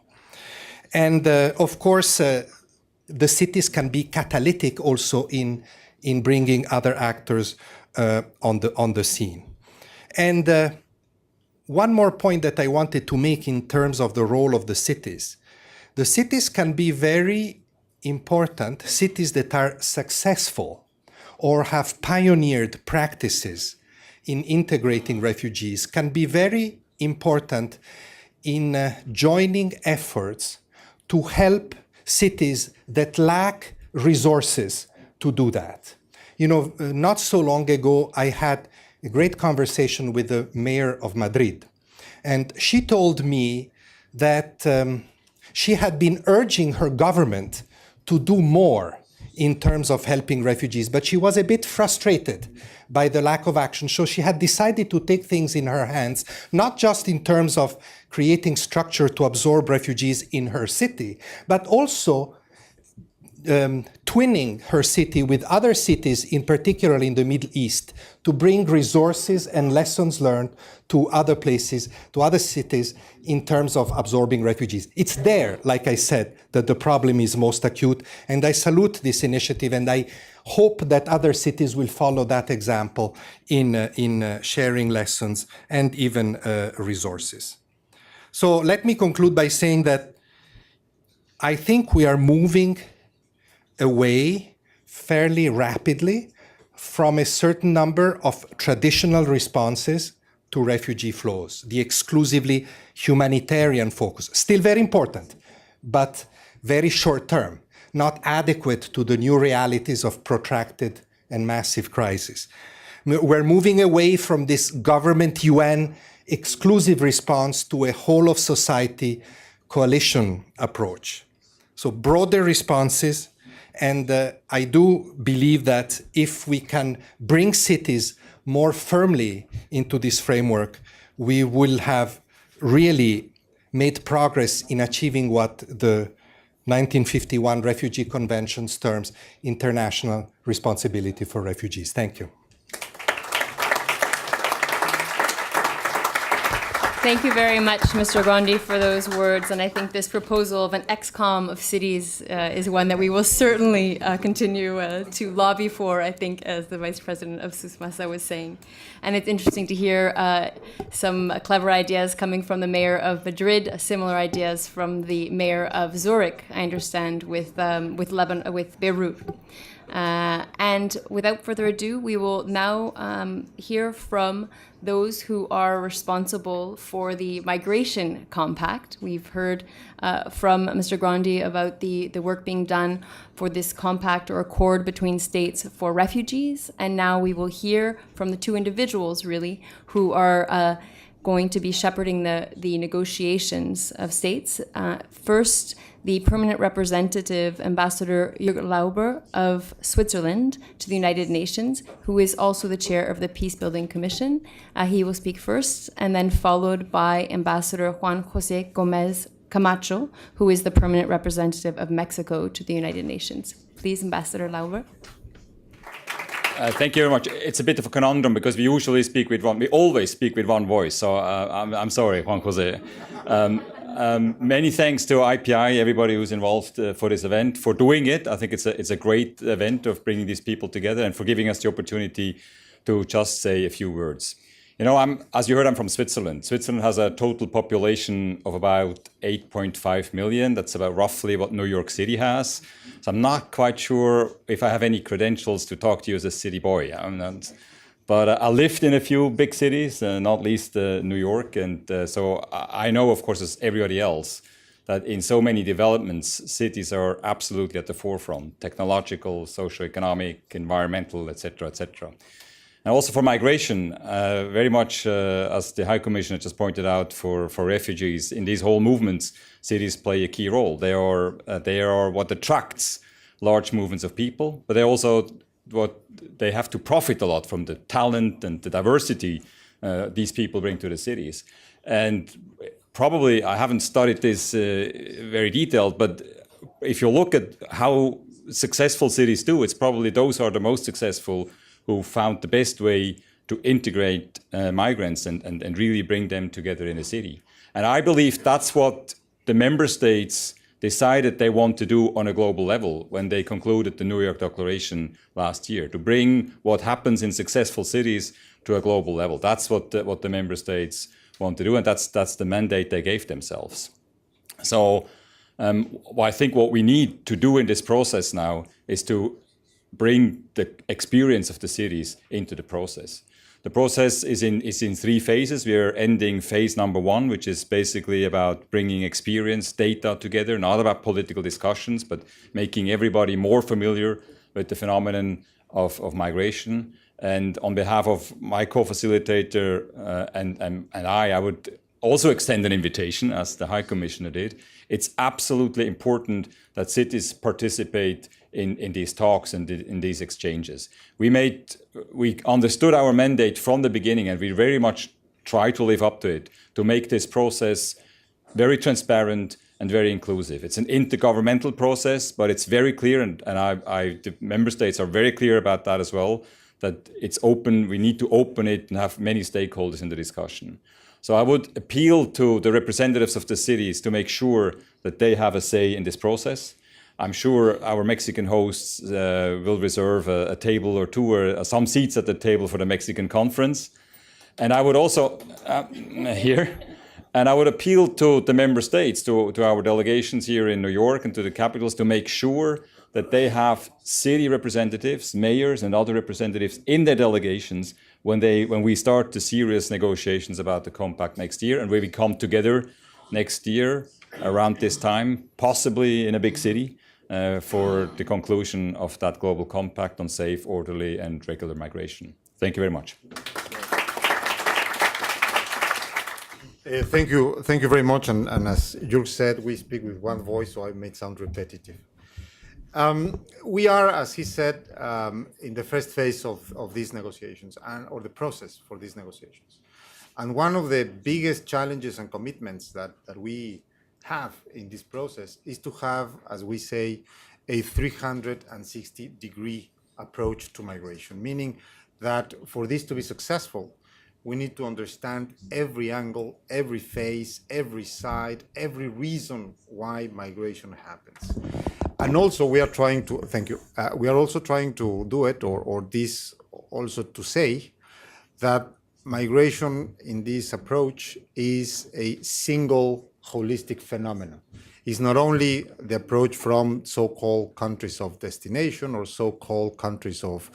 And of course, the cities can be catalytic also in bringing other actors on the scene. And one more point that I wanted to make in terms of the role of the cities. The cities can be very important, cities that are successful or have pioneered practices in integrating refugees can be very important in joining efforts to help cities that lack resources to do that. You know, not so long ago, I had a great conversation with the mayor of Madrid. And she told me that she had been urging her government to do more in terms of helping refugees, but she was a bit frustrated by the lack of action. So she had decided to take things in her hands, not just in terms of creating structure to absorb refugees in her city, but also twinning her city with other cities, in particular in the Middle East, to bring resources and lessons learned to other places, to other cities in terms of absorbing refugees. It's there, like I said, that the problem is most acute, and I salute this initiative, and I hope that other cities will follow that example in sharing lessons and even resources. So let me conclude by saying that I think we are moving away fairly rapidly from a certain number of traditional responses to refugee flows, the exclusively humanitarian focus. Still very important, but very short term, not adequate to the new realities of protracted and massive crisis. We're moving away from this government UN exclusive response to a whole of society coalition approach. So broader responses. And I do believe that if we can bring cities more firmly into this framework, we will have really made progress in achieving what the 1951 Refugee Convention's terms international responsibility for refugees. Thank you. Thank you very much, Mr. Gondi, for those words. And I think this proposal of an ExCom of cities is one that we will certainly continue to lobby for, I think, as the Vice President of SUSMASA was saying. And it's interesting to hear some clever ideas coming from the mayor of Madrid, similar ideas from the mayor of Zurich, I understand, with Beirut. And without further ado, we will now hear from those who are responsible for the Migration Compact. We've heard from Mr. Grandi about the work being done for this compact or accord between states for refugees. And now we will hear from the two individuals, really, who are going to be shepherding the negotiations of states. First, the permanent representative, Ambassador Jürgen Lauber of Switzerland to the United Nations, who is also the chair of the Peacebuilding Commission. He will speak first, and then followed by Ambassador Juan José Gómez Camacho, who is the permanent representative of Mexico to the United Nations. Please, Ambassador Lauber. Thank you very much. It's a bit of a conundrum because we always speak with one voice. So I'm sorry, Juan Jose. Many thanks to IPI, everybody who's involved for this event, for doing it. I think it's a great event of bringing these people together and for giving us the opportunity to just say a few words. You know, as you heard, I'm from Switzerland. Switzerland has a total population of about 8.5 million. That's about roughly what New York City has. So I'm not quite sure if I have any credentials to talk to you as a city boy. But I lived in a few big cities, not least New York. And so I know, of course, as everybody else, that in so many developments, cities are absolutely at the forefront, technological, socioeconomic, environmental, et cetera, et cetera. And also for migration, very much as the High Commissioner just pointed out, for refugees, in these whole movements, cities play a key role. They are what attracts large movements of people, but they're also they have to profit a lot from the talent and the diversity these people bring to the cities. And probably, I haven't studied this very detailed, but if you look at how successful cities do, it's probably those are the most successful who found the best way to integrate migrants and really bring them together in a city. And I believe that's what the member states decided they want to do on a global level when they concluded the New York Declaration last year, to bring what happens in successful cities to a global level. That's what the member states want to do, and that's the mandate they gave themselves. So I think what we need to do in this process now is to bring the experience of the cities into the process. The process is in three phases. We are ending phase number 1, which is basically about bringing experience, data together, not about political discussions, but making everybody more familiar with the phenomenon of migration. And on behalf of my co-facilitator and I would also extend an invitation, as the High Commissioner did. It's absolutely important that cities participate in these talks and in these exchanges. We understood our mandate from the beginning, and we very much try to live up to it, to make this process very transparent and very inclusive. It's an intergovernmental process, but it's very clear, and the member states are very clear about that as well, that it's open. We need to open it and have many stakeholders in the discussion. So I would appeal to the representatives of the cities to make sure that they have a say in this process. I'm sure our Mexican hosts will reserve a table or two or some seats at the table for the Mexican conference. And I would also, and I would appeal to the member states, to our delegations here in New York and to the capitals, to make sure that they have city representatives, mayors and other representatives in their delegations when we start the serious negotiations about the compact next year, and when we come together next year around this time, possibly in a big city, for the conclusion of that global compact on safe, orderly and regular migration. Thank you very much. Thank you very much. And as Jürg said, we speak with one voice, so I may sound repetitive. We are, as he said, in the first phase of these negotiations or the process for these negotiations. And one of the biggest challenges and commitments that we have in this process is to have, as we say, a 360-degree approach to migration, meaning that for this to be successful, we need to understand every angle, every phase, every side, every reason why migration happens. And also we are trying to, thank you, we are also trying to do it, or this also to say that migration in this approach is a single holistic phenomenon. It's not only the approach from so-called countries of destination or so-called countries of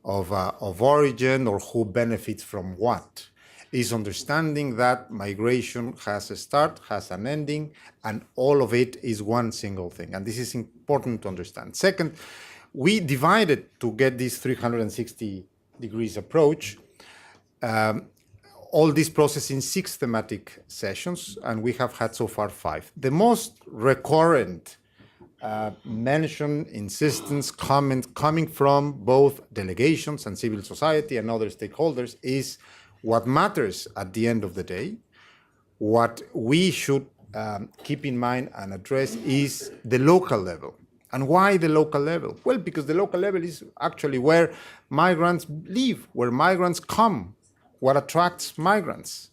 origin or who benefits from what. It's understanding that migration has a start, has an ending, and all of it is one single thing. And this is important to understand. Second, we divided to get this 360 degrees approach all this process in 6 thematic sessions, and we have had so far 5. The most recurrent mention, insistence, comment coming from both delegations and civil society and other stakeholders is what matters at the end of the day. What we should keep in mind and address is the local level. And why the local level? Well, because the local level is actually where migrants live, where migrants come, what attracts migrants.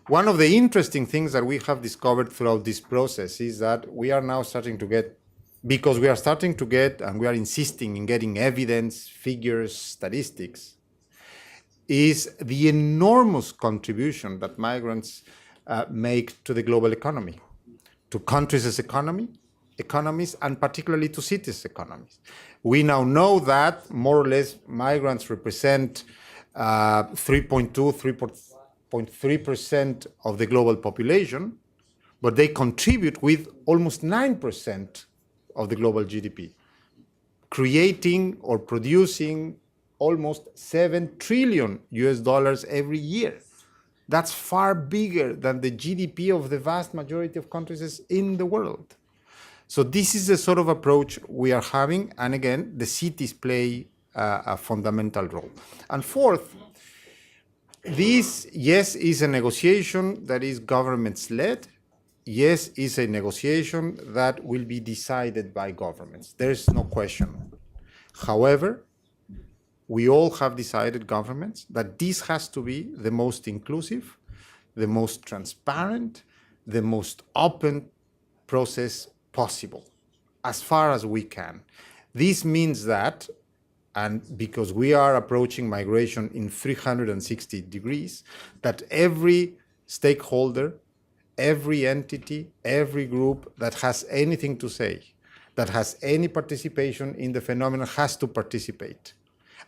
One of the interesting things that we have discovered throughout this process is that we are now starting to get, because we are starting to get, and we are insisting in getting evidence, figures, statistics, is the enormous contribution that migrants make to the global economy, to countries' economies, and particularly to cities' economies. We now know that more or less migrants represent 3.3% of the global population, but they contribute with almost 9% of the global GDP, creating or producing almost $7 trillion every year. That's far bigger than the GDP of the vast majority of countries in the world. So this is the sort of approach we are having, and again, the cities play a fundamental role. And fourth, this, yes, is a negotiation that is governments-led. Yes, is a negotiation that will be decided by governments. There's no question. However, we all have decided, governments, that this has to be the most inclusive, the most transparent, the most open process possible, as far as we can. This means that, and because we are approaching migration in 360 degrees, that every stakeholder, every entity, every group that has anything to say, that has any participation in the phenomenon has to participate.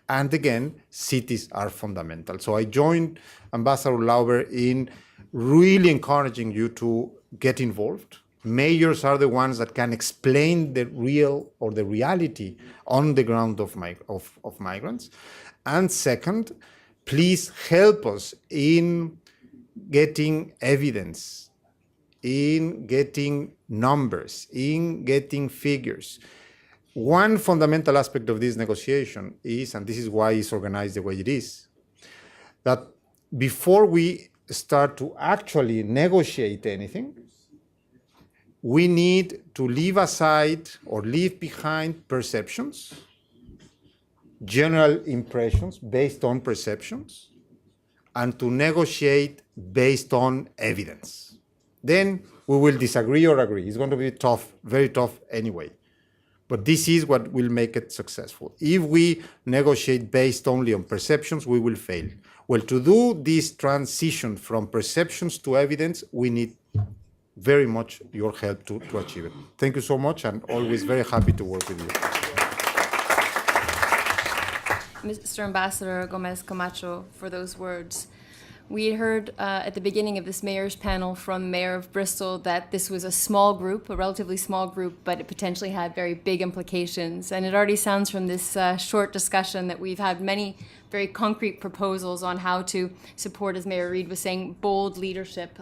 And again, cities are fundamental. So I joined Ambassador Lauber in really encouraging you to get involved. Mayors are the ones that can explain the real or the reality on the ground of migrants. And second, please help us in getting evidence, in getting numbers, in getting figures. One fundamental aspect of this negotiation is, and this is why it's organized the way it is, that before we start to actually negotiate anything, we need to leave aside or leave behind perceptions, general impressions based on perceptions, and to negotiate based on evidence. Then we will disagree or agree. It's going to be tough, very tough anyway. But this is what will make it successful. If we negotiate based only on perceptions, we will fail. Well, to do this transition from perceptions to evidence, we need very much your help to achieve it. Thank you so much, and always very happy to work with you. Mr. Ambassador Gomez Camacho, for those words. We heard at the beginning of this mayor's panel from Mayor of Bristol that this was a small group, a relatively small group, but it potentially had very big implications. And it already sounds from this short discussion that we've had many very concrete proposals on how to support, as Mayor Reid was saying, bold leadership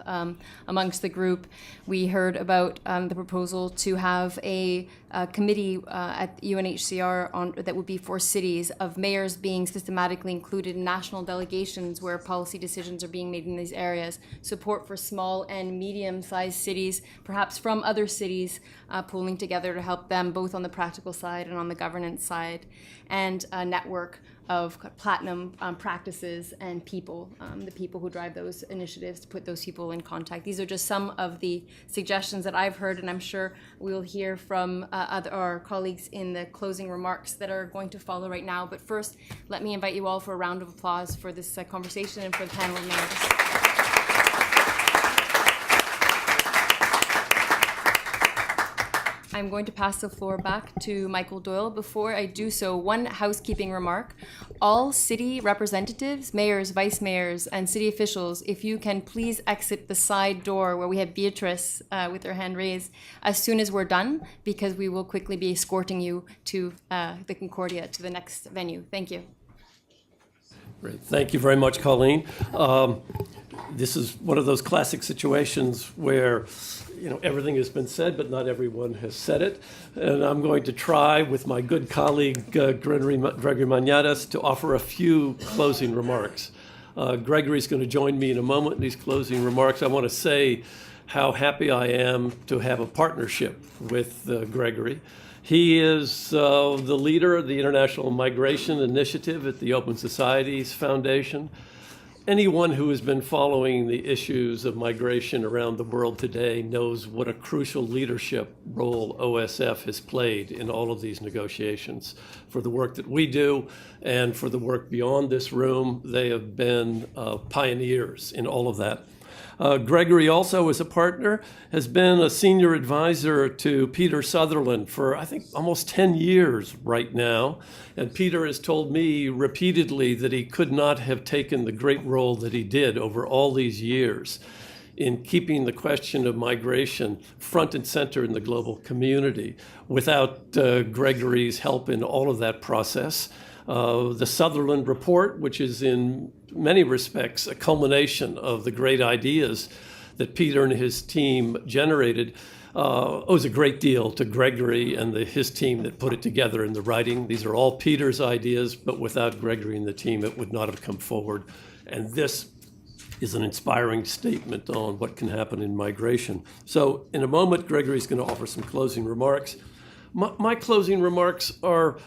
amongst the group. We heard about the proposal to have a committee at UNHCR that would be for cities, of mayors being systematically included in national delegations where policy decisions are being made in these areas. Support for small and medium-sized cities, perhaps from other cities, pooling together to help them both on the practical side and on the governance side, and a network of platinum practices and people, the people who drive those initiatives, to put those people in contact. These are just some of the suggestions that I've heard, and I'm sure we will hear from our colleagues in the closing remarks that are going to follow right now. But first, let me invite you all for a round of applause for this conversation and for the panel of mayors. I'm going to pass the floor back to Michael Doyle. Before I do so, one housekeeping remark. All city representatives, mayors, vice mayors, and city officials, if you can please exit the side door where we have Beatrice with her hand raised as soon as we're done, because we will quickly be escorting you to the Concordia, to the next venue. Thank you. Great. Thank you very much, Colleen. This is one of those classic situations where everything has been said, but not everyone has said it. And I'm going to try, with my good colleague Gregory Mañadas, to offer a few closing remarks. Gregory's going to join me in a moment in these closing remarks. I want to say how happy I am to have a partnership with Gregory. He is the leader of the International Migration Initiative at the Open Societies Foundation. Anyone who has been following the issues of migration around the world today knows what a crucial leadership role OSF has played in all of these negotiations. For the work that we do and for the work beyond this room, they have been pioneers in all of that. Gregory also, as a partner, has been a senior advisor to Peter Sutherland for, I think, almost 10 years right now. And Peter has told me repeatedly that he could not have taken the great role that he did over all these years in keeping the question of migration front and center in the global community without Gregory's help in all of that process. The Sutherland Report, which is in many respects a culmination of the great ideas that Peter and his team generated, owes a great deal to Gregory and his team that put it together in the writing. These are all Peter's ideas, but without Gregory and the team, it would not have come forward. And this is an inspiring statement on what can happen in migration. So in a moment, Gregory's going to offer some closing remarks. My closing remarks are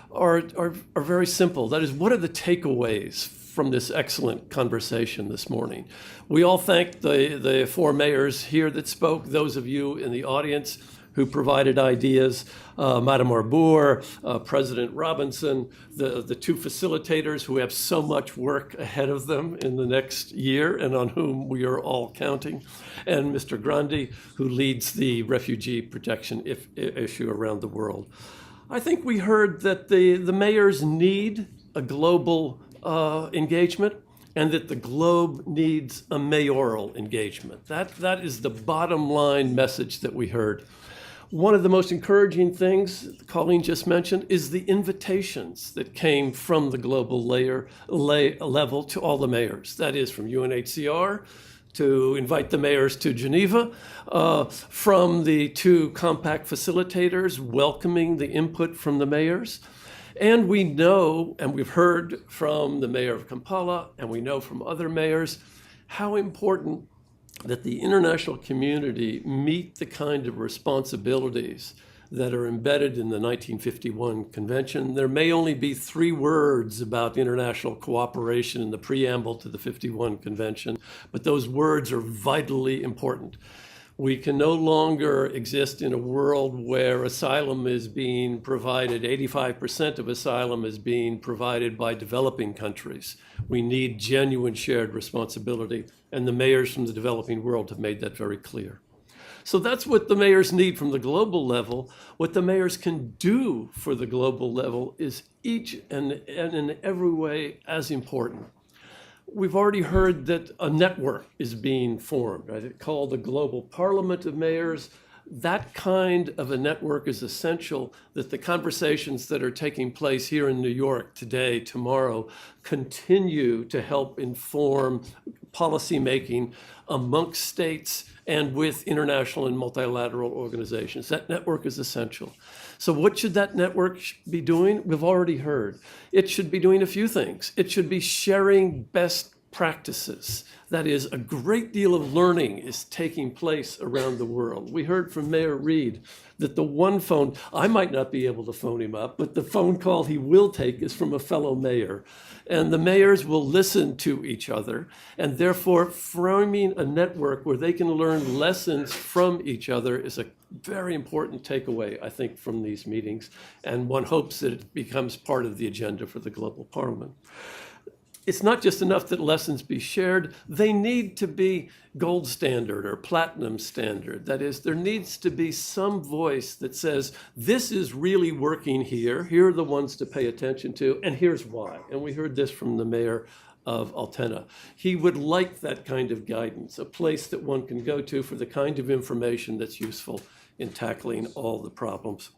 very simple. That is, what are the takeaways from this excellent conversation this morning? We all thank the four mayors here that spoke, those of you in the audience who provided ideas, Madame Arbour, President Robinson, the two facilitators who have so much work ahead of them in the next year and on whom we are all counting, and Mr. Grandi, who leads the refugee protection issue around the world. I think we heard that the mayors need a global engagement, and that the globe needs a mayoral engagement. That is the bottom line message that we heard. One of the most encouraging things Colleen just mentioned is the invitations that came from the global level to all the mayors. That is, from UNHCR to invite the mayors to Geneva, from the two compact facilitators welcoming the input from the mayors. And we know, and we've heard from the mayor of Kampala, and we know from other mayors, how important that the international community meet the kind of responsibilities that are embedded in the 1951 Convention. There may only be 3 words about international cooperation in the preamble to the 51 Convention, but those words are vitally important. We can no longer exist in a world where asylum is being provided, 85% of asylum is being provided by developing countries. We need genuine shared responsibility, and the mayors from the developing world have made that very clear. So that's what the mayors need from the global level. What the mayors can do for the global level is each and in every way as important. We've already heard that a network is being formed, right? It's called the Global Parliament of Mayors. That kind of a network is essential, that the conversations that are taking place here in New York today, tomorrow, continue to help inform policymaking amongst states and with international and multilateral organizations. That network is essential. So what should that network be doing? We've already heard. It should be doing a few things. It should be sharing best practices. That is, a great deal of learning is taking place around the world. We heard from Mayor Reed that the one phone, I might not be able to phone him up, but the phone call he will take is from a fellow mayor. And the mayors will listen to each other, and therefore framing a network where they can learn lessons from each other is a very important takeaway, I think, from these meetings. And one hopes that it becomes part of the agenda for the Global Parliament. It's not just enough that lessons be shared. They need to be gold standard or platinum standard. That is, there needs to be some voice that says, this is really working here. Here are the ones to pay attention to, and here's why. And we heard this from the mayor of Altena. He would like that kind of guidance, a place that one can go to for the kind of information that's useful in tackling all the problems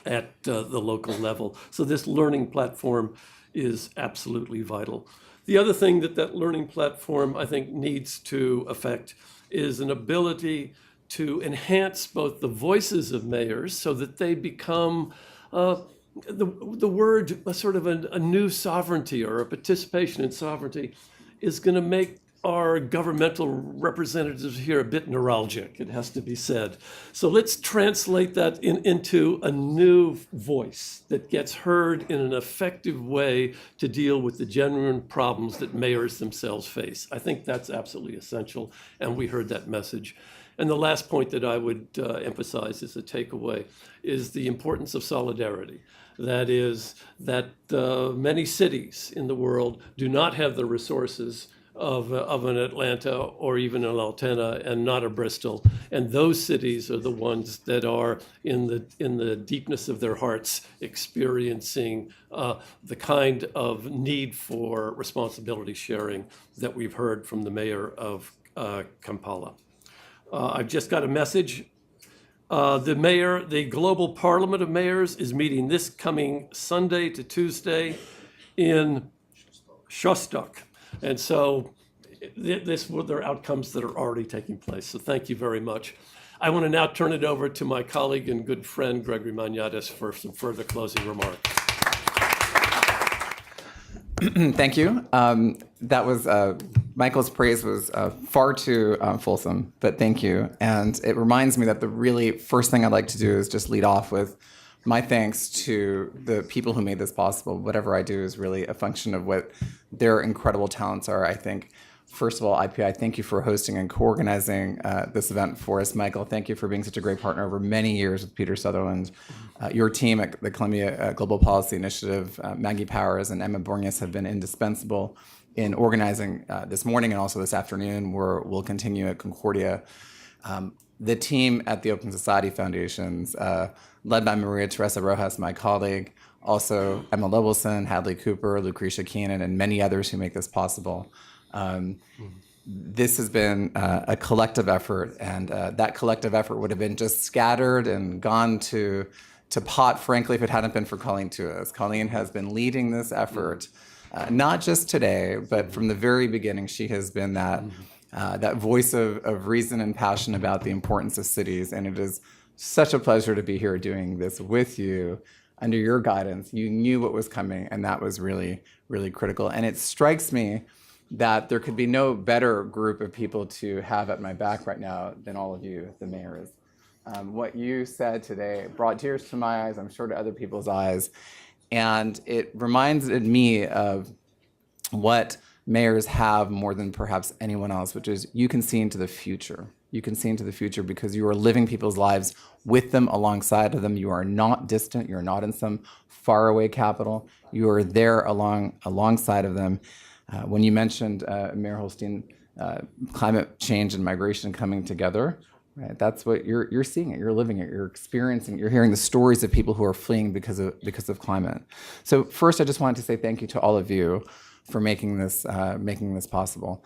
at the local level. So this learning platform is absolutely vital. The other thing that learning platform, I think, needs to affect is an ability to enhance both the voices of mayors so that they become the word, a sort of a new sovereignty or a participation in sovereignty is going to make our governmental representatives here a bit neuralgic, it has to be said. So let's translate that into a new voice that gets heard in an effective way to deal with the genuine problems that mayors themselves face. I think that's absolutely essential, and we heard that message. And the last point that I would emphasize as a takeaway is the importance of solidarity. That is, that many cities in the world do not have the resources of an Atlanta or even an Altena and not a Bristol. And those cities are the ones that are in the deepness of their hearts experiencing the kind of need for responsibility sharing that we've heard from the mayor of Kampala. I've just got a message. The Global Parliament of Mayors is meeting this coming Sunday to Tuesday in Shostok. And so this were their outcomes that are already taking place. So thank you very much. I want to now turn it over to my colleague and good friend, Gregory Maniatis, for some further closing remarks. Thank you. That was, Michael's praise was far too fulsome, but thank you. And it reminds me that the really first thing I'd like to do is just lead off with my thanks to the people who made this possible. Whatever I do is really a function of what their incredible talents are, I think. First of all, IPI, thank you for hosting and co-organizing this event for us. Michael, thank you for being such a great partner over many years with Peter Sutherland. Your team at the Columbia Global Policy Initiative, Maggie Powers and Emma Borges, have been indispensable in organizing this morning and also this afternoon, where we'll continue at Concordia. The team at the Open Society Foundations, led by Maria Teresa Rojas, my colleague, also Emma Levelson, Hadley Cooper, Lucretia Keenan, and many others who make this possible. This has been a collective effort, and that collective effort would have been just scattered and gone to pot, frankly, if it hadn't been for Colleen Tuas. Colleen has been leading this effort, not just today, but from the very beginning. She has been that voice of reason and passion about the importance of cities, and it is such a pleasure to be here doing this with you under your guidance. You knew what was coming, and that was really, really critical. And it strikes me that there could be no better group of people to have at my back right now than all of you, the mayors. What you said today brought tears to my eyes, I'm sure to other people's eyes, and it reminded me of what mayors have more than perhaps anyone else, which is you can see into the future. You can see into the future because you are living people's lives with them, alongside of them. You are not distant. You're not in some faraway capital. You are there alongside of them. When you mentioned, Mayor Holstein, climate change and migration coming together, right? That's what you're seeing it. You're living it. You're experiencing it. You're hearing the stories of people who are fleeing because of climate. So first, I just wanted to say thank you to all of you for making this possible.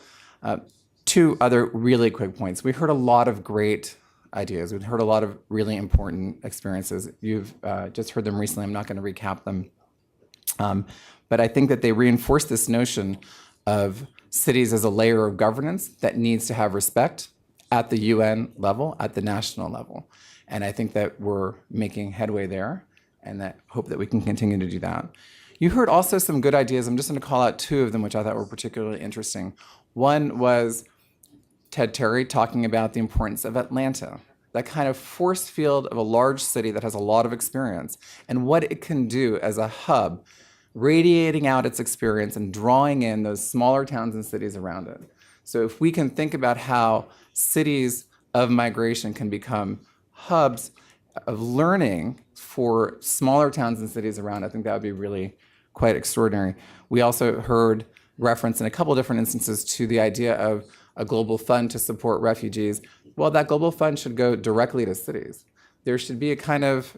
Two other really quick points. We heard a lot of great ideas. We've heard a lot of really important experiences. You've just heard them recently. I'm not going to recap them. But I think that they reinforce this notion of cities as a layer of governance that needs to have respect at the UN level, at the national level. And I think that we're making headway there, and that hope that we can continue to do that. You heard also some good ideas. I'm just going to call out two of them, which I thought were particularly interesting. One was Ted Terry talking about the importance of Atlanta, that kind of force field of a large city that has a lot of experience, and what it can do as a hub, radiating out its experience and drawing in those smaller towns and cities around it. So if we can think about how cities of migration can become hubs of learning for smaller towns and cities around, I think that would be really quite extraordinary. We also heard reference in a couple different instances to the idea of a global fund to support refugees. Well, that global fund should go directly to cities. There should be a kind of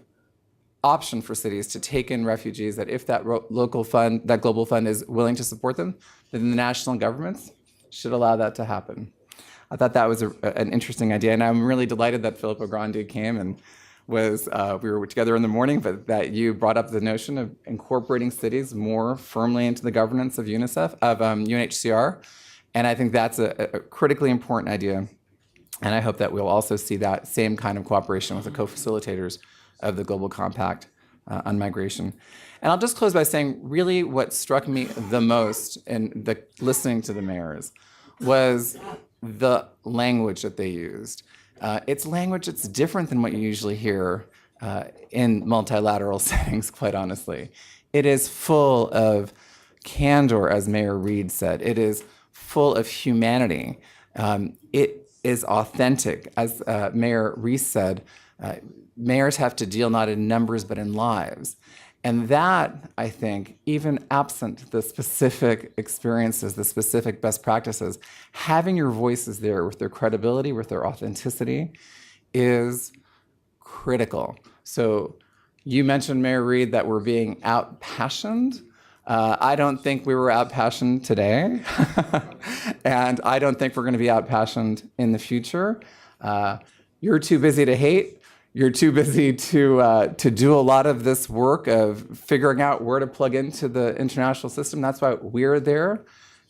option for cities to take in refugees, that if that local fund, that global fund is willing to support them, then the national governments should allow that to happen. I thought that was an interesting idea, and I'm really delighted that Filippo Grandi came and was, we were together in the morning, but that you brought up the notion of incorporating cities more firmly into the governance of UNHCR, and I think that's a critically important idea, and I hope that we'll also see that same kind of cooperation with the co-facilitators of the Global Compact on migration. And I'll just close by saying, really what struck me the most in listening to the mayors was the language that they used. It's language that's different than what you usually hear in multilateral settings, quite honestly. It is full of candor, as Mayor Reed said. It is full of humanity. It is authentic. As Mayor Reese said, mayors have to deal not in numbers but in lives. And that, I think, even absent the specific experiences, the specific best practices, having your voices there with their credibility, with their authenticity, is critical. So you mentioned, Mayor Reed, that we're being out-passioned. I don't think we were out-passioned today. And I don't think we're going to be out-passioned in the future. You're too busy to hate. You're too busy to do a lot of this work of figuring out where to plug into the international system. That's why we're there.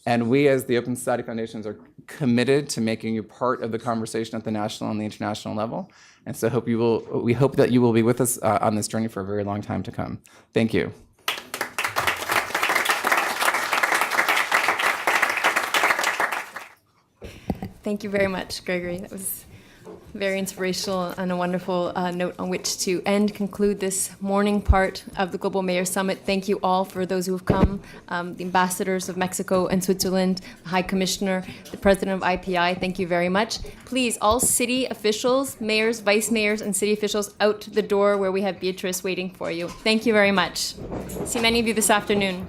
And we, as the Open Society Foundations, are committed to making you part of the conversation at the national and the international level. And so we hope that you will be with us on this journey for a very long time to come. Thank you. Thank you very much, Gregory. That was very inspirational and a wonderful note on which to conclude this morning part of the Global Mayor Summit. Thank you all for those who have come, the ambassadors of Mexico and Switzerland, the High Commissioner, the President of IPI, thank you very much. Please, all city officials, mayors, vice mayors, and city officials out the door where we have Beatrice waiting for you. Thank you very much. See many of you this afternoon.